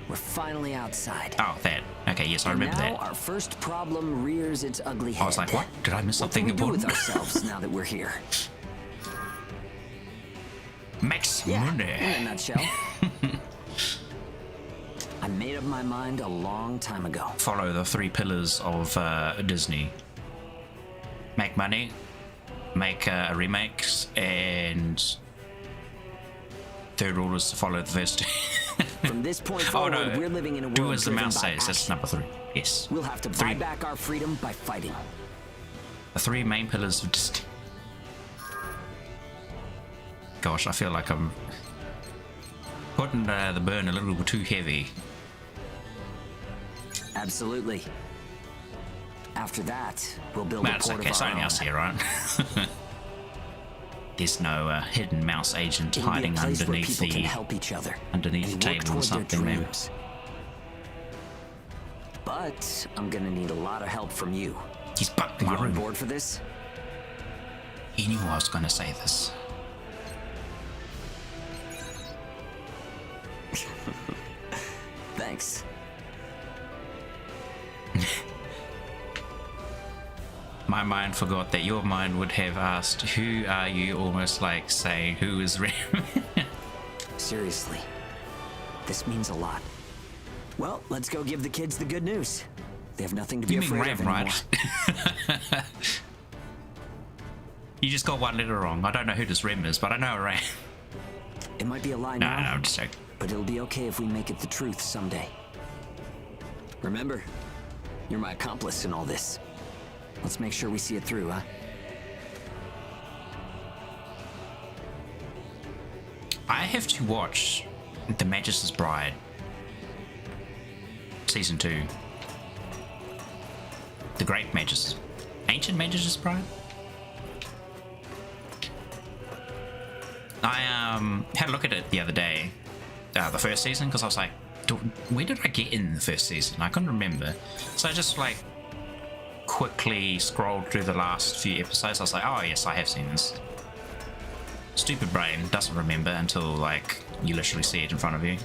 we're finally outside. Oh, that. Okay, yes, I remember now that. Our first problem rears its ugly head. I was like, what? Did I miss something What can we do important? with ourselves now that we're here? Max Yeah, money. in a nutshell. I made up my mind a long time ago. Follow the 3 pillars of Disney. Make money, make remakes, and third rule is to follow the first. From this point forward, oh, no. we're living in a world Do as the driven mouse by says. That's action. number 3. Yes. We'll have to buy back our freedom by fighting. The 3 main pillars of Disney. Gosh, I feel like I'm putting the burn a little bit too heavy. Absolutely. After that, we'll build Well, a it's port okay. of It's our only own. us here, right? There's no hidden mouse agent It'll be a hiding place where underneath people can the help each other underneath and the work table or toward their something, maybe. dreams. But I'm gonna need a lot of help from you. He's bucked Are my you on room. board for this? He knew I was going to say this. Thanks. My mind forgot that your mind would have asked, who are you, almost like saying, who is Rem? Seriously, this means a lot. Well, let's go give the kids the good news. They have nothing to be You mean afraid of Rem, anymore. right? You just got one letter wrong. I don't know who this Rem is, but I know Rem. It might be a lie No, now, I'm just joking. but it'll be okay if we make it the truth someday. Remember, you're my accomplice in all this. Let's make sure we see it through, huh? I have to watch The Magus' Bride Season 2. The Great Magus. Ancient Magus' Bride? I had a look at it the other day, the first season, because I was like, where did I get in the first season? I couldn't remember. So I just like quickly scrolled through the last few episodes. I was like, oh yes, I have seen this. Stupid brain doesn't remember until like you literally see it in front of you.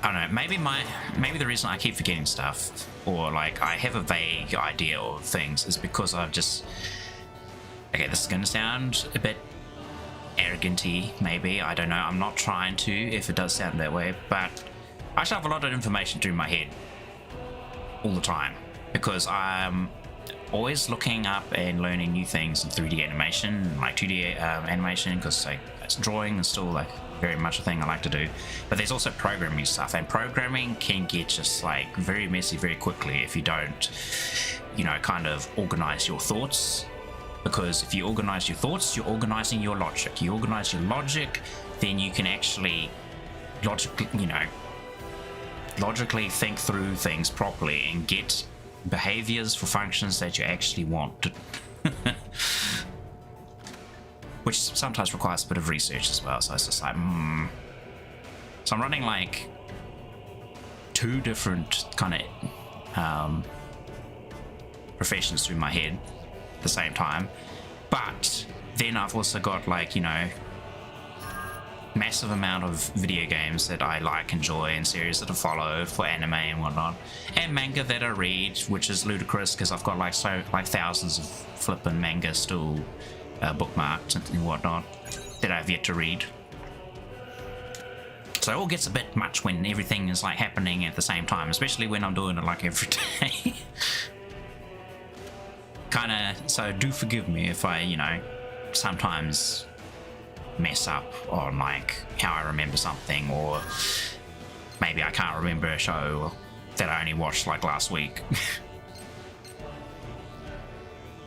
I don't know, maybe the reason I keep forgetting stuff, or like I have a vague idea of things, is because I've just, okay, this is gonna sound a bit arrogant-y, maybe, I don't know, I'm not trying to if it does sound that way, but I shove a lot of information through my head all the time, because I'm always looking up and learning new things in 3D animation, like 2D animation, because like drawing is still like very much a thing I like to do, but there's also programming stuff, and programming can get just like very messy very quickly if you don't, you know, kind of organize your thoughts. Because if you organize your thoughts, you're organizing your logic. You organize your logic, then you can actually logically think through things properly and get behaviors for functions that you actually want. Which sometimes requires a bit of research as well. So it's just like, So I'm running like 2 different kind of professions through my head the same time, but then I've also got like, you know, massive amount of video games that I like, enjoy, and series that I follow for anime and whatnot, and manga that I read, which is ludicrous because I've got like thousands of flippin' manga still bookmarked and whatnot that I've yet to read. So it all gets a bit much when everything is like happening at the same time, especially when I'm doing it like every day. So do forgive me if I, you know, sometimes mess up on like how I remember something, or maybe I can't remember a show that I only watched like last week.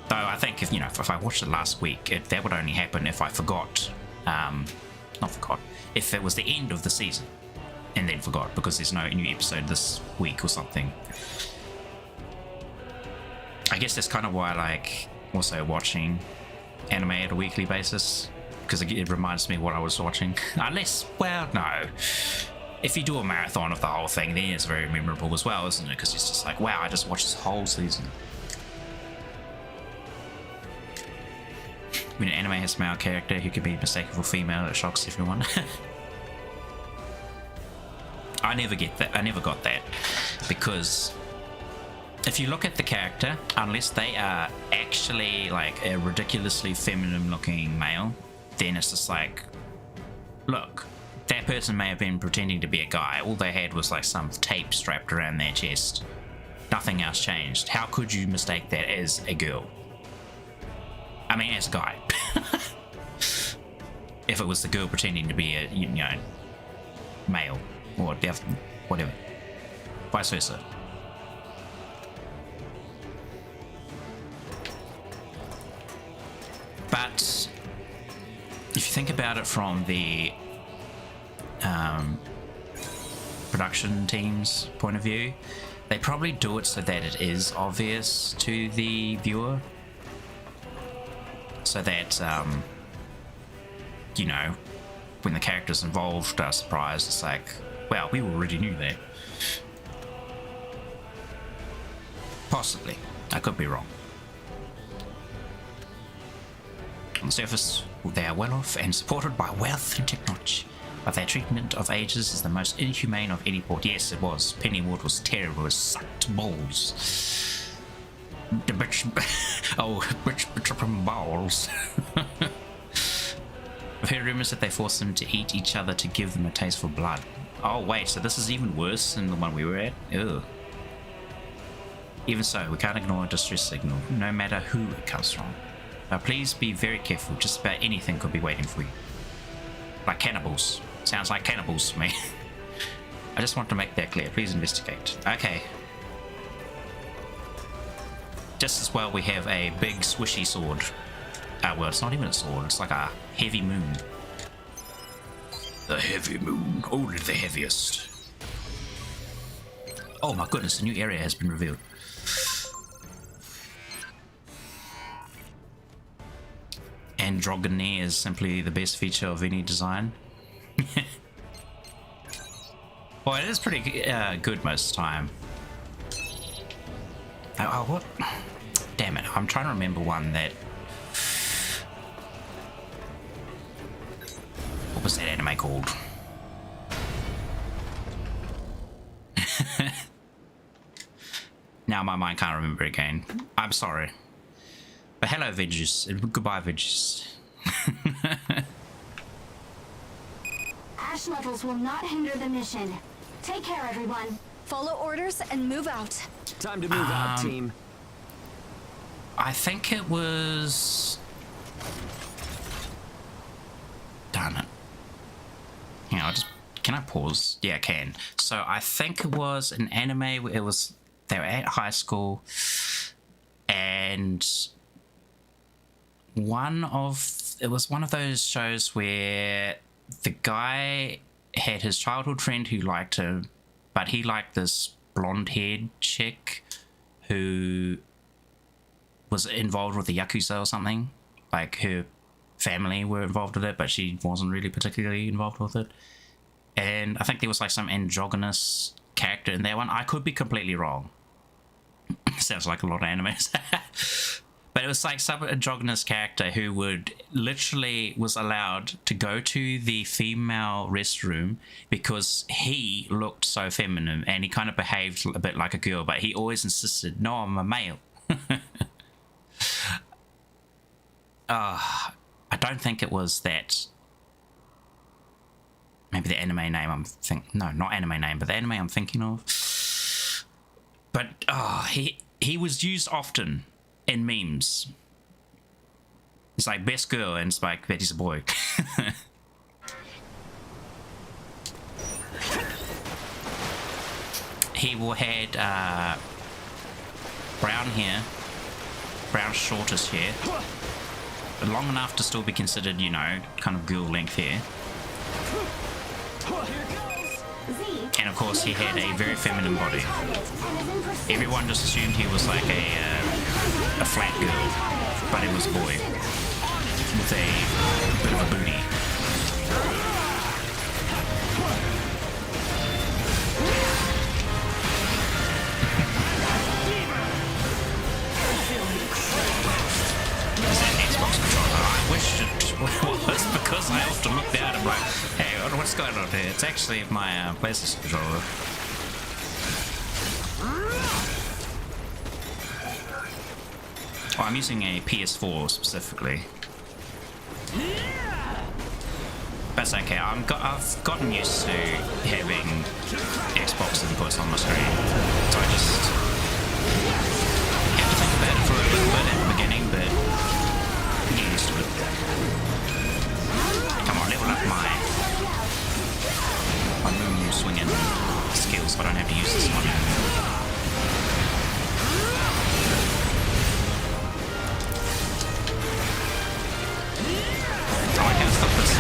Though I think if I watched it last week, that would only happen if I forgot, if it was the end of the season and then forgot because there's no new episode this week or something. I guess that's kind of why I like also watching anime at a weekly basis, because it reminds me what I was watching. Unless, well, no. If you do a marathon of the whole thing, then it's very memorable as well, isn't it? Because it's just like, wow, I just watched this whole season. When an anime has a male character who can be mistaken for female, it shocks everyone. I never get that. I never got that, because if you look at the character, unless they are actually like a ridiculously feminine looking male, then it's just like, look, that person may have been pretending to be a guy. All they had was like some tape strapped around their chest. Nothing else changed. How could you mistake that as a girl? I mean, as a guy. If it was the girl pretending to be a, you know, male or whatever. Vice versa. But if you think about it from the production team's point of view, they probably do it so that it is obvious to the viewer, so that you know, when the characters involved are surprised, it's like, well, we already knew that. Possibly, I could be wrong. On the surface, They are well off and supported by wealth and technology. But their treatment of ages is the most inhumane of any port. Yes, it was. Pennywood was terrible. It sucked balls. The bitch... oh, bitch tripping balls. I've heard rumors that they forced them to eat each other to give them a taste for blood. Oh wait, so this is even worse than the one we were at? Ugh. Even so, we can't ignore a distress signal, no matter who it comes from. Now please be very careful, just about anything could be waiting for you. Like cannibals. Sounds like cannibals to me. I just want to make that clear, please investigate. Okay. Just as well we have a big swishy sword. Well, it's not even a sword, it's like a heavy moon. The heavy moon, only the heaviest. Oh my goodness, a new area has been revealed. Androgyny is simply the best feature of any design. Well, it is pretty good most of the time. Oh, what? Damn it, I'm trying to remember one that... What was that anime called? Now my mind can't remember again. I'm sorry. But hello, Veggies. Goodbye, Veggies. Ash levels will not hinder the mission. Take care, everyone. Follow orders and move out. Time to move out, team. I think it was... Darn it. Hang on, can I pause? Yeah, I can. So I think it was an anime where they were at high school and it was one of those shows where the guy had his childhood friend who liked him, but he liked this blonde-haired chick who was involved with the Yakuza or something. Like her family were involved with it, but she wasn't really particularly involved with it. And I think there was like some androgynous character in that one. I could be completely wrong. Sounds like a lot of animes. But it was like some androgynous character who would literally was allowed to go to the female restroom because he looked so feminine and he kind of behaved a bit like a girl, but he always insisted, no, I'm a male. I don't think it was that. Maybe the anime name I'm thinking. No, not anime name, but the anime I'm thinking of. But he was used often in memes. It's like best girl, and it's like Betty's a boy. He had brown hair, brown shortish hair, but long enough to still be considered, you know, kind of girl length hair. And of course he had a very feminine body. Everyone just assumed he was like a flat girl, but it was a boy with a bit of a booty. Is that Xbox controller? I wish it was, because I often look down and I'm like, hey, what's going on here? It's actually my PlayStation controller. Oh, I'm using a PS4 specifically. That's okay. I've gotten used to having Xbox inputs on my screen, so I just had to think about it for a little bit at the beginning, but get used to it. Come on, level up my moon swinging skills, so I don't have to use this one. I like how it's got this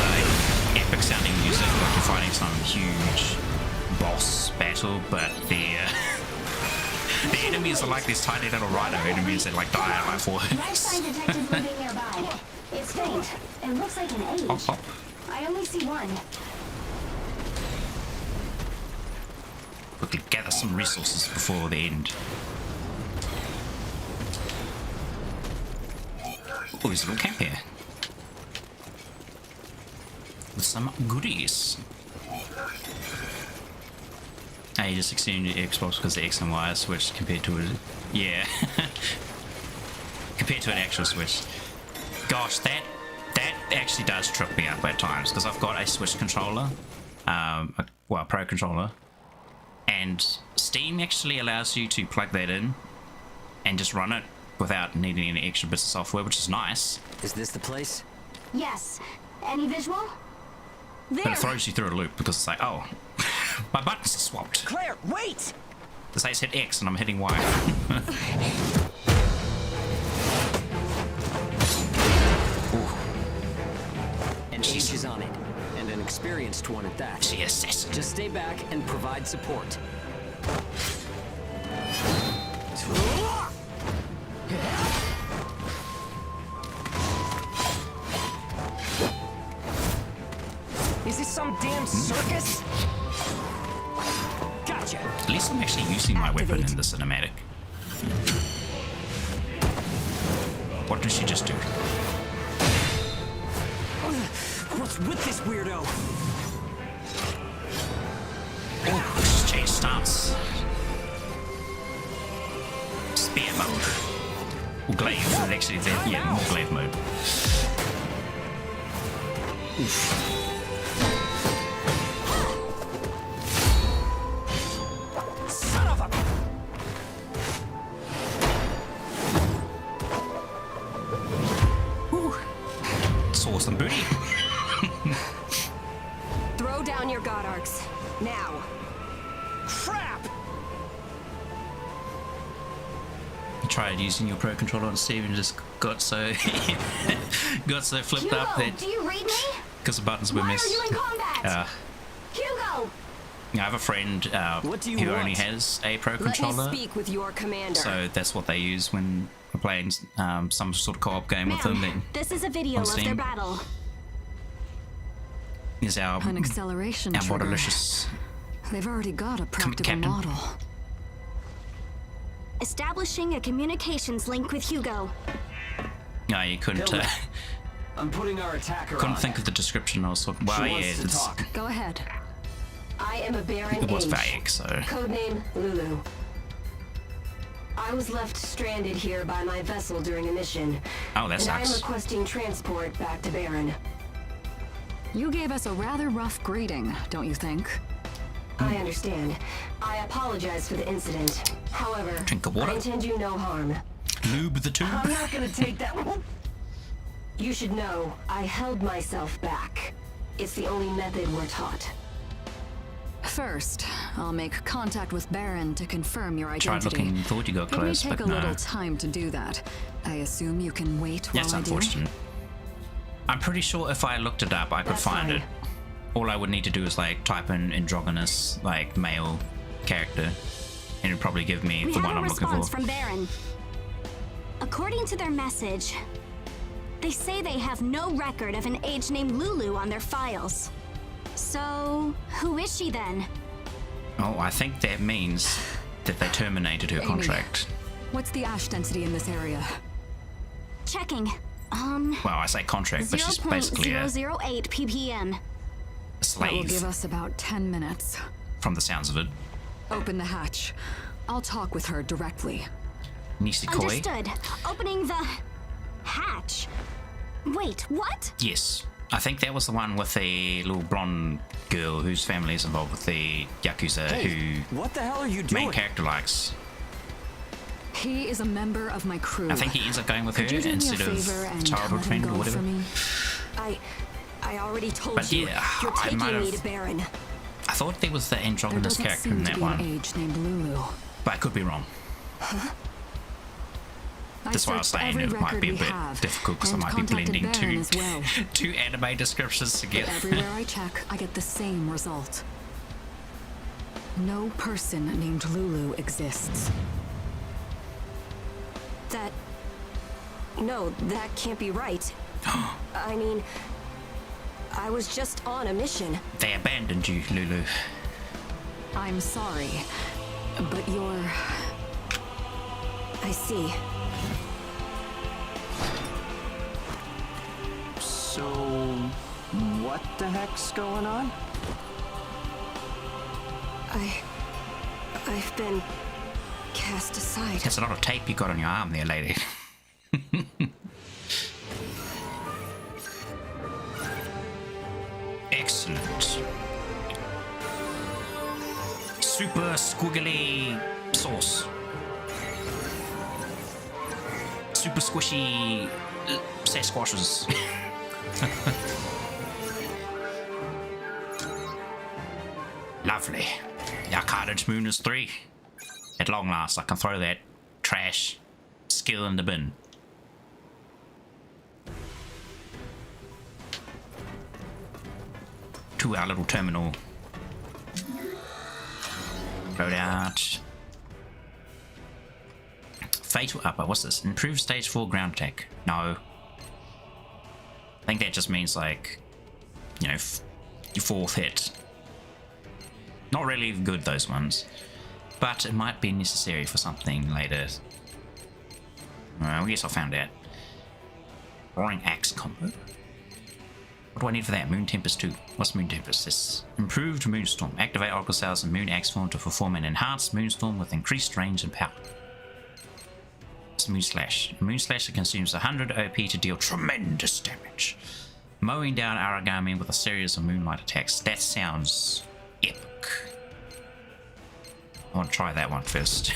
epic sounding music like you're fighting some huge boss battle, but the enemies are like these tiny little rhino enemies that like die at like 4 hits. It's faint. It looks like an age. Hop, hop. I only see one. Quickly gather some resources before the end. Oh, there's a little camp here. with some goodies. Hey, you just extended your Xbox because the X and Y are switched compared to it. Yeah. Compared to an actual Switch. Gosh, that actually does trip me up at times because I've got a Switch controller, well, a Pro controller, and Steam actually allows you to plug that in and just run it without needing any extra bits of software, which is nice. Is this the place? Yes. Any visual? But it throws you through a loop because it's like, oh, my buttons are swapped. Claire, wait! It says hit X and I'm hitting Y. An H is on it, and an experienced one at that. She assassin. Just stay back and provide support. Is this some damn circus? Gotcha. At least I'm actually using my weapon in the cinematic. What did she just do? What's with this weirdo? Oh, just change stance. Spear mode. Or glaive. Actually, yeah, more glaive mode. Oof. Son of a... Saw some booty. Throw down your god arcs. Now. Crap! You tried using your Pro controller on Steve and just got so flipped Hugo, up that do you read me? because the buttons were Why missed. are you in combat? Hugo! I have a friend What do you who want? only has a Pro Let me controller, speak with your commander. so that's what they use when we're playing some sort of co-op game with them. Ma'am, this is a video on of their Steam. battle. Is our An acceleration our trigger. Bodelicious. They've already got a practical Captain. model. Establishing a communications link with Hugo. No, you couldn't. Hilda, I'm putting our attacker Couldn't on. think of the description. I was like, well, She yeah, wants to it's, talk. Go ahead. I am a Baron it was H. vague, so Codename Lulu. I was left stranded here by my vessel during a mission. oh, that And I am sucks. requesting transport back to Baron. You gave us a rather rough greeting, don't you think? I understand. I apologize for the incident. However, Drink of water. I intend you no harm. Lube the tube. I'm not gonna take that one. You should know, I held myself back. It's the only method we're taught. First, I'll make contact with Baron to confirm your Tried identity. looking, thought you got It may close, take but a no. little time to do that. I assume you can wait while That's I do. unfortunate. I'm pretty sure if I looked it up, I could That's find fine. it. All I would need to do is like type in androgynous, like male character, and it'd probably give me We the have one a I'm looking response for. from Baron. According to their message, they say they have no record of an age named Lulu on their files. So, who is she then? Oh, I think that means that they terminated her Amy. contract. What's the ash density in this area? Checking. Well, I say contract, but she's basically a 0.008 ppm. That will give slave us about 10 minutes. from the sounds of it. Open the hatch. I'll talk with her directly. Nisekoi? Understood. Opening the hatch. Wait, what? Yes. I think that was the one with the little blonde girl whose family is involved with the Yakuza who What the hell are you doing? main character likes. He is a member of my crew. I think he ends up going with her Could you do me a instead of favor and childhood let him friend or go whatever. for me? I already told But you. yeah, You're I taking might me have- to Baron. I thought there was the There androgynous doesn't character seem in to that be one, an age named Lulu. but I could be wrong. That's why I was searched saying every it might be a record we bit have, difficult because I and might be contacted blending Baron as well. two anime descriptions But together. everywhere I check, I get the same result. No person named Lulu exists. No, that can't be right. I mean, I was just on a mission. They abandoned you, Lulu. I'm sorry, but you're... I see. So, what What the heck's going on? I've been cast aside. That's a lot of tape you got on your arm there, lady. Excellent. Super squiggly sauce. Super squishy Sasquatches. Lovely. Our cartage moon is 3. At long last, I can throw that trash skill in the bin. To our little terminal. Load out. Fatal upper. What's this? Improved stage 4 ground attack. No. I think that just means like, you know, your 4th hit. Not really good, those ones. But it might be necessary for something later. I guess I'll find out. Roaring Axe combo. What do I need for that? Moon Tempest 2. What's Moon Tempest? This improved Moonstorm. Activate Oracle Cells and Moon Axe form to perform an enhanced Moonstorm with increased range and power. It's Moon Slash. Moon Slash consumes 100 OP to deal tremendous damage. Mowing down Aragami with a series of Moonlight attacks. That sounds epic. I want to try that one first.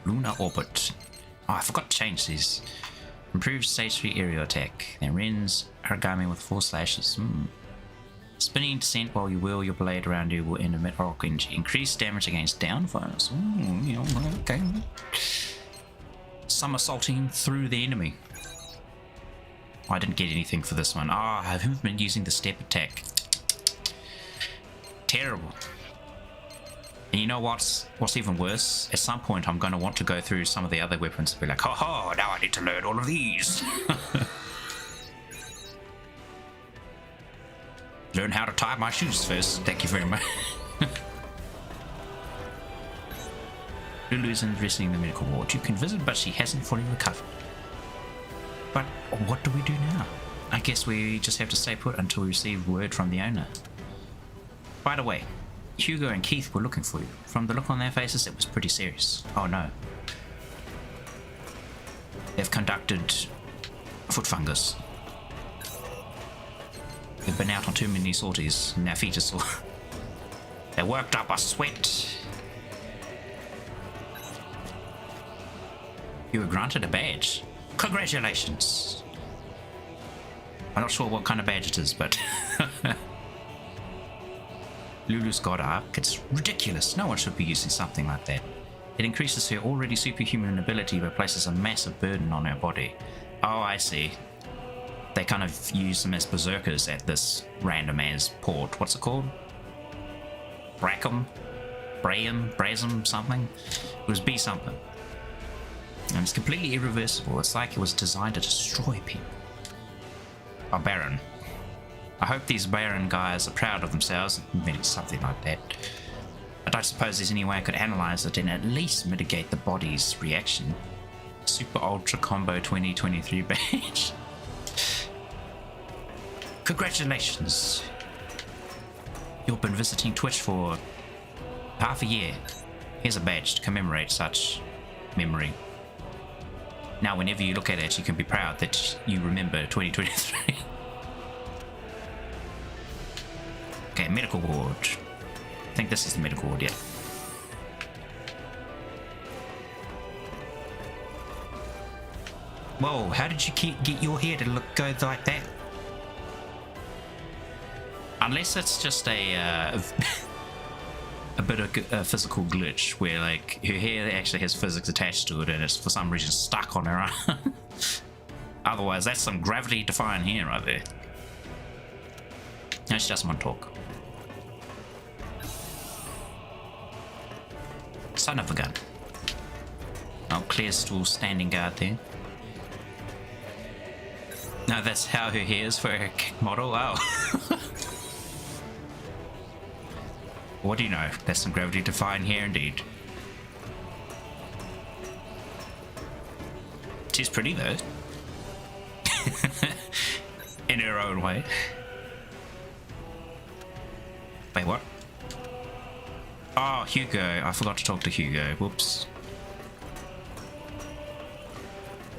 Lunar Orbit. Oh, I forgot to change these. Improved stage 3 aerial attack. Then rends Aragami with 4 slashes. Spinning descent while you whirl your blade around you will emit Oracle Energy. Increased damage against downfires. Okay. Somersaulting through the enemy. I didn't get anything for this one. I haven't been using the step attack. Terrible. And you know what's even worse? At some point I'm going to want to go through some of the other weapons and be like, oh, now I need to learn all of these. Learn how to tie my shoes first. Thank you very much. Lulu's investigating the medical ward. You can visit, but she hasn't fully recovered. But what do we do now? I guess we just have to stay put until we receive word from the owner. By the way, Hugo and Keith were looking for you. From the look on their faces, it was pretty serious. Oh no. They've conducted foot fungus. They've been out on too many sorties and their feet are sore. They worked up a sweat. You were granted a badge. Congratulations! I'm not sure what kind of badge it is, but... Lulu's got arc. It's ridiculous. No one should be using something like that. It increases her already superhuman ability but places a massive burden on her body. Oh, I see. They kind of use them as berserkers at this random ass port. What's it called? Brackham? Brasm something? It was B something. And it's completely irreversible. It's like it was designed to destroy people. Oh, Baron. I hope these Baron guys are proud of themselves and invented something like that. I don't suppose there's any way I could analyze it and at least mitigate the body's reaction. Super Ultra Combo 2023 badge. Congratulations. You've been visiting Twitch for half a year. Here's a badge to commemorate such memory. Now whenever you look at it, you can be proud that you remember 2023. Okay, medical ward. I think this is the medical ward, yeah. Whoa, how did you get your hair to go like that? Unless it's just a bit of a physical glitch where like her hair actually has physics attached to it and it's for some reason stuck on her arm. Otherwise, that's some gravity defying hair right there. No, she doesn't want to talk. Son of a gun. Oh, Claire's still standing guard there. No, that's how her hair is for her model. Oh. What do you know? That's some gravity defying hair indeed. She's pretty though. In her own way. Wait, what? Oh, Hugo. I forgot to talk to Hugo. Whoops.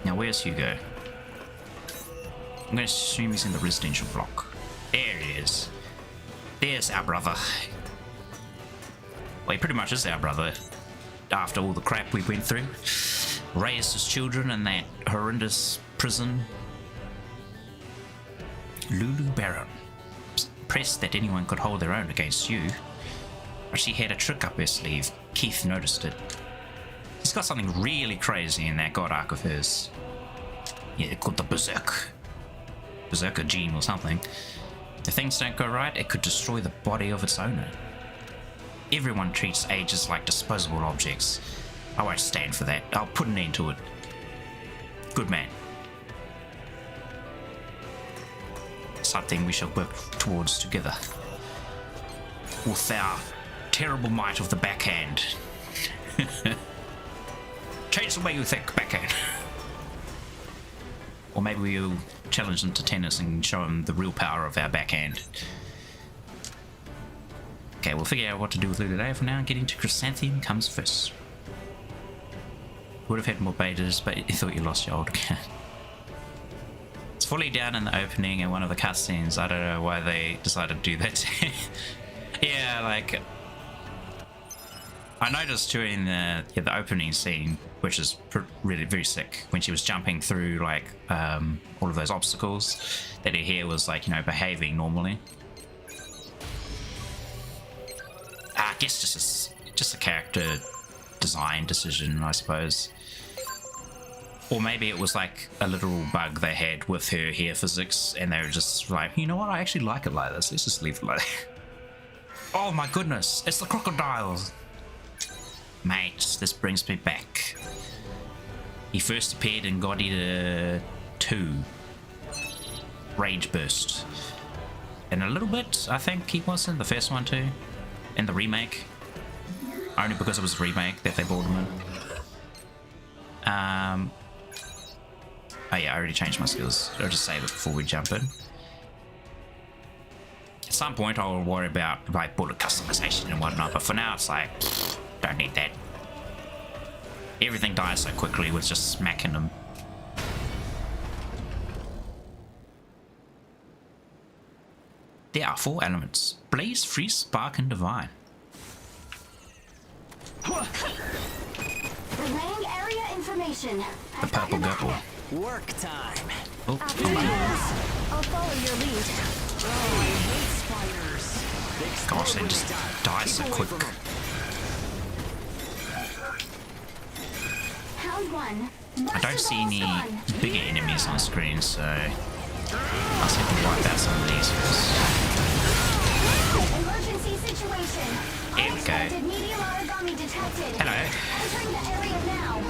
Now, where's Hugo? I'm going to assume he's in the residential block. There he is. There's our brother. Well, he pretty much is our brother. After all the crap we went through. Raised his children in that horrendous prison. Lulu Baron. Pressed that anyone could hold their own against you. But she had a trick up her sleeve. Keith noticed it. He's got something really crazy in that god arc of hers. Yeah, called the Berserker gene or something. If things don't go right, it could destroy the body of its owner. Everyone treats ages like disposable objects. I won't stand for that. I'll put an end to it. Good man. Something we shall work towards together. With our terrible might of the backhand. Change the way you think, backhand. Or maybe we'll challenge them to tennis and show them the real power of our backhand. Okay, we'll figure out what to do with Lulu today. For now, getting to Chrysanthemum comes first. Would have had more betas, but you thought you lost your old account. It's fully down in the opening and one of the cutscenes. I don't know why they decided to do that. Yeah, like... I noticed during the opening scene, which is really very sick, when she was jumping through like all of those obstacles, that her hair was like, you know, behaving normally. I guess just a character design decision, I suppose. Or maybe it was like a literal bug they had with her hair physics, and they were just like, you know what, I actually like it like this, let's just leave it like that. Oh my goodness, it's the crocodiles! Mate, this brings me back. He first appeared in God Eater 2. Rage Burst. And a little bit, I think he was in the first one too. In the remake. Only because it was a remake that they brought him in. Oh yeah, I already changed my skills. I'll just save it before we jump in. At some point I'll worry about like bullet customization and whatnot, but for now it's like, don't need that. Everything dies so quickly with just smacking them. There are 4 elements: Blaze, Freeze, Spark, and Divine. Relaying area information. The purple girl. Work time. Oh, After I'll follow your lead. Oh, I hate spiders. gosh, they just die so quick. I don't see any bigger enemies on screen, so I'll see if we can wipe out some of these first. Emergency situation. Here we go. Medium Aragami detected. Hello. Entering the area now.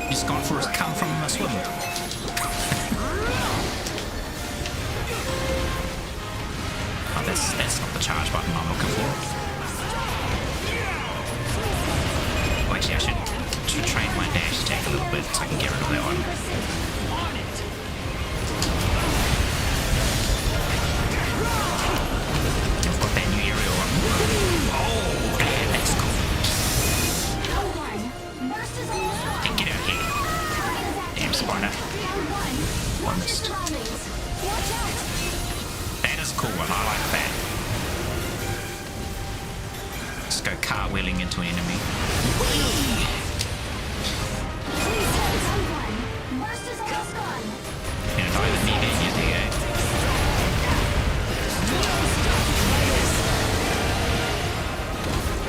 He's gone for his come from a swim. Oh, that's not the charge button I'm looking for. Oh, actually, I should train my dash attack a little bit so I can get rid of that one. I've got that new aerial one. Oh, damn, that's cool. Hey, get out here. Damn spider. I missed. That is a cool one, I like that. Let's go cartwheeling into an enemy. You're gonna die with me again, you DA.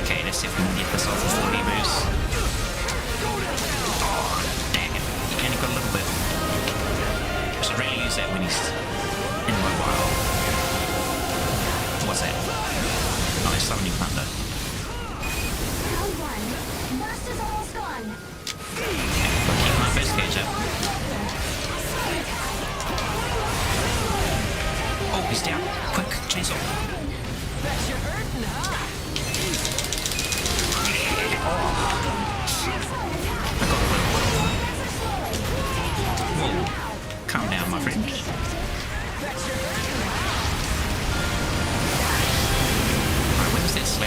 Okay, let's see if we can get this off with 40 moves. Oh, dang it. He only got a little bit. I should really use that when he's in mobile. What's that? Oh, there's summoning thunder. I'll keep my best gauge up. Oh, he's down. Quick, chainsaw. I got a little.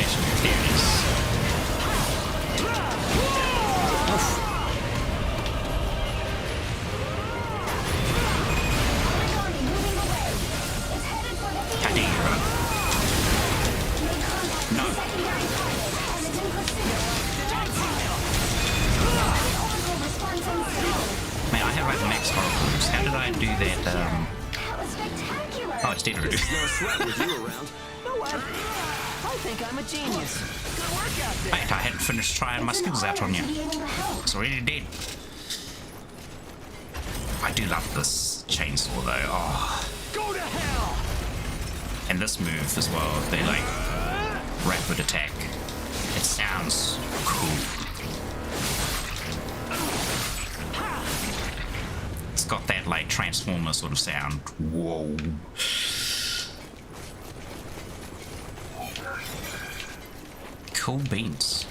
slash. There it is. How dare you run? No. Man, I have like max oracles. How did I do that? Oh, it's dead already. No sweat with you around. No way. I think I'm a genius. Good work out there. Wait, I hadn't finished trying my skills out on you. It's already dead. I do love this chainsaw though. Oh. Go to hell. And this move as well. They like rapid attack. It sounds cool. It's got that like transformer sort of sound. Whoa. Cool beans.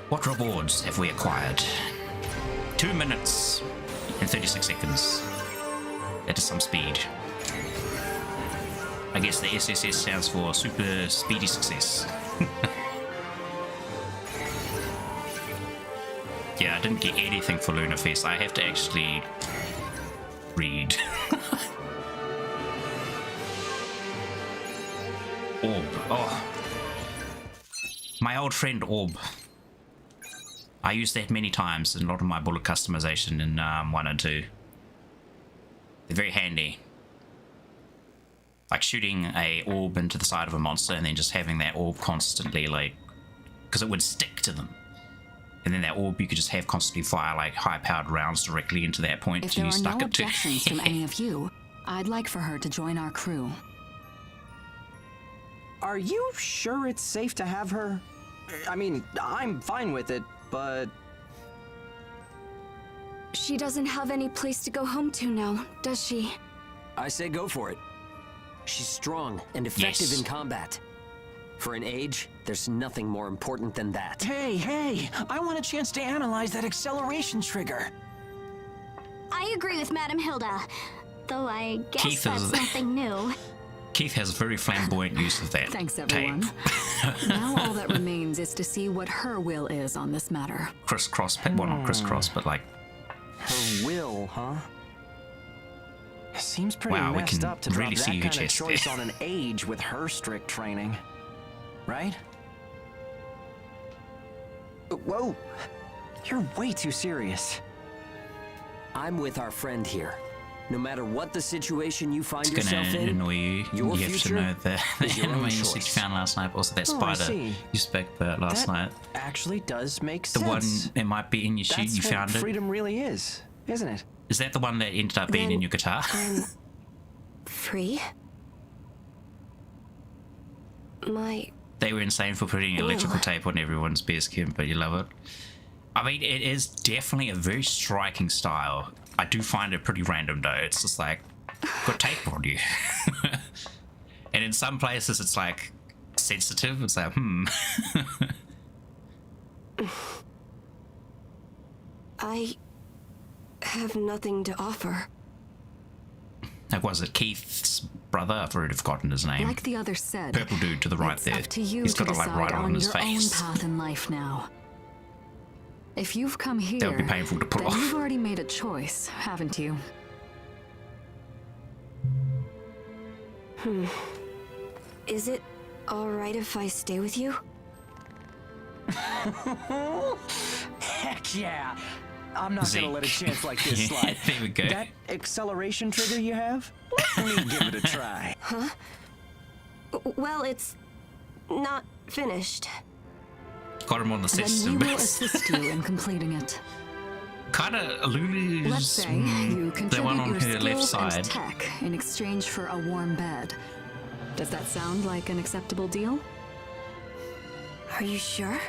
What rewards have we acquired? 2 minutes and 36 seconds. That is some speed. I guess the SSS stands for Super Speedy Success. Yeah, I didn't get anything for Lunar Fest. I have to actually read. Orb. Oh. My old friend Orb. I used that many times in a lot of my bullet customization in 1 and 2. They're very handy. Like shooting a orb into the side of a monster and then just having that orb constantly, like, because it would stick to them. And then that orb you could just have constantly fire like high-powered rounds directly into that point. If there are no it objections to. from any of you, I'd like for her to join our crew. Are you sure it's safe to have her? I mean, I'm fine with it, but... She doesn't have any place to go home to now, does she? I say go for it. She's strong and effective Yes. in combat. For an age, there's nothing more important than that. Hey, I want a chance to analyze that acceleration trigger. I agree with Madame Hilda, though I guess Keith that's is- something new. Keith has very flamboyant use of that Thanks, everyone. tape. Now all that remains is to see what her will is on this matter. Crisscross, well not crisscross, but like, Her will, huh? Seems pretty Wow, we messed can up to really drop see that your kind of chest choice there. on an age with her strict training. Right? Whoa! You're way too serious. I'm with our friend here. No matter what the situation you find it's yourself gonna in, annoy you. your You have to future know the is your own anime you choice. found last night, but also that Oh, I spider see. you spoke about last That night. actually does make The sense. one, it might be in your shoe, That's you what found it. freedom really is, isn't it? Is that the one that ended up being in Then your guitar? Free? My... They were insane for putting electrical tape on everyone's bear skin, but you love it. I mean, it is definitely a very striking style. I do find it pretty random though. It's just like, got tape on you. And in some places it's like sensitive. It's like, I have nothing to offer. Like, was it Keith's brother? I've already forgotten his name. Like the others said, Purple dude to the right it's there. up to you He's to got a like decide right on on his your face. own path in life now. If you've come here, That would be painful to pull then off. you've already made a choice, haven't you? Is it alright if I stay with you? Heck yeah! I'm not Zeke. gonna let a chance like this Yeah, slide. there we go. That acceleration trigger you have? Let me give it a try. Well, it's not finished. Got him on the Then system. we will assist you in completing it. Kind of Lulu's. Let's say you the one contribute on your her left skills side. and tech in exchange for a warm bed. Does that sound like an acceptable deal? Are you sure?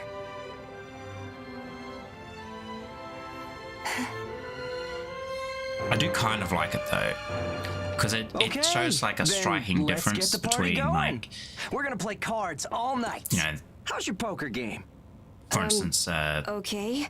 I do kind of like it though, because it shows like a then striking let's difference get the party between going. like, We're gonna play cards all night. you know, How's your poker game? for instance, Okay.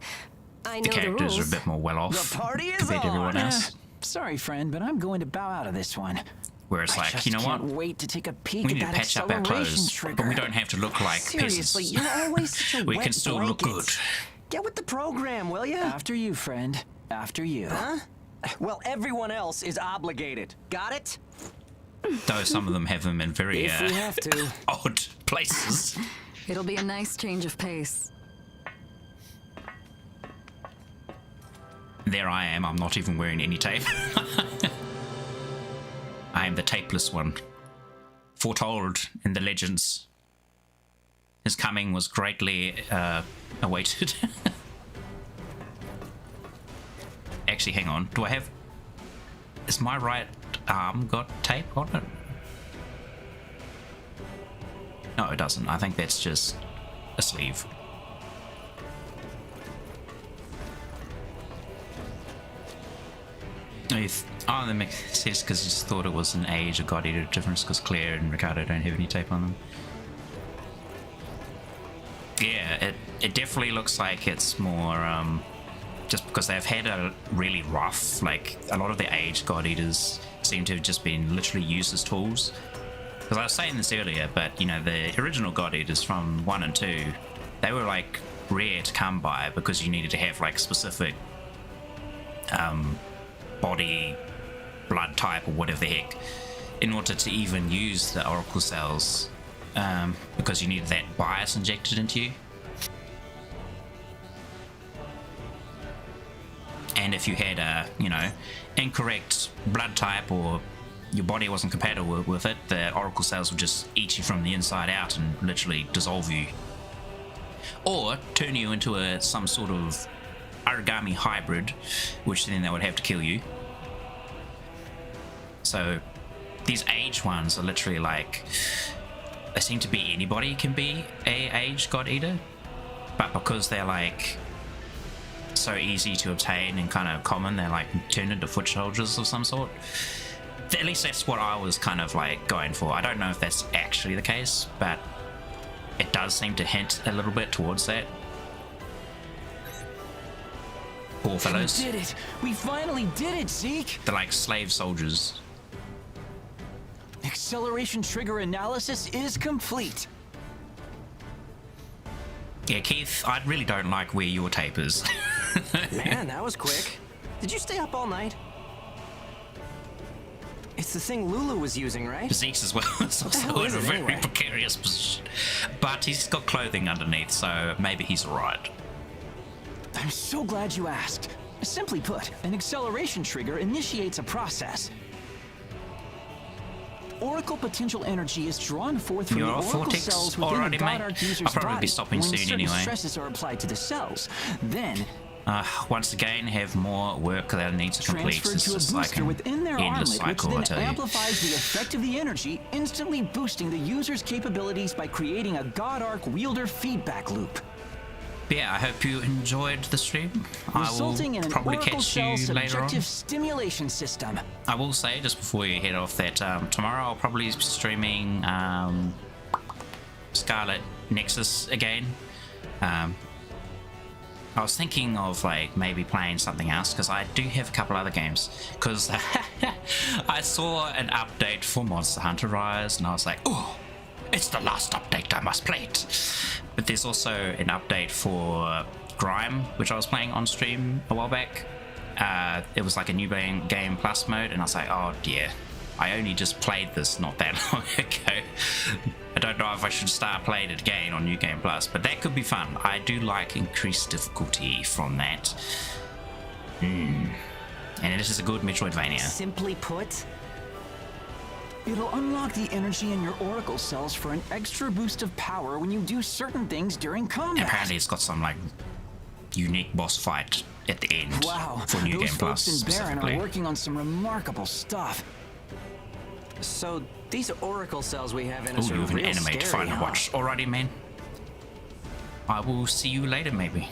I the know characters are a rules. bit more well off The party is compared to everyone on. else. Sorry, friend, but I'm going to bow out of this one. Where it's I like, just you know can't what? wait to take a peek We at need to that patch up our acceleration clothes, trigger. but we don't have to look like Seriously, peasants. you're always such a We wet can still look blanket. good. Get with the program, will ya? After you, friend. After you. Huh? Well, everyone else is obligated. Got it? Though some of them have them in very If we have to. odd places. It'll be a nice change of pace. There I am, I'm not even wearing any tape. I am the tapeless one. Foretold in the legends. His coming was greatly awaited. Actually, hang on. Do I have... Is my right arm got tape on it? No, it doesn't. I think that's just a sleeve. Oh, that makes sense because I just thought it was an age or God Eater difference because Claire and Ricardo don't have any tape on them. Yeah, it definitely looks like it's more just because they've had a really rough, like a lot of the age God Eaters seem to have just been literally used as tools. Because I was saying this earlier, but you know, the original God Eaters from 1 and 2, they were like rare to come by because you needed to have like specific body, blood type, or whatever the heck, in order to even use the Oracle cells, because you needed that bias injected into you. And if you had a, you know, incorrect blood type or your body wasn't compatible with it, the Oracle cells would just eat you from the inside out and literally dissolve you. Or turn you into some sort of Aragami hybrid, which then they would have to kill you. So these age ones are literally like, they seem to be anybody can be a age God Eater, but because they're like so easy to obtain and kind of common, they're like turned into foot soldiers of some sort. At least that's what I was kind of like going for. I don't know if that's actually the case, but it does seem to hint a little bit towards that. Poor fellows. We did it! We finally did it, Zeke! They're like slave soldiers. Acceleration trigger analysis is complete. Yeah, Keith, I really don't like where your tape is. Man, that was quick. Did you stay up all night? It's the thing Lulu was using, right? Zeke's as well. It's also in a very precarious position. But he's got clothing underneath, so maybe he's alright. I'm so glad you asked. Simply put, an acceleration trigger initiates a process. Oracle potential energy is drawn forth from the Oracle cells within a God Arc user's I'll probably body be stopping when soon certain anyway. stresses are applied to the cells. Then, once again, have more work that I need to complete. transferred It's to a just booster like within their an endless armlet, which cycle, I then tell you. amplifies the effect of the energy, instantly boosting the user's capabilities by creating a God Arc wielder feedback loop. Yeah, I hope you enjoyed the stream. Resulting in I will an probably Oracle catch cell you later on. subjective stimulation system. I will say, just before you head off, that tomorrow I'll probably be streaming Scarlet Nexus again. I was thinking of like maybe playing something else because I do have a couple other games. Because I saw an update for Monster Hunter Rise and I was like, oh, it's the last update, I must play it. But there's also an update for Grime, which I was playing on stream a while back. It was like a new game plus mode, and I was like, oh dear, I only just played this not that long ago. I don't know if I should start playing it again on New Game Plus, but that could be fun. I do like increased difficulty from that. And this is a good Metroidvania. Simply put, It'll unlock the energy in your Oracle cells for an extra boost of power when you do certain things during combat. Apparently it's got some like unique boss fight at the end. Wow, for New those Game Plus folks in Baron specifically. are working on some remarkable stuff. so these Oracle cells we have in Oh, us you are have an real anime to scary, find and huh? watch. Alrighty, man. I will see you later, maybe.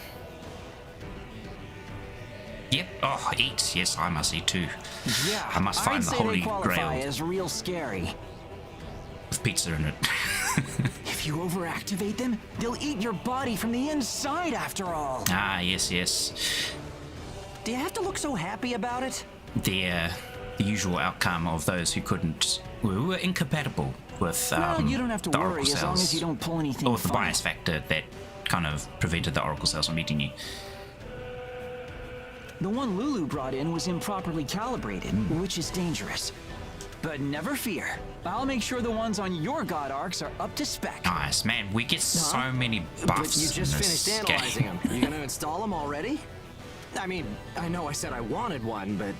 Yep. Oh, eat. Yes, I must eat too. Yeah, I must find I'd the say holy they qualify grail as real scary. with pizza in it. If If you overactivate them, they'll eat your body from the inside after all. Ah, yes, yes. Do you have to look so happy about it? The usual outcome of those who were incompatible with Well, you don't have to the worry Oracle as long cells. as you don't pull anything Or with the funny. bias factor that kind of prevented the Oracle cells from eating you. The one Lulu brought in was improperly calibrated, which is dangerous. But never fear. I'll make sure the ones on your God Arcs are up to spec. Nice, man. We get so many buffs But you in just this finished analyzing game. them. You gonna install them already? I mean, I know I said I wanted one, but...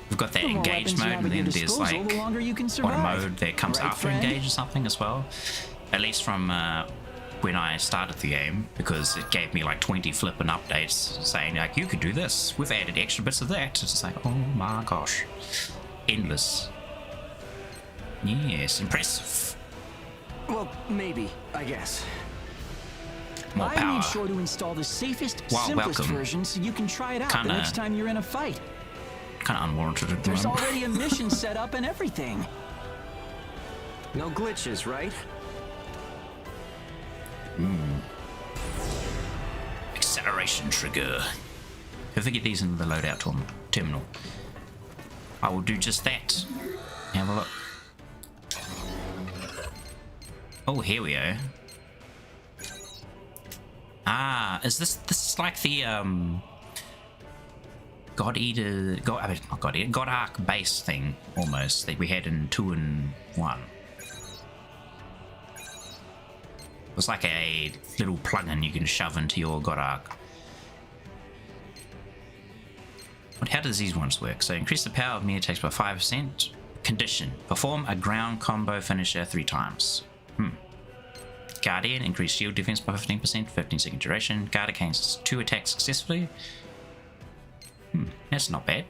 We've got that The more engage weapons you mode, have and at your then there's disposal, like the longer you can what a survive. mode that comes Right, after friend? engage or something as well. At least from when I started the game, because it gave me like 20 flippin' updates saying like, you could do this. We've added extra bits of that. It's just like, oh my gosh, endless. Yes, impressive. Well, maybe, I guess. More I power. made sure to install the safest, Well, simplest welcome. version so you can try it out Kinda- the next time you're in a fight. Kind of unwarranted at the There's moment. already a mission set up and everything. No glitches, right? Acceleration trigger. If I get these into the loadout terminal, I will do just that. Have a look. Oh, here we go. Ah, is this is like the God Arc base thing almost that we had in 2 and 1. It was like a little plug-in you can shove into your God Arc. But how does these ones work? So increase the power of melee attacks by 5%. Condition: perform a ground combo finisher 3 times. Guardian: increase shield defense by 15%, 15-second duration. Guard against 2 attacks successfully. That's not bad.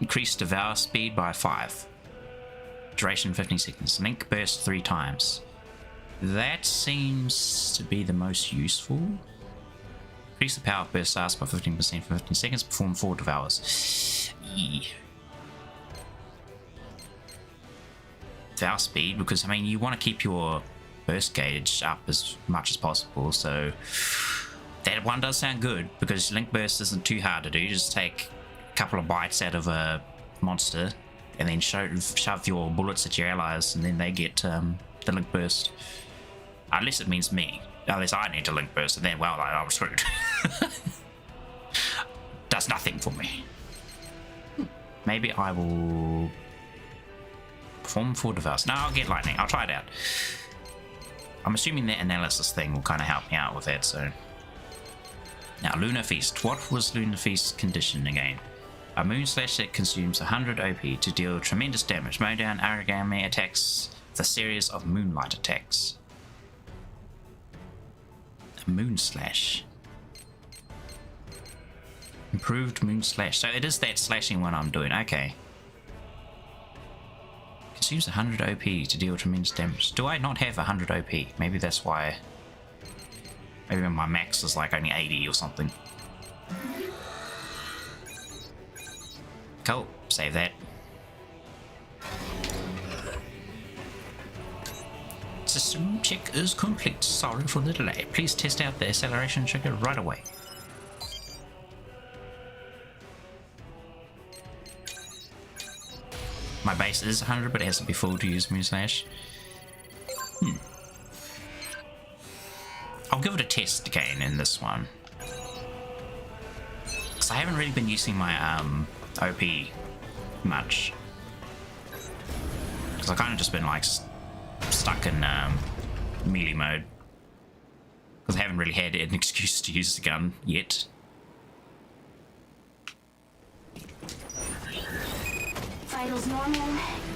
Increase devour speed by 5. Duration 15 seconds. Link burst 3 times. That seems to be the most useful. Increase the power of burst stars by 15% for 15 seconds. Perform 4 devours. Devour speed, because I mean you want to keep your burst gauge up as much as possible, so that one does sound good, because link burst isn't too hard to do. You just take a couple of bites out of a monster and then shove your bullets at your allies, and then they get the link burst. Unless it means me. Unless I need to link burst, and then, well, I'm screwed. Does nothing for me. Maybe I will perform 4 devours. No, I'll get lightning. I'll try it out. I'm assuming that analysis thing will kind of help me out with that, so... Now, Lunar Feast. What was Lunar Feast's condition again? A moon slash that consumes 100 OP to deal tremendous damage. Maoudamashii Aragami attacks with a series of moonlight attacks. A moon slash. Improved moon slash. So it is that slashing one I'm doing. Okay. Consumes 100 OP to deal tremendous damage. Do I not have 100 OP? Maybe that's why. Maybe my max is like only 80 or something. Cool. Save that. System check is complete. Sorry for the delay. Please test out the acceleration trigger right away. My base is 100, but it has to be full to use Moonslash. I'll give it a test again in this one. Because I haven't really been using my OP much. Because I've kind of just been like stuck in melee mode. Because I haven't really had an excuse to use the gun yet. Vitals normal.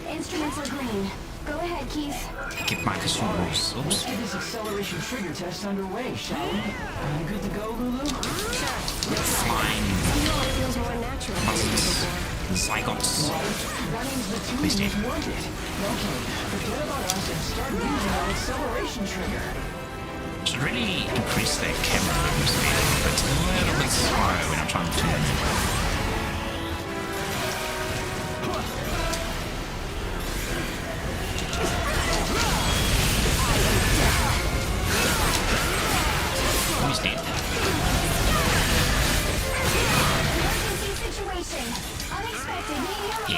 Instruments are green. Go ahead, Keith. Get my consumables. Let's Oops. get this acceleration trigger test underway, shall we? Are you good to go, Lulu? Flying Feels more natural than before. zygotes. That means the two Please of stand. you want it. Okay, forget about us and start using our acceleration trigger. Should really increase that camera movement speed, but it's a little bit slow when I'm trying to turn it.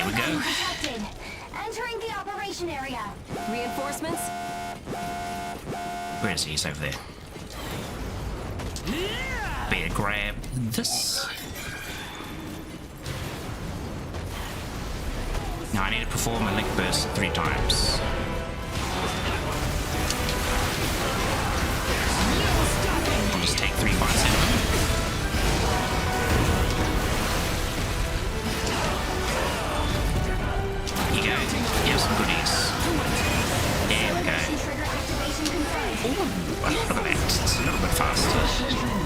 Here we go. Detected. Entering the operation area. Reinforcements? Where is he? He's over there. Better grab this. Now I need to perform a link burst 3 times. I'll just take 3 bites out of him. Here you go. Here's some goodies. There we go. Ooh, look at that. It's a little bit faster.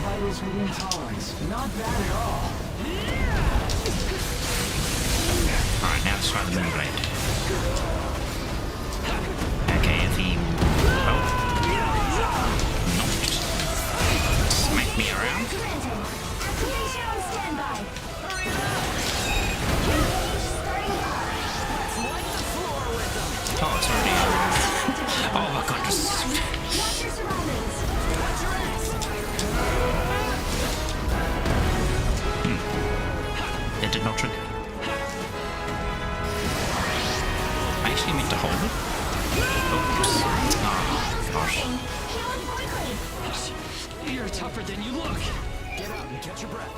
Virus within tolerance. Not bad at all. Alright, now let's try the Moonblade. Okay, if he... Oh. Knocked. Smack me around. Activation on standby. Oh, it's already... Oh my goodness. Watch your surroundings. It did not trigger. I actually meant to hold it. Oops. Oh, gosh. You're tougher than you look. Get up and catch your breath.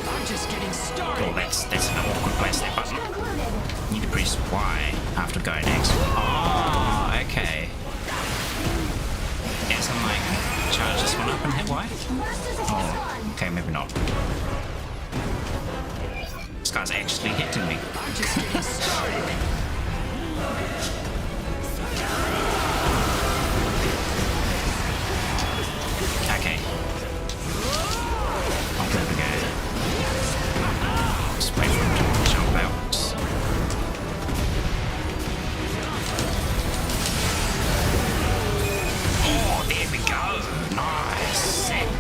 I'm just getting started. Oh, that's an awkward place there, button. Need to press Y after going X. Oh, okay. As I'm like, charge this one up and hit Y? Oh, okay, maybe not. This guy's actually hitting me. I'm just getting started. Okay. Oh, there we go. Just wait for him to jump out. Oh, there we go. Nice. Sick.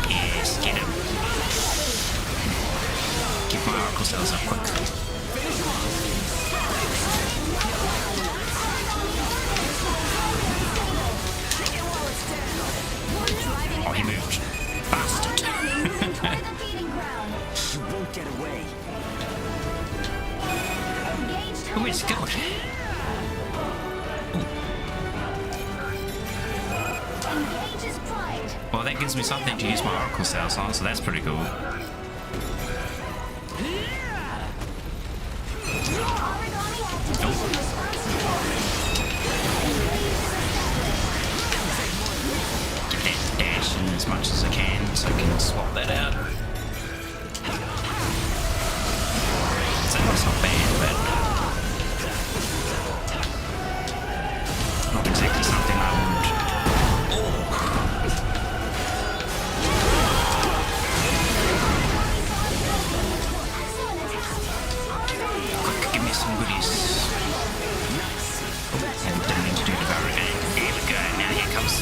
Yes, get him. Keep my oracle cells up quick. Oh, he moved. Bastard. You won't get away. Oh, it's good. Well, that gives me something to use my oracle cells on, so that's pretty cool. Get that dash in as much as I can so I can swap that out. So that's not bad, but not exactly something I would. Quick, give me some goodies. And didn't mean to do Devour again. Here we go, now here comes.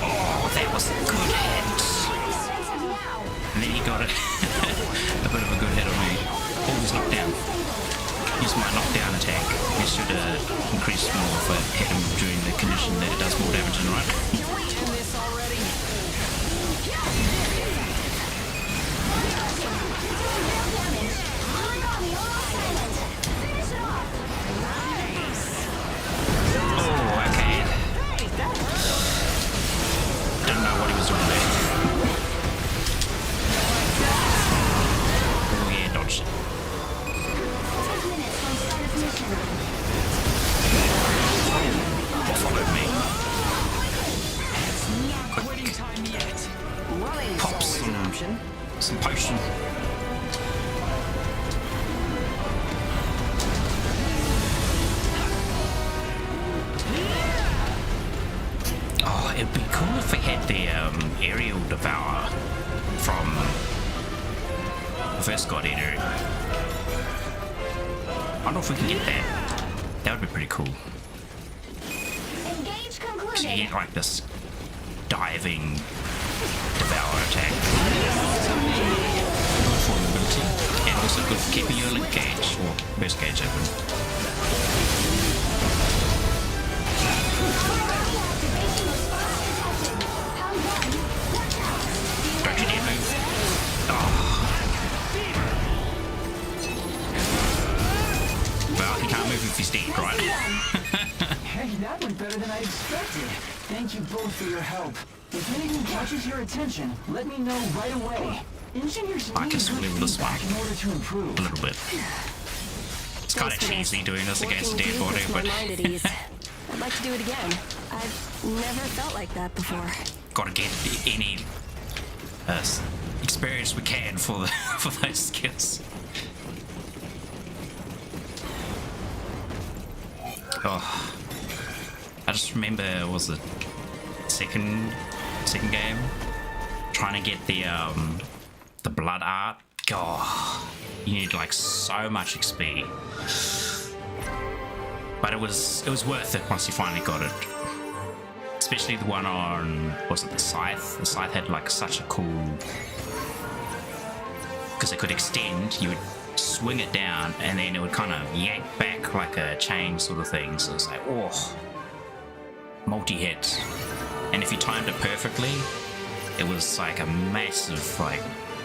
Oh, that was a good hit. And then he got it. A bit of a good hit on me. Oh, he's knocked down. Use my knockdown attack. This should increase more if I hit him during the condition that it does more damage than right. Oh, okay. Didn't know what he was doing there. Oh yeah, dodged it. Followed me. Quick. Pop some potion. Oh, it'd be cool if we had the aerial devour from the first God Eater. I don't know if we can get that. That would be pretty cool. Engage concluded. Because you get like this diving devour attack. Good for mobility. And also good for keeping your link gauge or burst gauge open. move if he's dead, right? Hey, that went better than I expected. Thank you both for your help. If anything catches your attention, let me know right away. Engineers I need can good level this one feedback in order to improve. a little bit. It's kind of cheesy doing this against a dead body, but I'd like to do it again. I've never felt like that before. gotta get any experience we can for the, for those skills. Oh, I just remember it was the second game trying to get the blood art. God, you need like so much XP, but it was worth it once you finally got it. Especially the one on, was it the scythe? The scythe had like such a cool, because it could extend. You would swing it down and then it would kind of yank back like a chain sort of thing. So it's like, oh, multi-hit. And if you timed it perfectly, it was like a massive like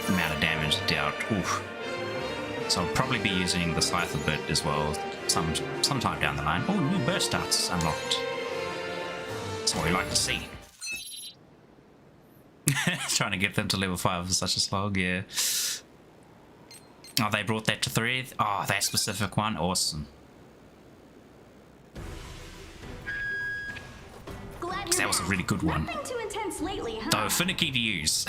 amount of damage dealt. Oof. So I'll probably be using the scythe a bit as well sometime down the line. Oh, new burst starts unlocked. That's what we like to see. Trying to get them to level 5 is such a slog, yeah. Oh, they brought that to 3? Oh, that specific one? Awesome. That was a really good one. Nothing too intense lately, huh? Though finicky to use.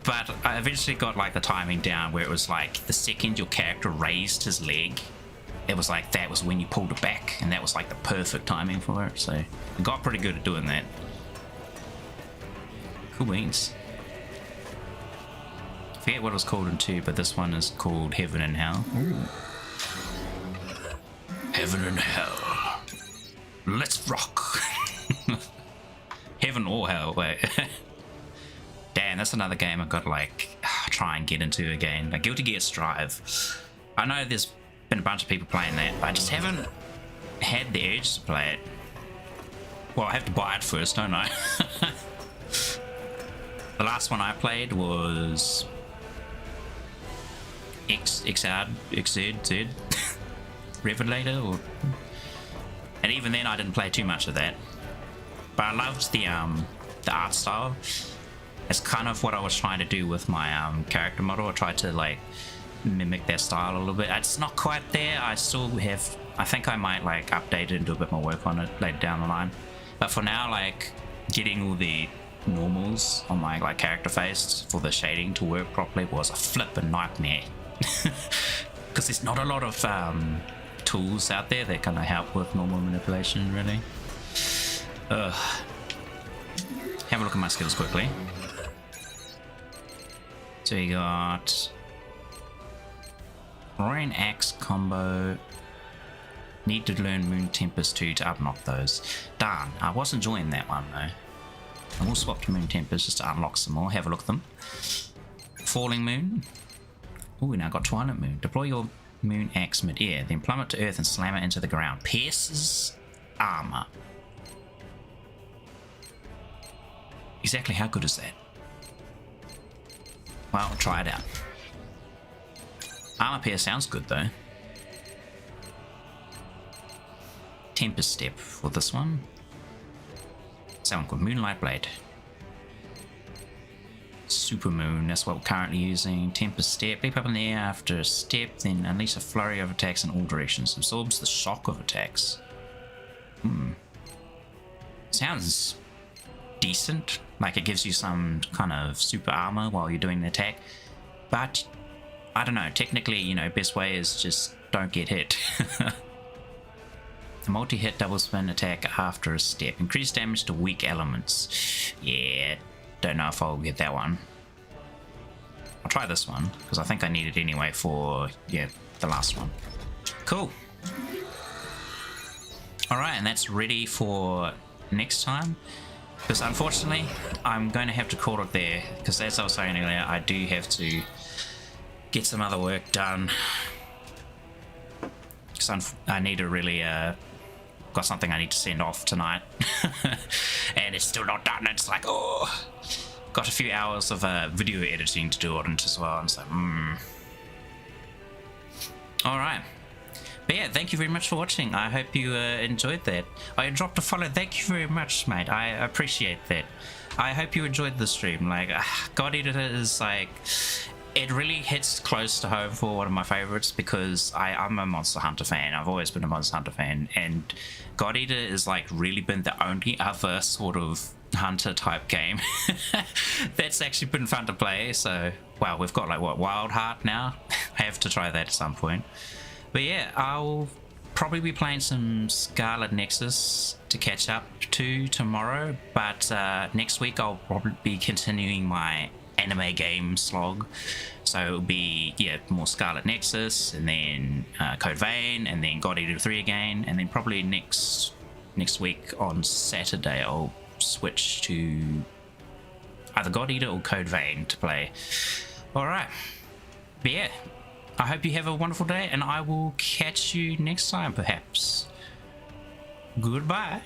But I eventually got like the timing down where it was like the second your character raised his leg, it was like that was when you pulled it back, and that was like the perfect timing for it. So I got pretty good at doing that. Cool beans. I forget what it was called in 2, but this one is called Heaven and Hell. Ooh. Heaven and Hell. Let's rock. Heaven or Hell, wait. Damn, that's another game I've got to like try and get into again. Like Guilty Gear Strive. I know there's been a bunch of people playing that, but I just haven't had the urge to play it. Well, I have to buy it first, don't I? The last one I played was XZ Revelator, and even then I didn't play too much of that. But I loved the art style. It's kind of what I was trying to do with my character model. I tried to like mimic their style a little bit. It's not quite there. I still have, I think I might like update it and do a bit more work on it later down the line. But for now, like getting all the normals on my like character face for the shading to work properly was a flippin' nightmare. Because there's not a lot of tools out there that kind of help with normal manipulation, really. Have a look at my skills quickly. So you got Rain Axe combo. Need to learn Moon Tempest 2 to unlock those. Darn, I was enjoying that one though. I will swap to Moon Tempest just to unlock some more. Have a look at them. Falling Moon. Oh, we now got Twilight Moon. Deploy your Moon Axe mid-air, then plummet to earth and slam it into the ground. Pierces armor. Exactly how good is that? Well, try it out. Armor pierce sounds good though. Tempest Step for this one. Someone called Moonlight Blade. Super Moon, that's what we're currently using. Tempest Step, leap up in the air after a step, then unleash a flurry of attacks in all directions. Absorbs the shock of attacks. Sounds decent. Like it gives you some kind of super armor while you're doing the attack. But, I don't know, technically, you know, best way is just don't get hit. A multi-hit double spin attack after a step. Increase damage to weak elements. Yeah, don't know if I'll get that one. I'll try this one, because I think I need it anyway for, yeah, the last one. Cool. Alright, and that's ready for next time. Because unfortunately, I'm going to have to call it there, because as I was saying earlier, I do have to get some other work done. Because I need to really, got something I need to send off tonight. And it's still not done, it's like, oh, got a few hours of video editing to do on it as well, and so, Alright, But yeah, thank you very much for watching. I hope you enjoyed that. I dropped a follow. Thank you very much, mate. I appreciate that. I hope you enjoyed the stream. Like, God Eater is like, it really hits close to home for one of my favorites because I'm a Monster Hunter fan. I've always been a Monster Hunter fan, and God Eater is like really been the only other sort of hunter type game that's actually been fun to play. So, wow, we've got like what, Wild Heart now? I have to try that at some point. But yeah, I'll probably be playing some Scarlet Nexus to catch up to tomorrow, but next week I'll probably be continuing my anime game slog, so it'll be, yeah, more Scarlet Nexus, and then Code Vein, and then God Eater 3 again, and then probably next week on Saturday I'll switch to either God Eater or Code Vein to play. Alright, but yeah, I hope you have a wonderful day, and I will catch you next time, perhaps. Goodbye.